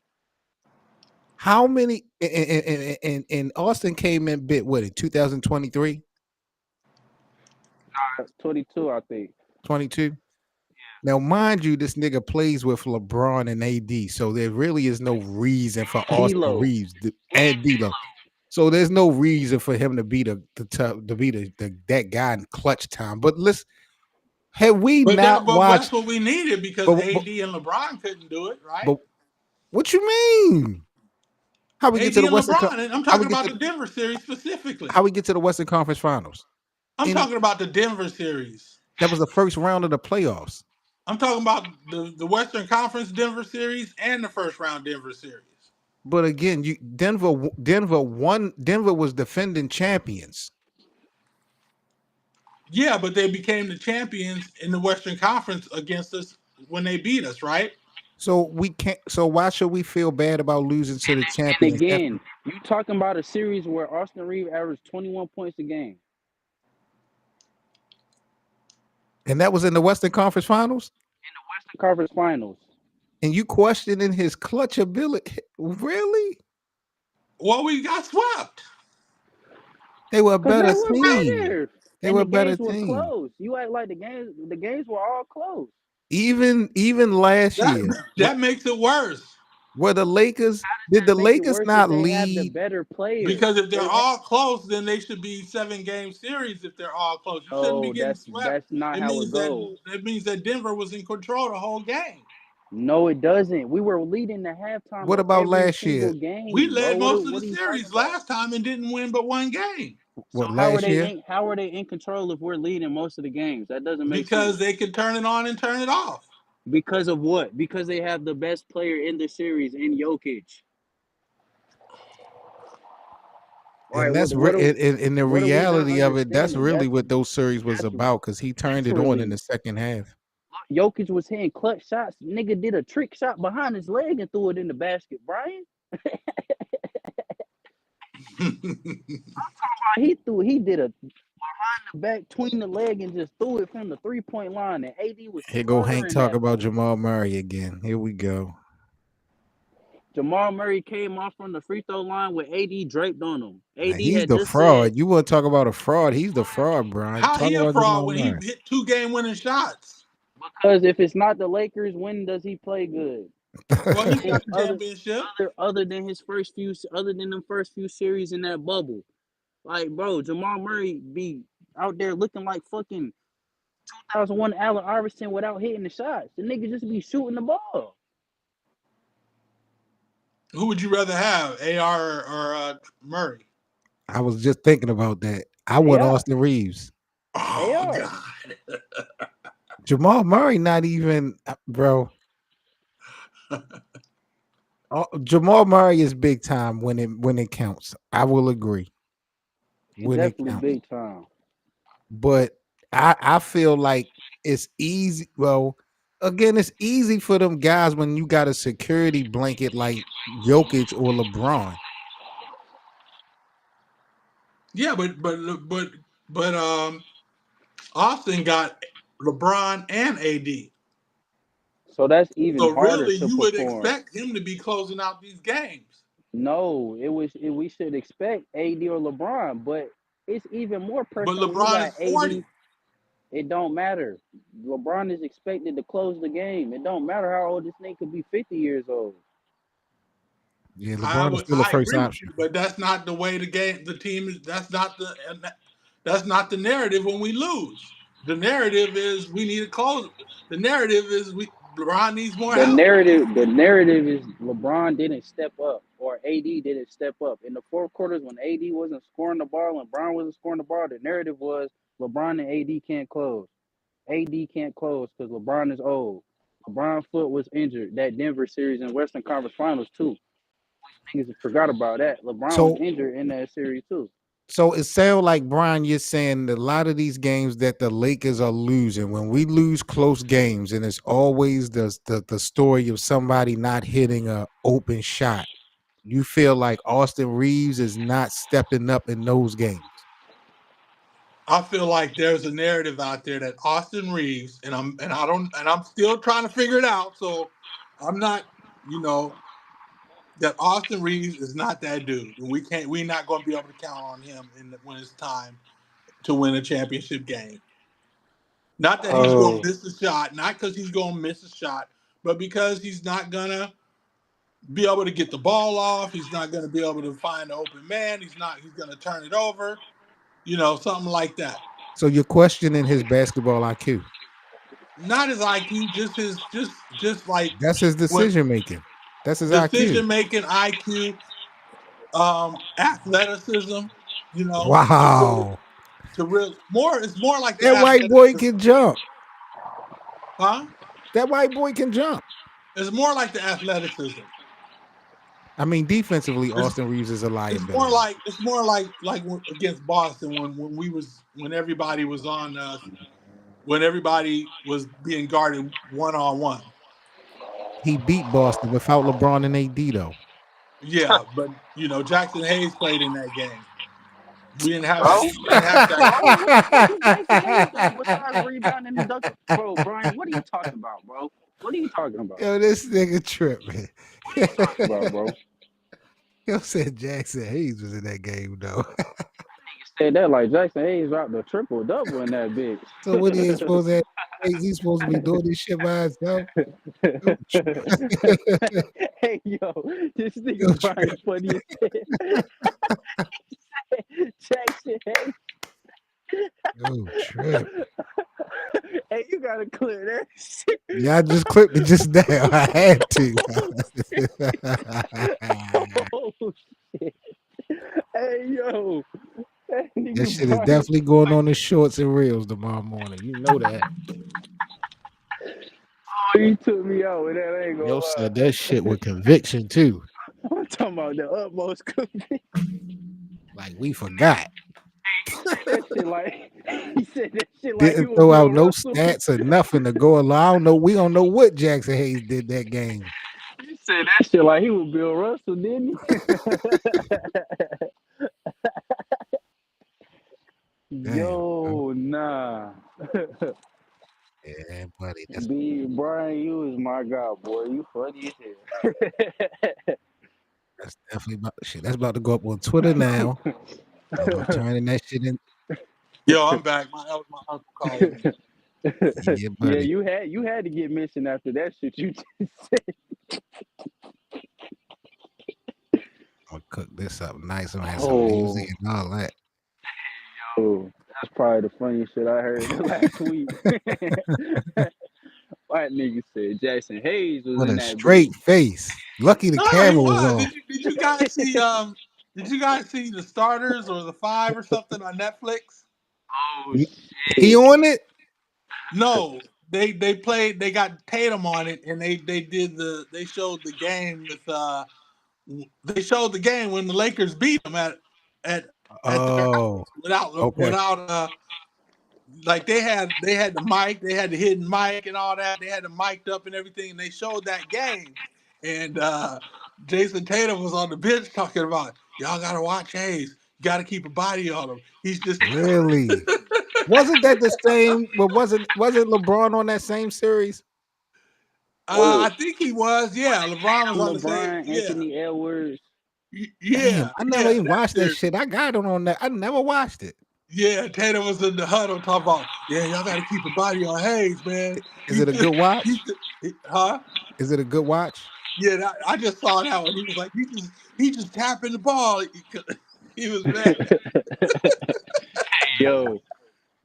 How many? And Austin came in bit what in 2023? 22, I think. 22. Yeah. Now, mind you, this nigga plays with LeBron and AD, so there really is no reason for Austin Reeves and D'Lo. So there's no reason for him to be that guy in clutch time. But have we not watched? That's what we needed because AD and LeBron couldn't do it, right? But what you mean? How we get to the Western? I'm talking about the Denver series specifically. How we get to the Western Conference Finals? I'm talking about the Denver series. That was the first round of the playoffs. I'm talking about the Western Conference Denver series and the first round Denver series. But again, Denver won. Denver was defending champions. Yeah, but they became the champions in the Western Conference against us when they beat us, right? So we can't. So why should we feel bad about losing to the champions? And again, you talking about a series where Austin Reeves averaged 21 points a game, and that was in the Western Conference Finals. In the Western Conference Finals. And you questioning his clutch ability? Really? Well, we got swept. They were a better team. They were a better team. Close. You act like the games were all close. Even last year. That makes it worse. Were the Lakers? Did the Lakers not lead? The better players. Because if they're all close, then they should be 7-game series. If they're all close, you shouldn't be getting swept. That's not how it goes. That means that Denver was in control the whole game. No, it doesn't. We were leading the halftime. What about last year? We led most of the series last time and didn't win but 1 game. What, How are last year? how are they in control if we're leading most of the games? That doesn't make Because sense. they can turn it on and turn it off. Because of what? Because they have the best player in the series in Jokic. All right, And that's what are in the what are we not reality of it. That's understanding? really what those series was about because he turned it on in the second half. Jokic was hitting clutch shots. Nigga did a trick shot behind his leg and threw it in the basket, Brian. He did a behind the back, between the leg, and just threw it from the 3-point line. And AD was Here go Hank slurring talk that about fool. Jamal Murray again. Here we go. Jamal Murray came off from the free throw line with AD draped on him. Now, AD he's had the just fraud. said, You want to talk about a fraud? He's the fraud, Brian. How Talk he a about fraud Jamal when he Murray. hit 2 game-winning shots? because if it's not the Lakers, when does he play good? Well, he got the championship. Other than them first few series in that bubble. Like, bro, Jamal Murray be out there looking like fucking 2001 Allen Iverson without hitting the shots. The nigga just be shooting the ball. Who would you rather have, AR or Murray? I was just thinking about that. I want Austin Reeves. Oh, God. Jamal Murray not even, bro. Jamal Murray is big time when it counts. I will agree. When definitely it counts. Big time. But I feel like it's easy. Well, again, it's easy for them guys when you got a security blanket like Jokic or LeBron. Yeah, but Austin got LeBron and AD. So that's even harder. Really, to you perform. would expect him to be closing out these games. No, we should expect AD or LeBron, but it's even more pressure. But LeBron is 40. AD, it don't matter. LeBron is expected to close the game. It don't matter how old this nigga could be, 50 years old. Yeah, LeBron is still the first option. But that's not the way the team is. That's not the narrative when we lose. The narrative is we need to close. The narrative is LeBron needs more help. The narrative is LeBron didn't step up or AD didn't step up. In the fourth quarters when AD wasn't scoring the ball and LeBron wasn't scoring the ball, the narrative was LeBron and AD can't close. AD can't close because LeBron is old. LeBron's foot was injured that Denver series in Western Conference Finals too. Niggas forgot about that. LeBron was injured in that series too. So it sounds like, Brian, you're saying a lot of these games that the Lakers are losing, when we lose close games, and it's always the story of somebody not hitting an open shot, you feel like Austin Reeves is not stepping up in those games? I feel like there's a narrative out there that Austin Reeves, and I'm still trying to figure it out. So I'm not, that Austin Reeves is not that dude. We're not going to be able to count on him when it's time to win a championship game. Not that he's going to miss a shot, not because he's going to miss a shot, but because he's not going to be able to get the ball off. He's not going to be able to find an open man. He's going to turn it over, something like that. So you're questioning his basketball IQ? Not his IQ, just like that's his decision making. That's his decision making IQ, athleticism. Wow. It's more like that white boy can jump. Huh? That white boy can jump. It's more like the athleticism. I mean, defensively, Austin Reeves is a liability. It's more like against Boston when everybody was on when everybody was being guarded 1-on-1. He beat Boston without LeBron and AD though. Yeah, but Jackson Hayes played in that game. We didn't have besides rebounding and dunking. Bro, Brian, what are you talking about, bro? What are you talking about? Yo, this nigga tripping. Bro. Yo said Jackson Hayes was in that game though. Said that like Jackson Hayes dropped a triple-double in that bitch. So what he supposed to? He's supposed to be doing this shit by himself. Hey yo, this nigga Brian funny as hell. Jackson Hayes. Oh, trip. Hey, you gotta clear that shit. Yeah, I just clipped it just now. I had to. Oh shit. Hey yo. Hey That shit is definitely going on in shorts and reels tomorrow morning. You know that. Oh, he took me out with that. I ain't gonna Yo lie. said that shit with conviction too. I'm talking about the utmost conviction. Like we forgot. That shit like he said that shit like he Didn't was throw Bill out no Russell. stats or nothing to go along. I don't know. We don't know what Jackson Hayes did that game. He said that shit like he was Bill Russell, didn't he? Yo, nah. Yeah, buddy. That's, Brian, you is my guy, boy. You funny as hell. that's definitely about shit. That's about to go up on Twitter now. I'm turning that shit in. Yo, I'm back. That was my uncle calling me. Yeah, buddy. Yeah, you had to get mentioned after that shit you just said. I'm gonna cook this up nice. I'm gonna have some music and all that. Yo, that's probably the funniest shit I heard last week. White nigga said Jackson Hayes was What in a that straight bitch. face. Lucky the No, he camera was was. on. Did you guys see did you guys see the starters or the 5 or something on Netflix? Oh He shit. on it? No. They played, they got Tatum on it, and they showed the game with they showed the game when the Lakers beat them at their house without like they had the mic, they had the hidden mic and all that. They had the mic'd up and everything, and they showed that game. And Jason Tatum was on the bench talking about, y'all gotta watch Hayes. You gotta keep a body on him. He's just Really? Wasn't that the same? But wasn't LeBron on that same series? I think he was. Yeah, LeBron was on the same. LeBron, Yeah, Anthony Edwards. Damn, I never even watched that series. shit. I got it on that. I never watched it. Yeah, Tatum was in the huddle talking about, yeah, y'all got to keep a body on Hayes, man. Is it a good watch? Huh? Is it a good watch? Yeah, I just saw that one. He was like, he just tapping the ball. He was mad.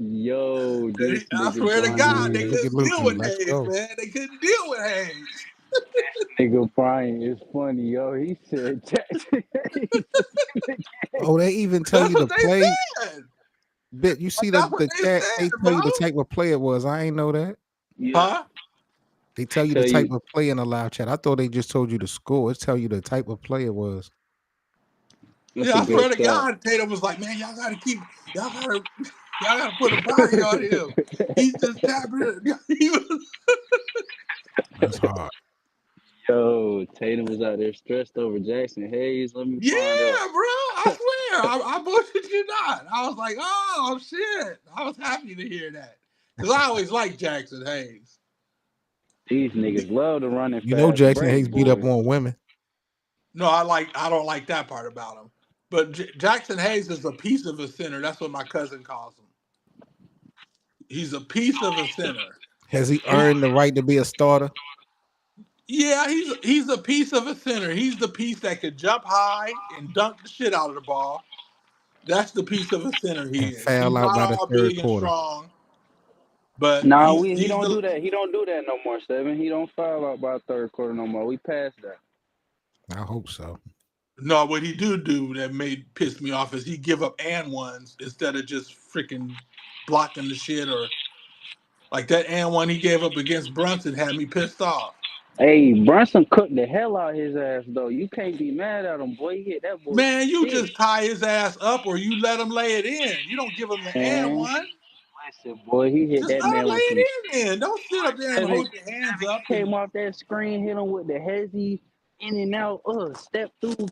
Yo, this I nigga swear to God, they Brian, couldn't deal with Hayes, man. They couldn't deal with Hayes. nigga Brian is funny, yo. He said Jackson Hayes. Oh, they even tell That's you to what they play. said. Bit, you see That's the what they chat. said, They tell you the type of play it was. I ain't know that. Huh? They tell you the type of play in the live chat. I thought they just told you the score. It tell you the type of play it was. Yeah, I swear to God, Tatum was like, man, y'all gotta put a body on him. He's just tapping it. That's hard. Yo, Tatum was out there stressed over Jackson Hayes. Let me find out. Bro. I swear. I bullshit you not. I was like, oh shit. I was happy to hear that. Because I always liked Jackson Hayes. These niggas love to run it. You know Jackson Hayes beat up on women. No, I don't like that part about him. But Jackson Hayes is a piece of a center. That's what my cousin calls him. He's a piece of a center. Has he earned the right to be a starter? Yeah, he's a piece of a center. He's the piece that could jump high and dunk the shit out of the ball. That's the piece of a center he is. Foul He's out not by the all third big and quarter. strong. But he don't do that. He don't do that no more, Seven. He don't foul out by third quarter no more. We passed that. I hope so. No, what he do that piss me off is he give up and ones instead of just freaking blocking the shit, or like that and one he gave up against Brunson had me pissed off. Hey, Brunson cooked the hell out his ass though. You can't be mad at him, boy. He hit that boy. Man, you just tie his ass up or you let him lay it in. You don't give him the and one. Listen, boy, he hit that man lay with it in then. Don't sit up there and hold your hands up. Came off that screen, hit him with the hezzy in and out. Step through.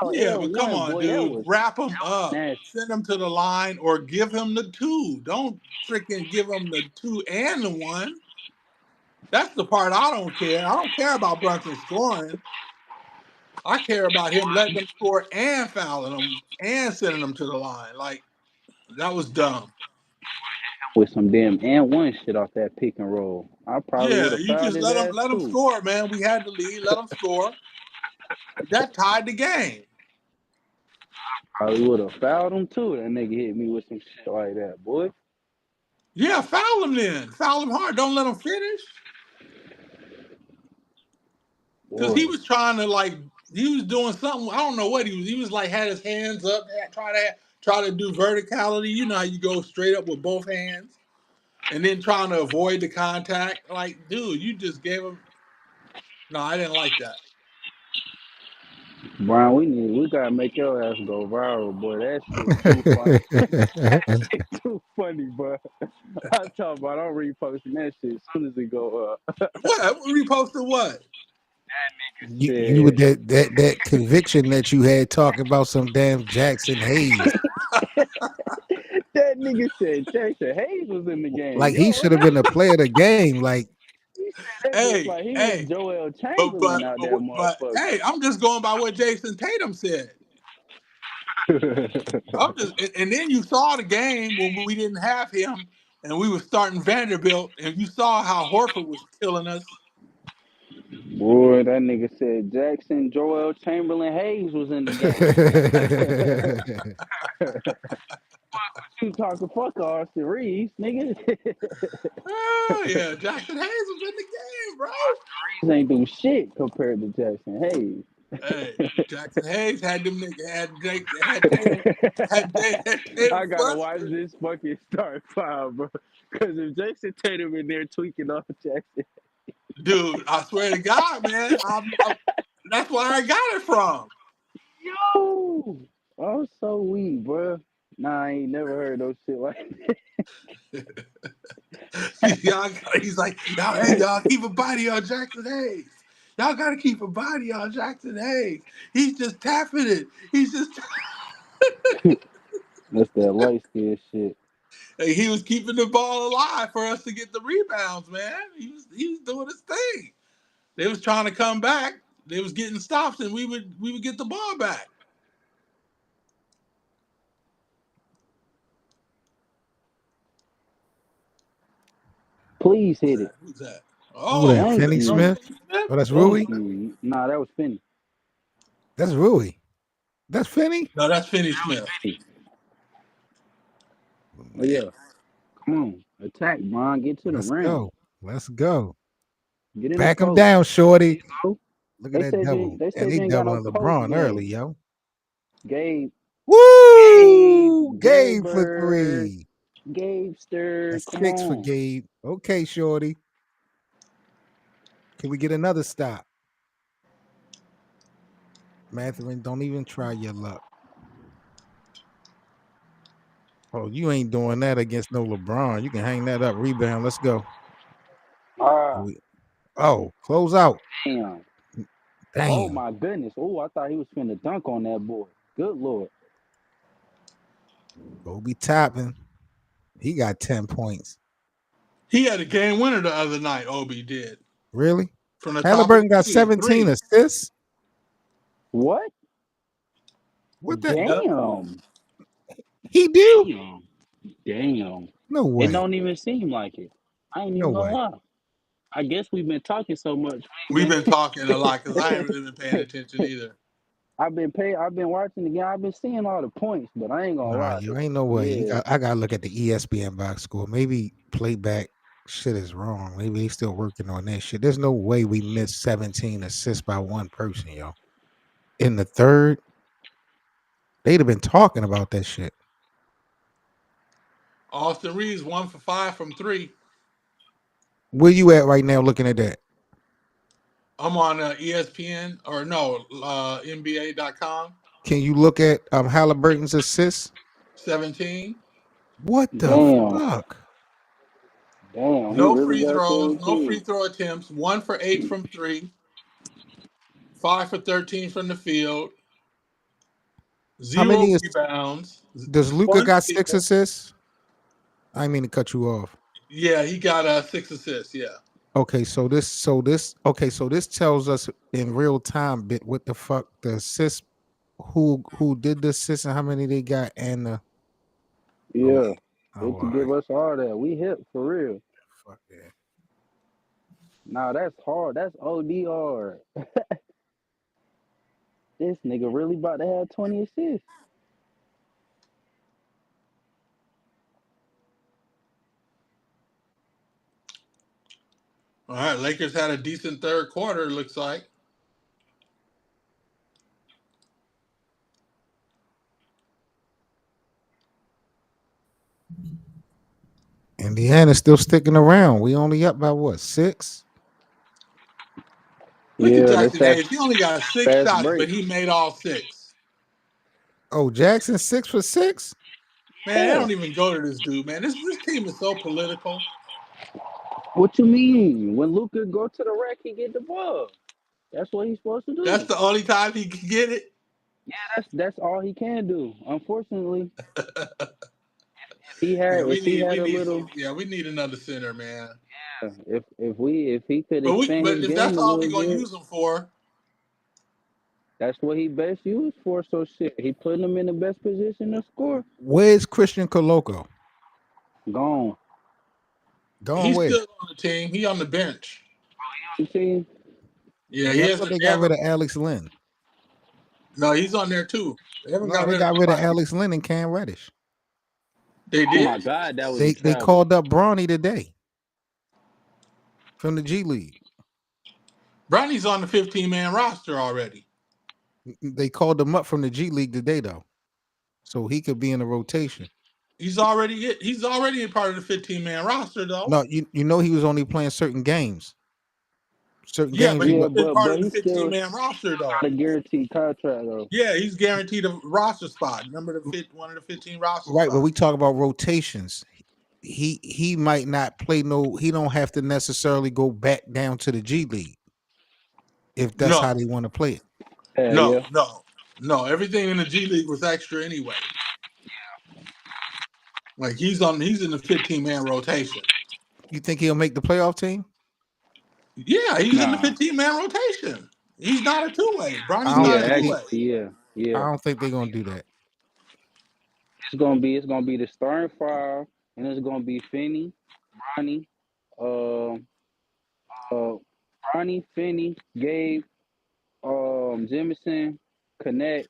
Foul, yeah, but come on, boy, dude. Wrap him up. Send him to the line or give him the 2. Don't freaking give him the 2 and the 1. That's the part I don't care. I don't care about Brunson scoring. I care about him letting them score and fouling them and sending them to the line. Like, that was dumb. With some damn and one shit off that pick and roll. I probably would have you fouled just his ass let him score, man. We had the lead. Let him score. That tied the game. Probably would have fouled him too. That nigga hit me with some shit like that, boy. Yeah, foul him then. Foul him hard. Don't let him finish. Because he was trying to he was doing something. I don't know what he was. He was like had his hands up, try to do verticality. You know how you go straight up with both hands, and then trying to avoid the contact. Like, dude, you just gave him. No, I didn't like that. Brian, we gotta make your ass go viral, boy. That shit too funny. That shit too funny, bro. I'm talking about I'm reposting that shit as soon as it go up. What? Reposted what? You with that conviction that you had talking about some damn Jackson Hayes. That nigga said Jackson Hayes was in the game. Like he should have been a player of the game. Like he said that bitch like he was Joel Chamberlain out there, motherfucker. Hey, I'm just going by what Jason Tatum said. I'm just, and then you saw the game when we didn't have him, and we were starting Vanderbilt, and you saw how Horford was killing us. Boy, that nigga said Jackson, Joel Chamberlain, Hayes was in the game. You talking fuck Austin Reeves, nigga? Oh yeah, Jackson Hayes was in the game, bro. Reeves ain't do shit compared to Jackson Hayes. Hey, Jackson Hayes had them niggas had Tatum. I gotta watch this fucking start five, bro. Because if Jason Tatum in there tweaking off Jackson, dude, I swear to God, man, that's where I got it from. Yo, I'm so weak, bro. Nah, I ain't never heard no shit like that. He's like, y'all keep a body on Jackson Hayes. Y'all gotta keep a body on Jackson Hayes. He's just tapping it. He's just. That's that light skin shit. Hey, he was keeping the ball alive for us to get the rebounds, man. He was doing his thing. They was trying to come back. They was getting stops, and we would get the ball back. Please hit it. Who's that? Oh, that Finney Smith? Oh, that's Rui? Nah, that was Finney. That's Rui. That's Finney? No, that's Finney Smith. Oh, yeah. Come on. Attack, Bron. Get to the rim. Let's go. Get in Back him down, shorty. Look at They that double. They And they doubling LeBron early, yo. Gabe. Woo! Gabe for 3. Gabester. That's 6 for Gabe. Okay, shorty. Can we get another stop? Mathurin, don't even try your luck. Oh, you ain't doing that against no LeBron. You can hang that up. Rebound. Let's go. Oh, close out. Damn. Oh, my goodness. Oh, I thought he was finna dunk on that boy. Good Lord. Obi Toppin. He got 10 points. He had a game winner the other night, Obi did. Really? From the Halliburton got 17 assists. What? What the? Damn. He do? Damn. No way. It don't even seem like it. I ain't even gonna lie. I guess we've been talking so much. We've been talking a lot because I ain't really been paying attention either. I've been watching the game. I've been seeing all the points, but I ain't gonna lie. You ain't no way. Yeah. I gotta look at the ESPN box score. Maybe playback shit is wrong. Maybe they still working on that shit. There's no way we missed 17 assists by one person, yo. In the third, they'd have been talking about that shit. Austin Reeves 1 for 5 from 3. Where you at right now looking at that? I'm on ESPN or no, NBA.com. Can you look at Halliburton's assists? 17. What the fuck? Damn. No free throws, no free throw attempts. 1 for 8 from 3. 5 for 13 from the field. 0 rebounds. Does Luka got 6 assists? I didn't mean to cut you off. Yeah, he got 6 assists. Yeah. Okay, so this tells us in real time what the fuck the assists, who did the assists and how many they got, and they can give us all that. We hip for real. Fuck yeah. Nah, that's hard. That's ODR. This nigga really about to have 20 assists. All right, Lakers had a decent third quarter, it looks like. Indiana's still sticking around. We only up by what, 6? Look at Yeah, they Jackson Hayes. He only got 6 fast shots, break. but he made all 6. Oh, Jackson 6 for 6? Man, they Yeah. don't even go to this dude, man. This team is so political. What you mean? When Luka go to the rack, he get the ball. That's what he's supposed to do. That's the only time he can get it. Yeah, that's all he can do. Unfortunately, he Yeah, had we need another center, man. if he could But expand his if game that's a all little we're gonna bit, use him for, that's what he best used for. So shit, he putting him in the best position to score. Where's Christian Coloco? Gone. Gone he's where? still on the team. He on the bench. You see? Yeah, Yeah, he I thought hasn't they got rid of Alex Lynn. No, he's on there too. They haven't No, they got rid of Alex Lynn and Cam Reddish. They Oh did. my God, that was They called up Bronny today from the G League. Bronny's on the 15-man roster already. They called him up from the G League today, though, so he could be in the rotation. He's already a part of the 15-man roster, though. No, you know he was only playing certain games. But he's part of the 15-man roster, though. A guaranteed contract, though. Yeah, he's guaranteed a roster spot. Remember one of the 15 roster right, spots. but we talk about rotations. He might not play he don't have to necessarily go back down to the G League if that's how they want to play it. No. Everything in the G League was extra anyway. Like he's in the 15-man rotation. You think he'll make the playoff team? Yeah, he's in the 15-man rotation. He's not a two-way. Bronny's not a two-way. Yeah. I don't think they're gonna do that. It's gonna be the starting five, and it's gonna be Finney, Bronny, Finney, Gabe, Jemison, Connect.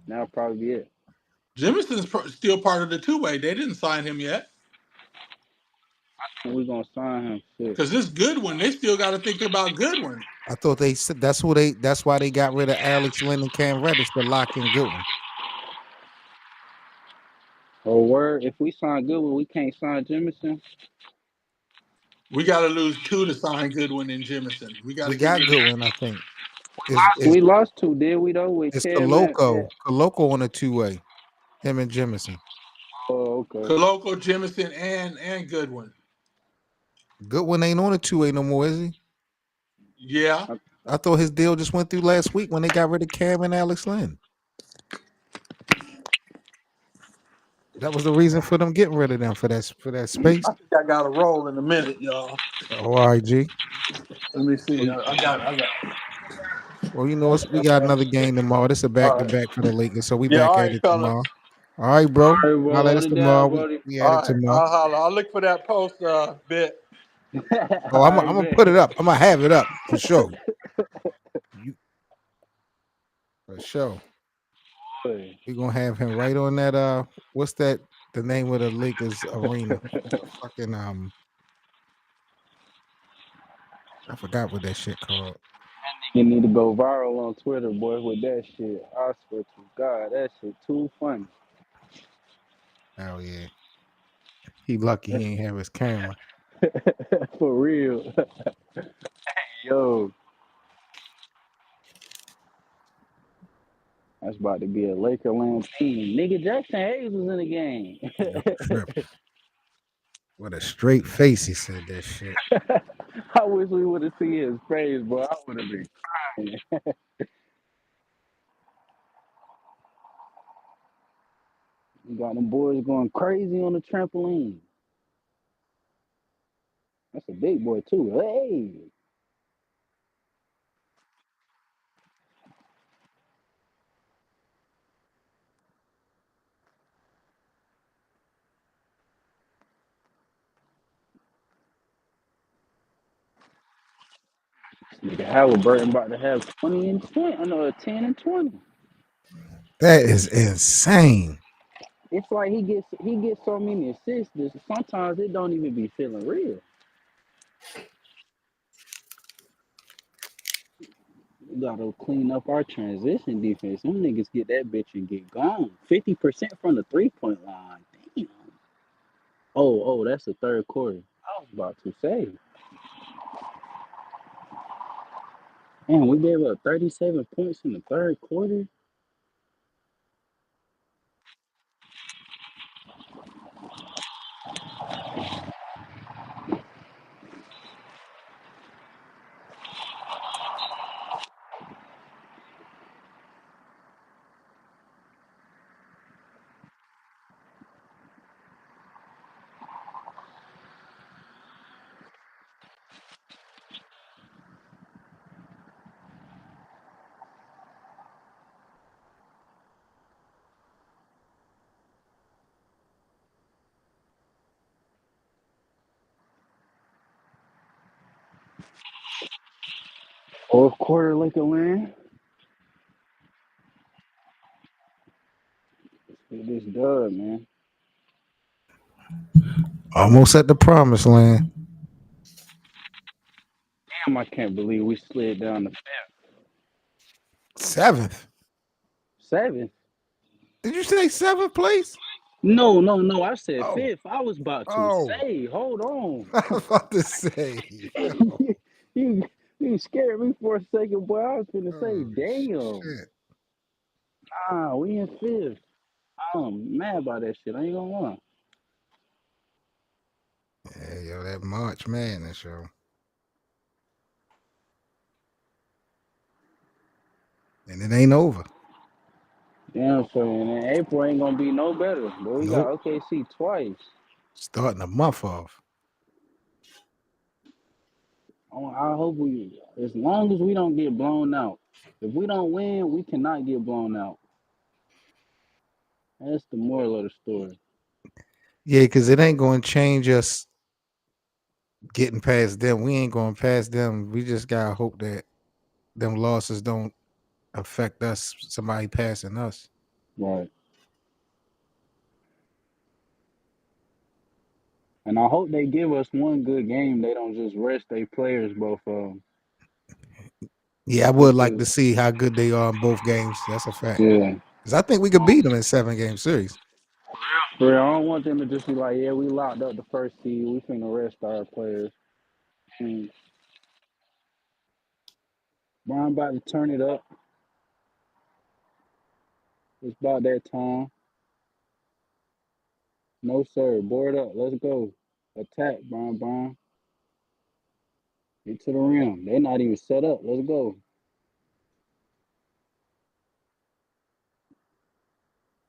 That'll probably be it. Jemison's still part of the two-way. They didn't sign him yet. We're gonna sign him because this Goodwin, they still got to think about Goodwin. I thought they said that's why they got rid of Alex Lynn and Cam Reddish to lock in Goodwin. Oh, word! If we sign Goodwin, we can't sign Jemison. We got to lose 2 to sign Goodwin and Jemison. We got Goodwin, I think. We lost 2, did we though? With it's Coloco on a two-way. Him and Jemison. Oh, okay. Coloco, Jemison, and Goodwin. Goodwin ain't on a two-way no more, is he? Yeah. I thought his deal just went through last week when they got rid of Cam and Alex Lynn. That was the reason for them getting rid of them for that space. I think I got a roll in a minute, y'all. Oh, all right, G. Let me see. I got. Well, you know, we got another game tomorrow. This is a back-to-back for the Lakers, so we back at it tomorrow. All right, bro. I'll let us tomorrow. We at it tomorrow. I'll look for that post bit. Oh, I'm gonna put it up. I'm gonna have it up for sure. For sure. We're gonna have him right on that. What's that? The name of the Lakers arena? Fucking I forgot what that shit called. You need to go viral on Twitter, boy, with that shit. I swear to God, that shit too funny. Hell yeah. He lucky he ain't have his camera. For real. Yo. That's about to be a Lakerland team. Nigga, Jackson Hayes was in the game. With a straight face, he said that shit. I wish we would have seen his face, boy. I would have been crying. You got them boys going crazy on the trampoline. That's a big boy, too. Hey. Nigga Halliburton about to have 20 and 20. I know, 10 and 20. That is insane. It's like he gets so many assists that sometimes it don't even be feeling real. We gotta clean up our transition defense. Some niggas get that bitch and get gone. 50% from the 3-point line. Damn. Oh, that's the third quarter. I was about to say. Man, we gave up 37 points in the third quarter. Fourth quarter, Lincoln Land. Let's get this dub, man. Almost at the promised land. Damn, I can't believe we slid down to Seventh. seventh. Did you say seventh place? No. I said Oh. fifth. I was about to say, hold on. I was about to say. you scared me for a second, boy. I was gonna say, damn. Shit. Nah, we in fifth. I'm mad about that shit. I ain't gonna lie. Yeah, yo, that March Madness, yo. And it ain't over. Damn, so in April ain't gonna be no better. But we Nope. got OKC twice. Starting the month off. I hope we, as long as we don't get blown out. If we don't win, we cannot get blown out. That's the moral of the story. Yeah, because it ain't going to change us getting past them. We ain't going past them. We just got to hope that them losses don't affect us, somebody passing us. Right. And I hope they give us one good game. They don't just rest their players, both of them. Yeah, I would like to see how good they are in both games. That's a fact. Yeah. Because I think we could beat them in 7-game series. For real, I don't want them to just be like, yeah, we locked up the first seed. We finna rest our players. And Brian about to turn it up. It's about that time. No, sir. Board up. Let's go. Attack, Brian. Get to the rim. They're not even set up. Let's go.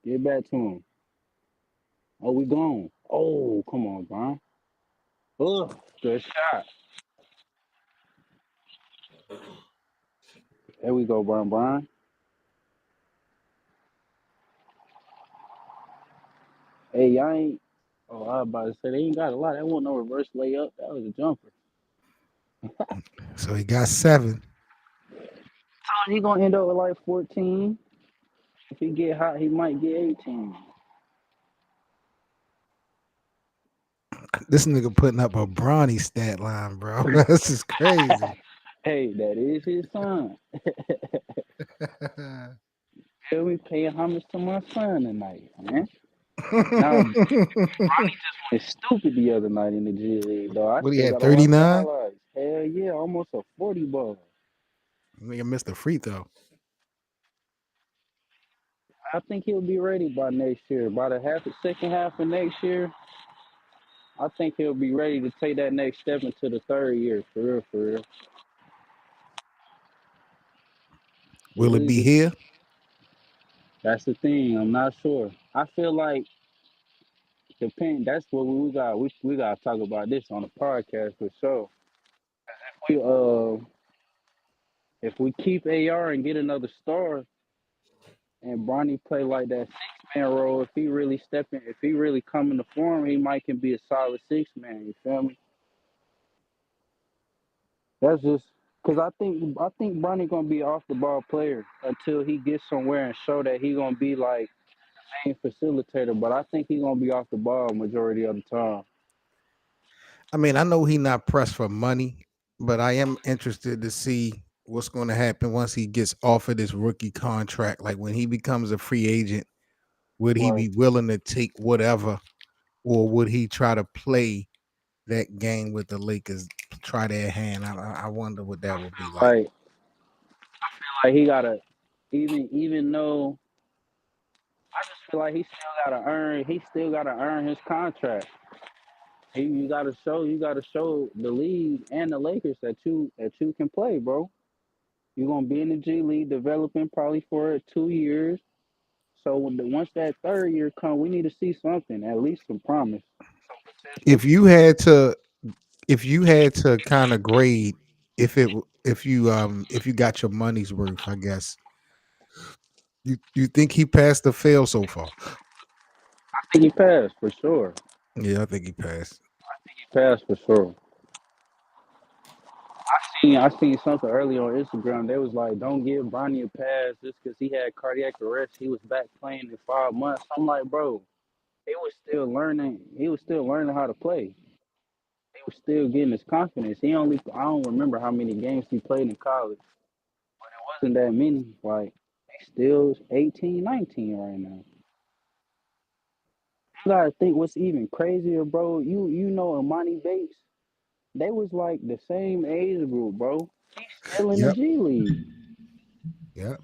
Get back to him. Oh, we gone. Oh, come on, Brian. Ugh, good shot. There we go, Brian. Hey, y'all ain't. Oh, I was about to say they ain't got a lot. That wasn't no reverse layup. That was a jumper. So he got 7. So he gonna end up with like 14. If he get hot, he might get 18. This nigga putting up a Bronny stat line, bro. This is crazy. Hey, that is his son. Tell me, paying homage to my son tonight, man. Now, Bronny just went stupid the other night in the G League, though. What he had, 39? Hell yeah, almost a 40 ball. Nigga missed the free throw. I think he'll be ready by next year. By the second half of next year, I think he'll be ready to take that next step into the third year. For real. Will it be here? That's the thing. I'm not sure. I feel like that's what we got. We got to talk about this on the podcast for sure. If we keep AR and get another star, and Bronny play like that 6-man role, if he really come into form, he might can be a solid 6-man. You feel me? That's just because I think Bronny gonna be an off the ball player until he gets somewhere and show that he gonna be like main facilitator. But I think he gonna be off the ball majority of the time. I mean, I know he not pressed for money, but I am interested to see what's going to happen once he gets offered his rookie contract. Like when he becomes a free agent, would he be willing to take whatever or would he try to play that game with the Lakers, try their hand? I wonder what that would be like. Like he gotta, even though I just feel like he still gotta earn his contract. You gotta show the league and the Lakers that you can play, bro. You're gonna be in the G League developing probably for 2 years. So once that third year come, we need to see something, at least some promise. If you had to kind of grade, if you got your money's worth, I guess, you think he passed or failed so far? I think he passed for sure. Yeah, I think he passed. He passed for sure. I seen something early on Instagram. They was like, "Don't give Bronny a pass just because he had cardiac arrest. He was back playing in 5 months." I'm like, bro, he was still learning. He was still learning how to play. He was still getting his confidence. I don't remember how many games he played in college, but it wasn't that many. Like, he's still 18, 19 right now. You gotta think what's even crazier, bro. You know Amani Bates, they was like the same age group, bro. He's still in the Yep. G League. Yep.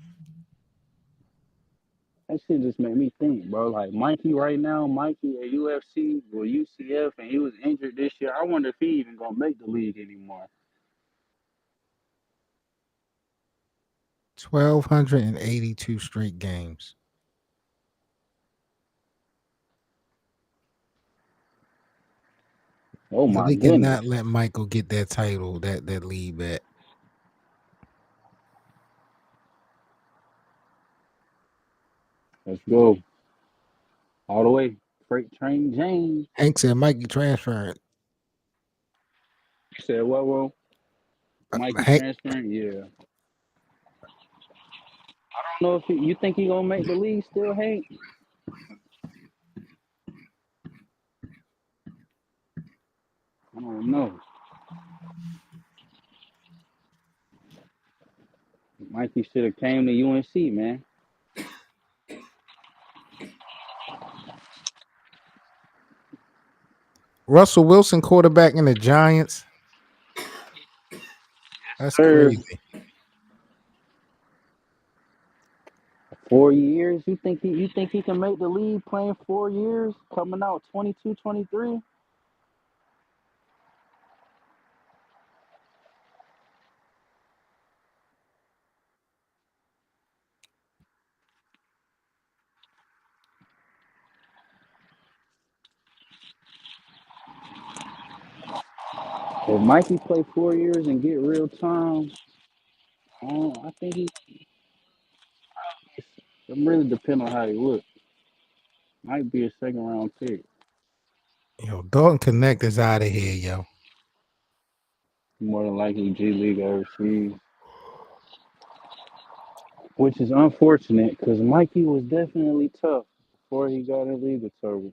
That shit just made me think, bro. Like Mikey right now, Mikey at UFC or UCF, and he was injured this year. I wonder if he even gonna make the league anymore. 1,282 straight games. Oh So my they goodness. cannot let Michael get that title, that lead back. Let's go. All the way. Freight train James. Hank said Mikey transferring. You said what, bro? Mikey Hank, transferring? Yeah. I don't know if you think he gonna make the league still, Hank? I don't know. Mikey should have came to UNC, man. Russell Wilson, quarterback in the Giants. That's crazy. 4 years? You think he can make the league playing 4 years? Coming out 22, 23? If Mikey play 4 years and get real time, I think it really depends on how he looks. Might be a second round pick. Yo, Dalton Connect is out of here, yo. More than likely G League overseas. Which is unfortunate because Mikey was definitely tough before he got in legal trouble.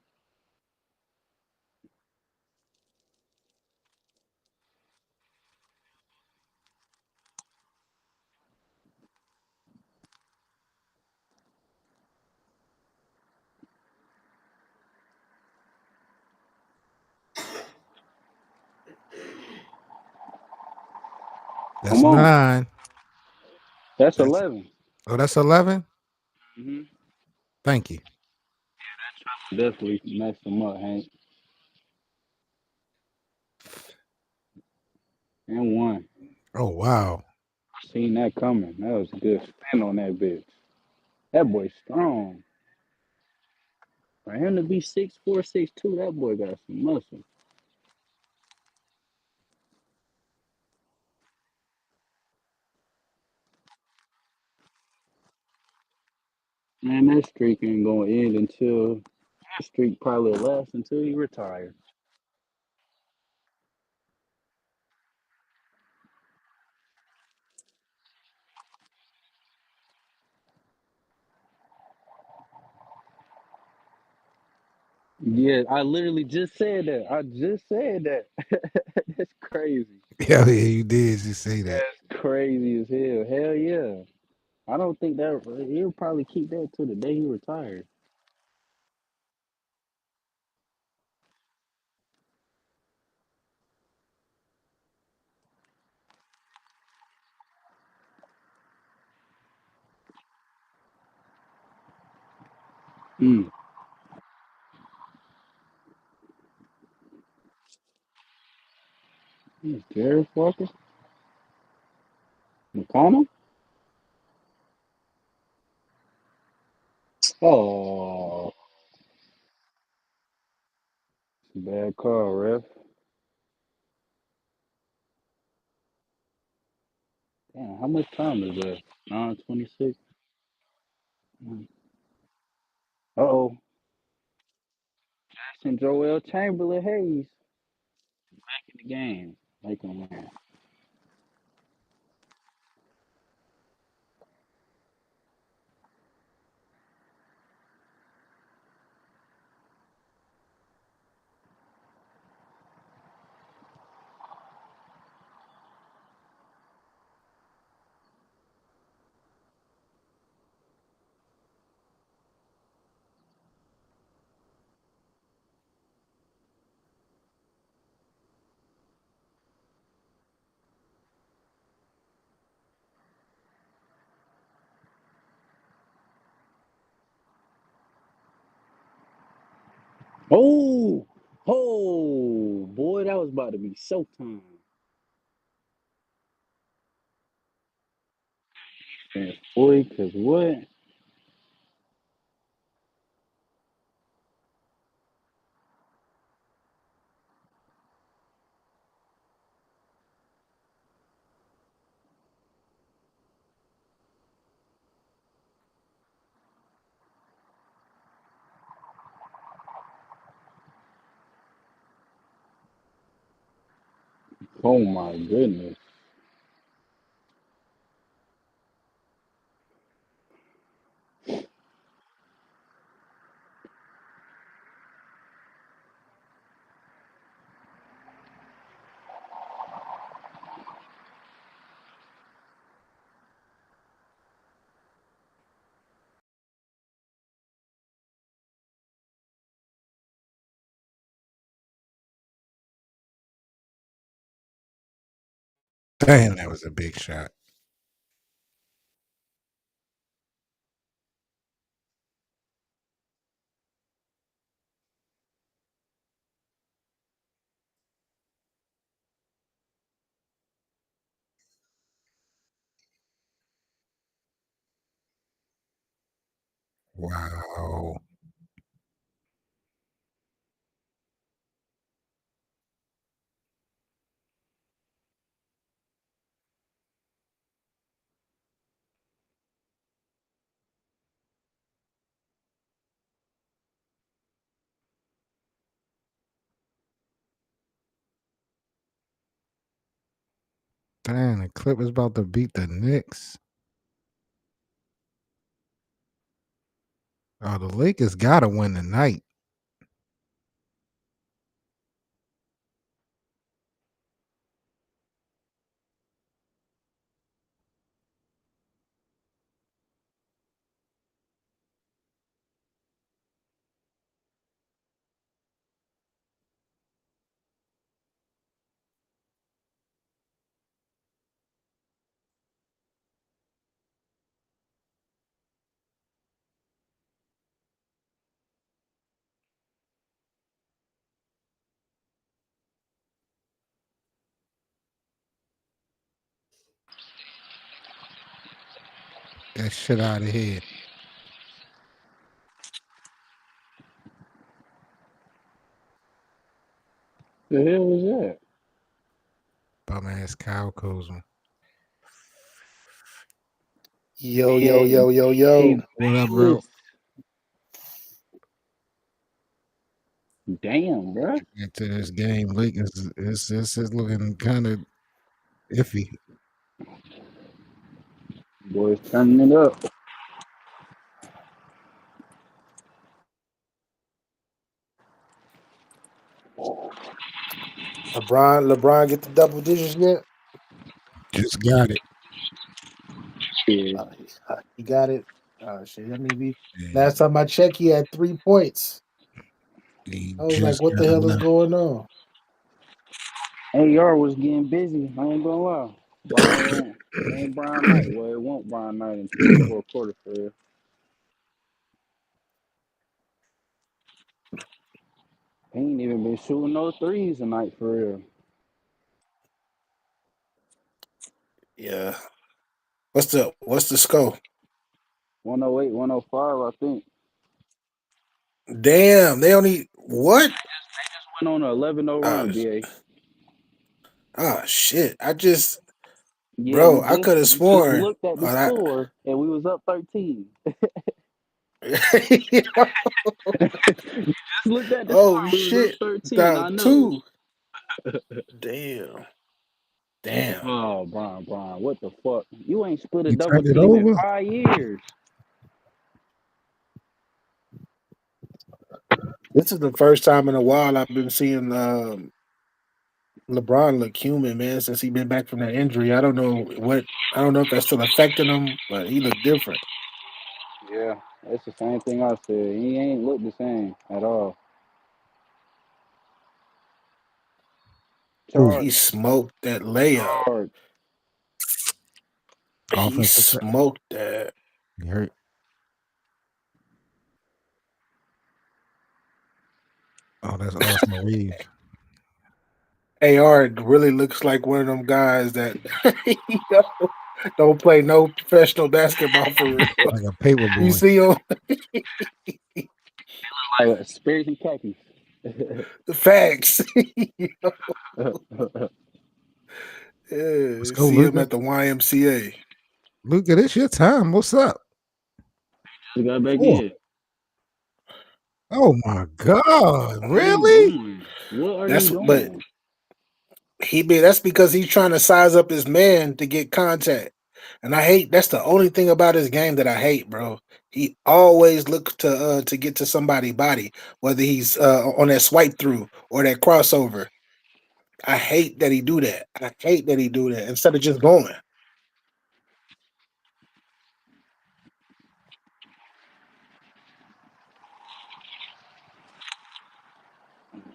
That's Come on. 9. That's 11. Oh, that's 11? Mm-hmm. Thank you. Definitely messed him up, Hank. And one. Oh, wow. Seen that coming. That was a good spin on that bitch. That boy's strong. For him to be 6'4", 6'2", that boy got some muscle. Man, that streak ain't gonna end until that streak probably lasts until he retires. Yeah, I literally just said that. That's crazy. Yeah, you did. You say that. That's crazy as hell. Hell yeah. I don't think that he'll probably keep that till the day he retires. Mm. Darius Walker? McConnell? Oh, bad call, ref. Damn, how much time is there? 9:26. Uh-oh. Jackson Joel Chamberlain Hayes back in the game. Make him win. Oh, oh, boy, that was about to be showtime. Defense, boy, because what? Oh, my goodness. Damn, that was a big shot. Wow. Damn, the Clippers about to beat the Knicks. Oh, the Lakers gotta win tonight. Get that shit out of here. The hell was that? Bum ass Kyle Kuzma. Yo, yo, yo, yo, yo. What up, bro? Damn, bro. Into this game, Lakers it's looking kind of iffy. Boys turning it up. LeBron get the double digits yet? Just got it. Yeah. He got it. Oh shit! I mean, Yeah, last time I checked, he had 3 points. he I was just like, "What the got hell is enough. going on?" AR was getting busy. I ain't gonna lie. Brian, it ain't Brian Knight. Well, it won't Brian Knight until the fourth quarter for real. He ain't even been shooting no threes tonight for real. Yeah. What's the score? 108, 105, I think. Damn, they only what? Went on an 11-0 run, BA. Shit. Yeah, Bro, I could have just sworn. looked at the score and we was up 13. Just looked at the oh score, shit. we was up 13. Down I know. 2. Damn. Oh, Brian, what the fuck? You ain't split a You double turned it team in over? 5 years. This is the first time in a while I've been seeing LeBron look human, man, since he been back from that injury. I don't know if that's still affecting him, but he looked different. Yeah, that's the same thing I said. He ain't look the same at all. He smoked that layup. Charge. He smoked that. He hurt. Oh, that's Austin Reeves. AR really looks like one of them guys that don't play no professional basketball for real. Like a paper boy. You see him? Like spirits and khakis. The facts. Let's go, see Luka. him at the YMCA. Luka, this your time. What's up? You got back in. Oh my God! Really? What are you doing? But that's because he's trying to size up his man to get contact. And I hate that's the only thing about his game that I hate, bro. He always looks to get to somebody's body, whether he's on that swipe through or that crossover. I hate that he do that. Instead of just going.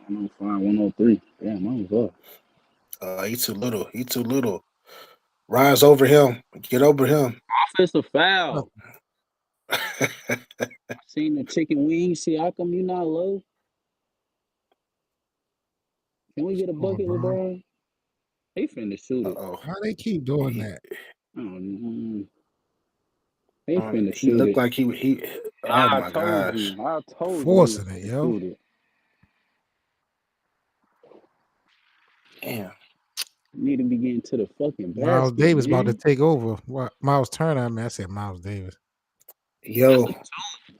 I'm 103. Damn, I was up. He's too little. Rise over him. Get over him. Offensive foul. Seen the chicken wings. See, how come you not low? Can we get a bucket, LeBron? He finna shoot it. How they keep doing that? He finna he shoot looked it. like he. Oh my gosh! I told Forcing you. it, yo. Shoot it. Damn. Need to be getting to the fucking basket. Miles Davis man. about to take over. What? Miles Turner. I mean, I said Miles Davis. Yo,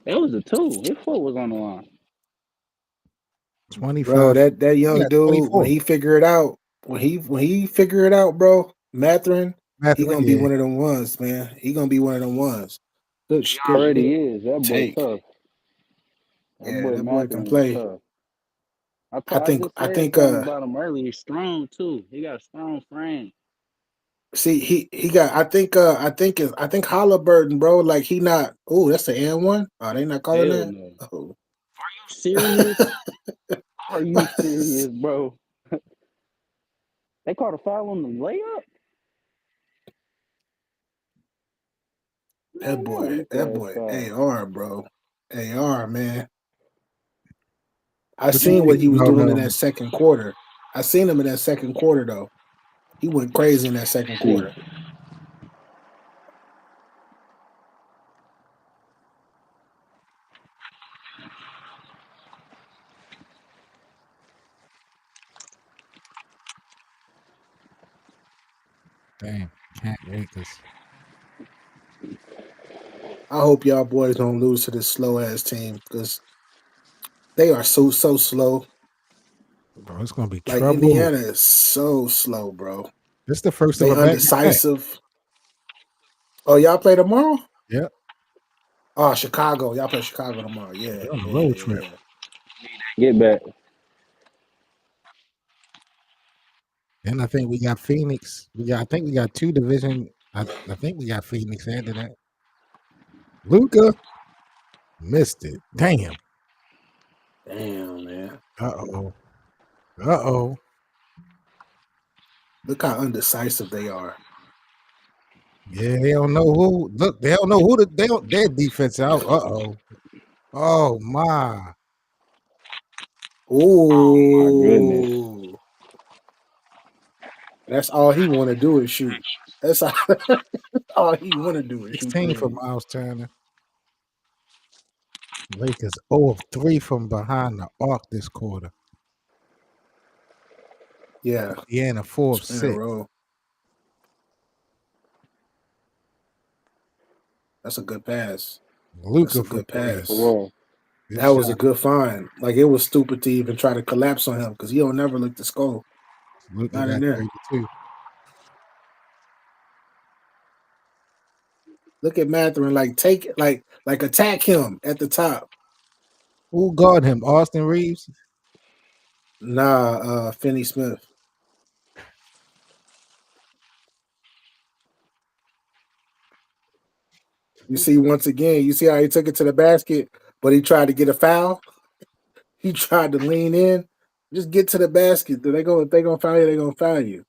that was a 2. His foot was on the line. 25. Bro, that young dude 24. when he figure it out, bro, Mathurin, he gonna be one of them ones, man. He gonna be one of them ones. He already is. That boy tough. That boy can play. Tough. I think about him earlier. He's strong too. He got a strong frame. See, he got. I think Halliburton, bro. Like he not. Oh, that's the N1. Oh, they not calling that. No. Oh. Are you serious? Are you serious, bro? They caught a foul on the layup. That boy, AR, bro, AR, man. I seen what he was doing in that second quarter. I seen him in that second quarter though. He went crazy in that second quarter. Damn, can't wait this. I hope y'all boys don't lose to this slow ass team because they are so slow. Bro, it's gonna be like trouble. Indiana is so slow, bro. This the first they of a undecisive. Oh, y'all play tomorrow? Yeah. Oh, Chicago. Y'all play Chicago tomorrow. Yeah. On the road trip. Get back. And I think we got Phoenix. I think we got 2 division. I think we got Phoenix after that. Luka missed it. Damn, man. Uh-oh. Look how undecisive they are. Yeah, they don't know who. Look, they don't know who their defense out. Oh my. My goodness. Ooh, that's all he want to do is shoot. That's all he want to do is shoot 16 for threes. Miles Turner. Lakers 0 of 3 from behind the arc this quarter. Yeah, Indiana 4 of in a 6. row. That's a good pass. That's Luka a for good 3. pass. Whoa. Good That was a shot. good find. Like it was stupid to even try to collapse on him because he don't never look to score. Luka Not in got there. 32. Look at Mathurin, like take it, like attack him at the top. Who guard him? Austin Reeves? Nah, Finney Smith. You see, once again, you see how he took it to the basket, but he tried to get a foul. He tried to lean in. Just get to the basket. If they gonna foul you, they're gonna foul you.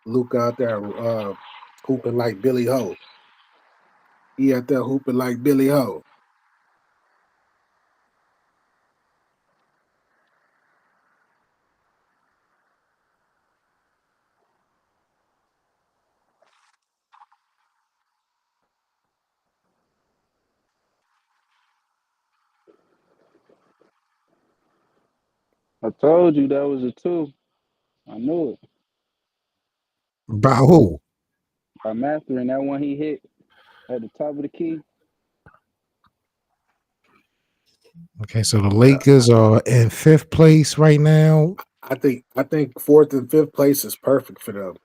Luke out there hooping like Billy Ho. He out there hooping like Billy Ho. I told you that was a 2. I knew it. By who? By Mathurin, that one he hit at the top of the key. Okay, so the Lakers are in 5th place right now. I think 4th and 5th place is perfect for them.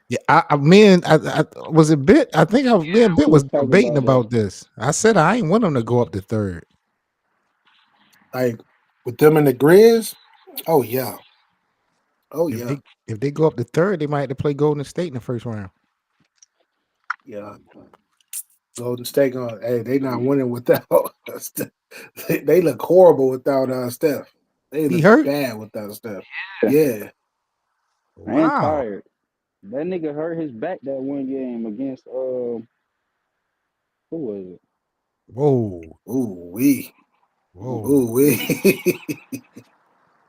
Yeah, I was a bit. I think me and Bit we was was talking debating about about this. I said I ain't want them to go up to 3rd. Like with them in the Grizz, oh yeah. Oh yeah. If they go up to 3rd, they might have to play Golden State in the first round. Yeah. Golden State on they not winning without they look horrible without Steph. They He look hurt? bad without Steph. Yeah. Yeah. And Wow. tired. That nigga hurt his back that one game against who was it? Whoa. Ooh wee. Whoa. Ooh wee.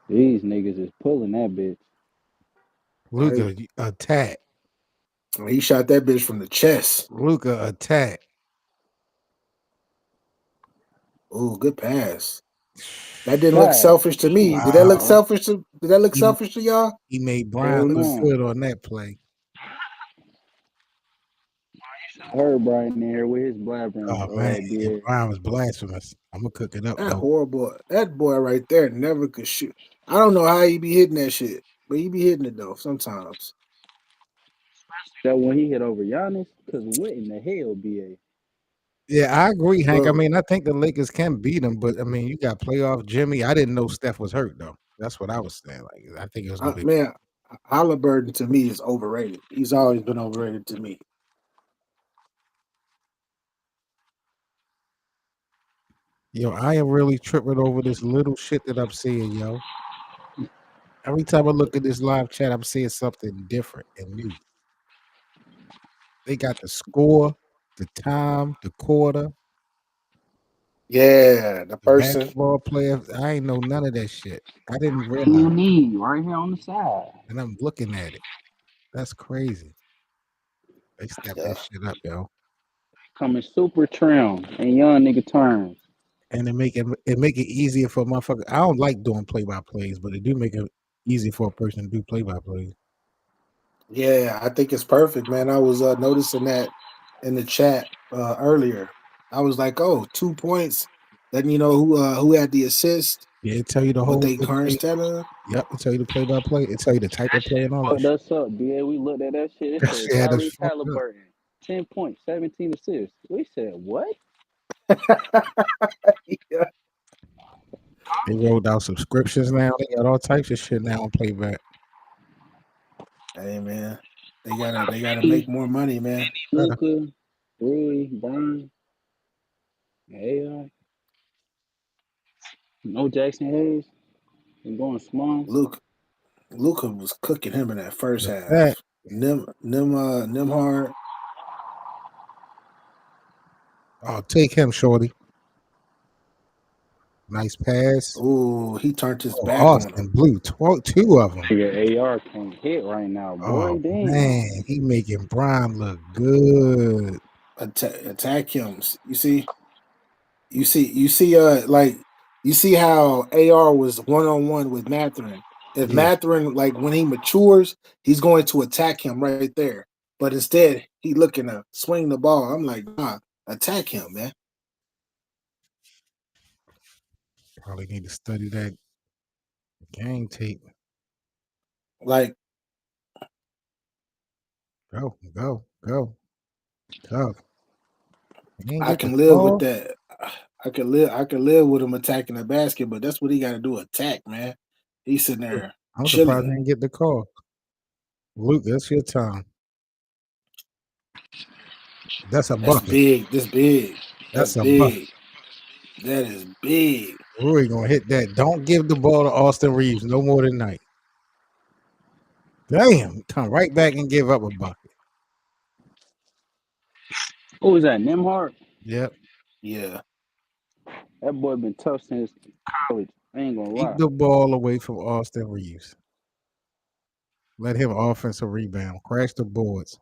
These niggas is pulling that bitch. Luka attack. He shot that bitch from the chest. Luka attack. Ooh, good pass. That didn't look selfish to me. Wow. Did that look selfish to y'all? He made Brian look good on that play. I heard Brian there with his blabbering. Oh man, Brian was blasphemous. I'm gonna cook it up. That horrible. That boy right there never could shoot. I don't know how he be hitting that shit, but he be hitting it though sometimes. That when he hit over Giannis, because what in the hell, BA? Yeah, I agree, Hank. I mean, I think the Lakers can beat them, but I mean, you got playoff Jimmy. I didn't know Steph was hurt though. That's what I was saying. Like, I think it was gonna be. Man, Halliburton to me is overrated. He's always been overrated to me. Yo, I am really tripping over this little shit that I'm seeing, yo. Every time I look at this live chat, I'm seeing something different and new. They got the score, the time, the quarter. Yeah, the person. Basketball player. I ain't know none of that shit. I didn't realize. You need right here on the side. And I'm looking at it. That's crazy. They step that shit up, yo. Coming super trim and young nigga terms. And it make it easier for motherfuckers. I don't like doing play-by-plays, but it do make it easy for a person to do play-by-plays. Yeah, I think it's perfect, man. I was noticing that in the chat earlier. I was like, "Oh, 2 points." Then you know who had the assist. Yeah, it tell you the whole. What they current of. Yep, it tell you the play-by-play. It tell you the type of play and all that. That's up, BA. We looked at that shit. It said Tyrese Halliburton, 10 points, 17 assists. We said what? Yeah. They rolled out subscriptions now. They got all types of shit now on playback. Hey man, they gotta make more money, man. Luka, Rui, Brown, AI, no Jackson Hayes. They're going small. Luka was cooking him in that first The half. fact, Nimhard. oh, take him, shorty. Nice pass. Ooh, he turned his Oh, back on Austin him. blew two of them. Nigga, AR can't hit right now, boy. Oh Damn. man, he making Brian look good. Attack him. You see, like you see how AR was 1-on-1 with Mathurin. If Yeah. Mathurin, like when he matures, he's going to attack him right there. But instead, he looking to swing the ball. I'm like, nah, attack him, man. Probably need to study that game tape. Like, Go. Tough. I can live with that. I can live with him attacking the basket, but that's what he got to do. Attack, man. He's sitting there I'm surprised he chilling. didn't get the call. Luke, that's your time. That's a bucket. That's big. That's a big. bucket. That is big. Rui gonna hit that. Don't give the ball to Austin Reeves no more tonight. Damn, come right back and give up a bucket. Who was that? Nimhard? Yep. Yeah. That boy been tough since college. I ain't gonna lie. Keep the ball away from Austin Reeves. Let him offensive rebound. Crash the boards.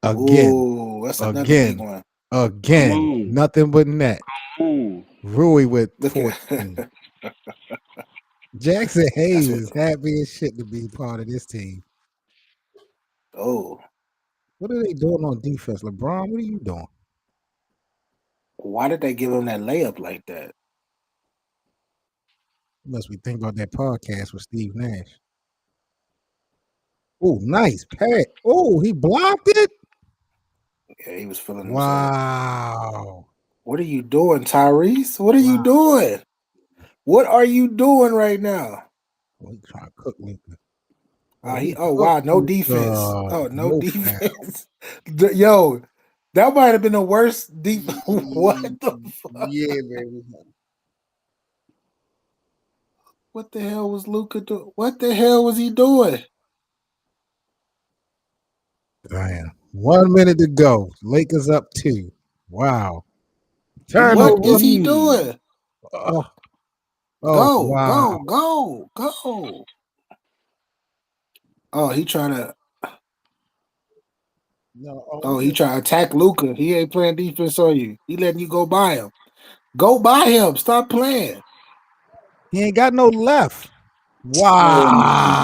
Again. Ooh, that's another big one. Again. Nothing but net. Rui with 14. Jackson Hayes is happy as shit to be part of this team. Oh. What are they doing on defense? LeBron, what are you doing? Why did they give him that layup like that? You must be thinking about that podcast with Steve Nash. Oh, nice pass. Oh, he blocked it? Yeah, he was feeling himself. Wow. What are you doing, Tyrese? What are you doing? What are you doing right now? Well, he's trying to cook Luka. Wow, no defense. Oh, no defense. Yo, that might have been the worst defense. What the fuck? Yeah, baby. What the hell was Luka doing? What the hell was he doing? Damn. 1 minute to go. Lakers up 2. Wow. What is he doing? Go. Oh, he trying to. He trying to attack Luka. He ain't playing defense on you. He letting you go by him. Go by him. Stop playing. He ain't got no left. Wow.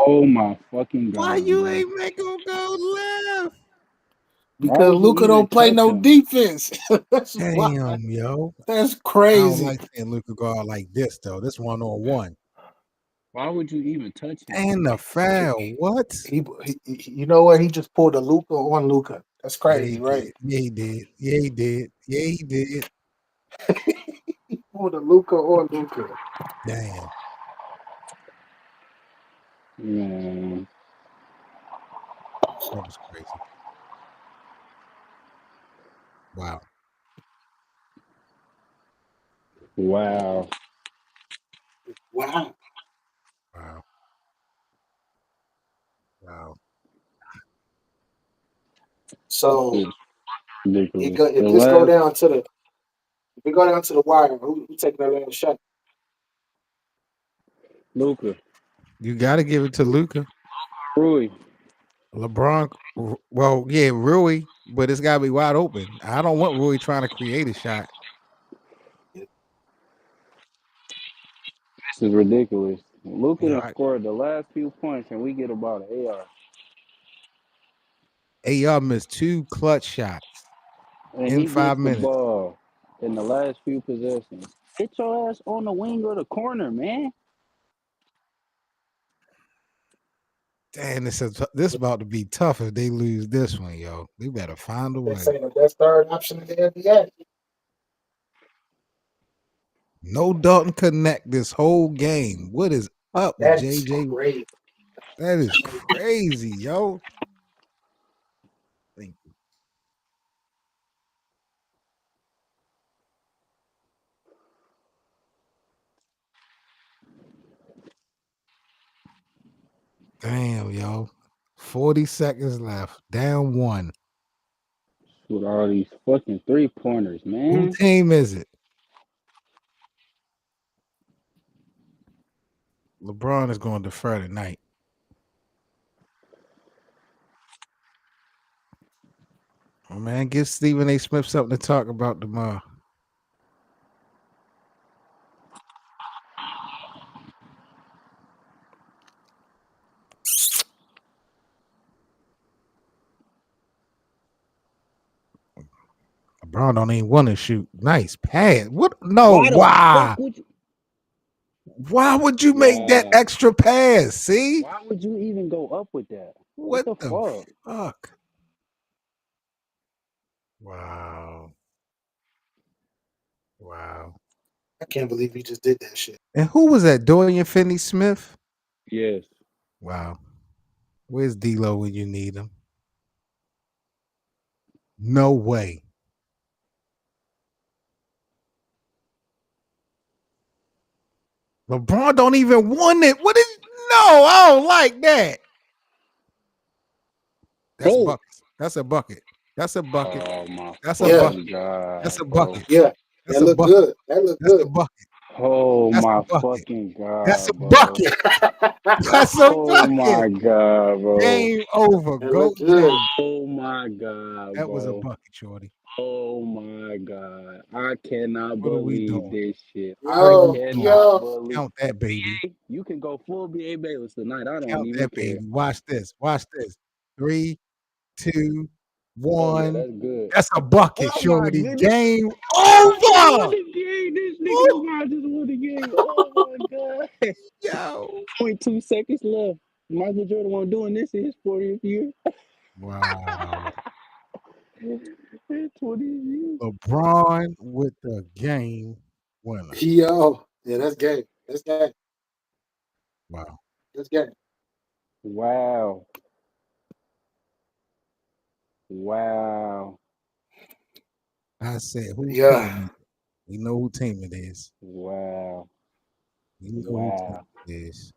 Oh my fucking God. Why you ain't make him go left? Because Luka don't play no defense. Damn, yo. That's crazy. I don't like seeing Luka go out like this, though. This 1-on-1. Why would you even touch him? And the foul. What? He you know what? He just pulled a Luka on Luka. That's crazy, right? Yeah, he did. He pulled a Luka on Luka. Damn. Man. That was crazy. Wow. So if we go down to the wire, who taking that last shot? Luka. You got to give it to Luka. Rui. LeBron. Well, yeah, Rui, but it's got to be wide open. I don't want Rui trying to create a shot. This is ridiculous. Luka done scored the last few points, and we get about an AR. AR missed 2 clutch shots in 5 minutes. The ball in the last few possessions. Hit your ass on the wing or the corner, man. Damn, this is about to be tough if they lose this one, yo. They better find a way. They're saying the best third option in the NBA. No Dalton Connect this whole game. What is up with That's JJ? great. That is crazy, yo. Thank you. Damn, yo. 40 seconds left. Down 1. With all these fucking 3-pointers, Who man. team is it? LeBron is going to defer tonight. Oh, man, give Stephen A. Smith something to talk about tomorrow. LeBron don't even want to shoot. Nice pass. What? No, why? Why would you make that extra pass? See? Why would you even go up with that? What the fuck? Wow. I can't believe he just did that shit. And who was that? Dorian Finney-Smith? Yes. Wow. Where's D-Lo when you need him? No way. LeBron don't even want it. What is? No, I don't like that. That's buckets. That's a bucket. That's a bucket. Oh my That's a bucket. God, That's a bro. bucket. Yeah, That's that a looked bucket. good. That looked That's good. a bucket. Oh That's my a bucket. fucking God, That's a bro. bucket. That's a Oh bucket. my God, bro. Game over. That Go looked good. James. Oh my God, That bro. was a bucket, shorty. Oh my God. I cannot What are we believe doing? this shit. Yo, I cannot yo. believe. Count that, baby. You can go full B.A. Bayless tonight. I don't Count even that, care. baby. Watch this. Watch this. 3, 2, Oh, 1. yeah, that's good. That's a bucket, Oh my shorty. goodness. Game Won over. the game. This nigga Woo. LeBron just won the game. Oh my God. Yo. 0.2 seconds left. Michael Jordan wasn't doing this in his 40th year. Wow. 20 years. LeBron with the game winner. Yo. Yeah, that's game. That's game. Wow. That's game. Wow. Wow. I said, who Yeah. team? We know who team it is. Wow. We know Wow. who team it is.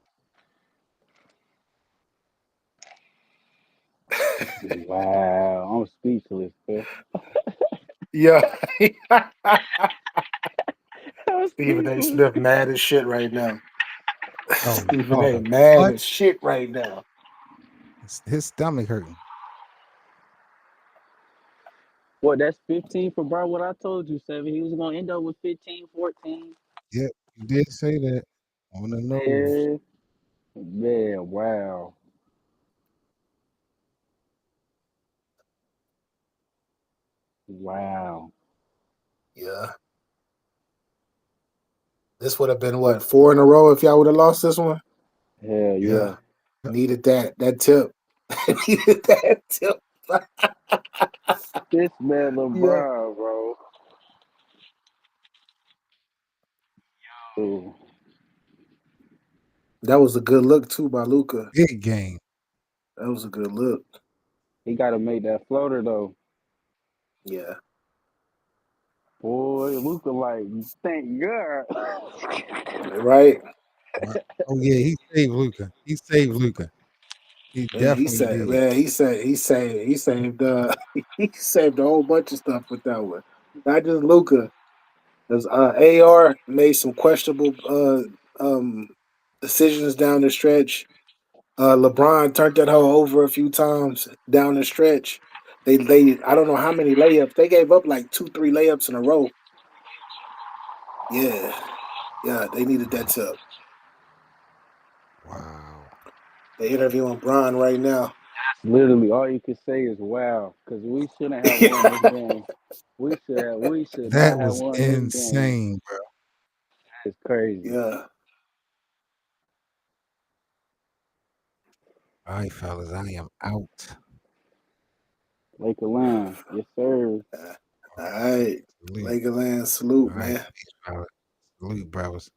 Wow. I'm speechless, bro. Yeah. I'm Stephen A. speechless. Smith mad as shit right now. Oh, Stephen A. Lord. mad What? as shit right now. His stomach hurting. Well, that's 15 for Bron. What I told you, 7. He was going to end up with 15, 14. Yep, you did say that on the nose. Yeah, wow. Wow. Yeah. This would have been what, 4 in a row if y'all would have lost this one? Hell yeah. Needed that tip. Needed that tip. This man LeBron, bro. Ooh. That was a good look too by Luka. Big game. That was a good look. He got to make that floater, though. Yeah. Boy, Luka, like, thank God. Right? Oh yeah, he saved Luka. He saved Luka. He definitely did. Man, he saved he saved a whole bunch of stuff with that one. Not just Luka. Because AR made some questionable decisions down the stretch. LeBron turned that hoe over a few times down the stretch. They I don't know how many layups. They gave up like 2-3 layups in a row. Yeah. Yeah, they needed that tip. Wow. They're interviewing Bron right now. Literally, all you can say is wow, because we shouldn't have won this game. We should That not have was won this game. insane, bro. It's crazy. Yeah. All right, fellas, I am out. Laker land. Yes, sir. All right. Salute. Lakerland salute, All right, man. peace, fellas. Salute, brothers.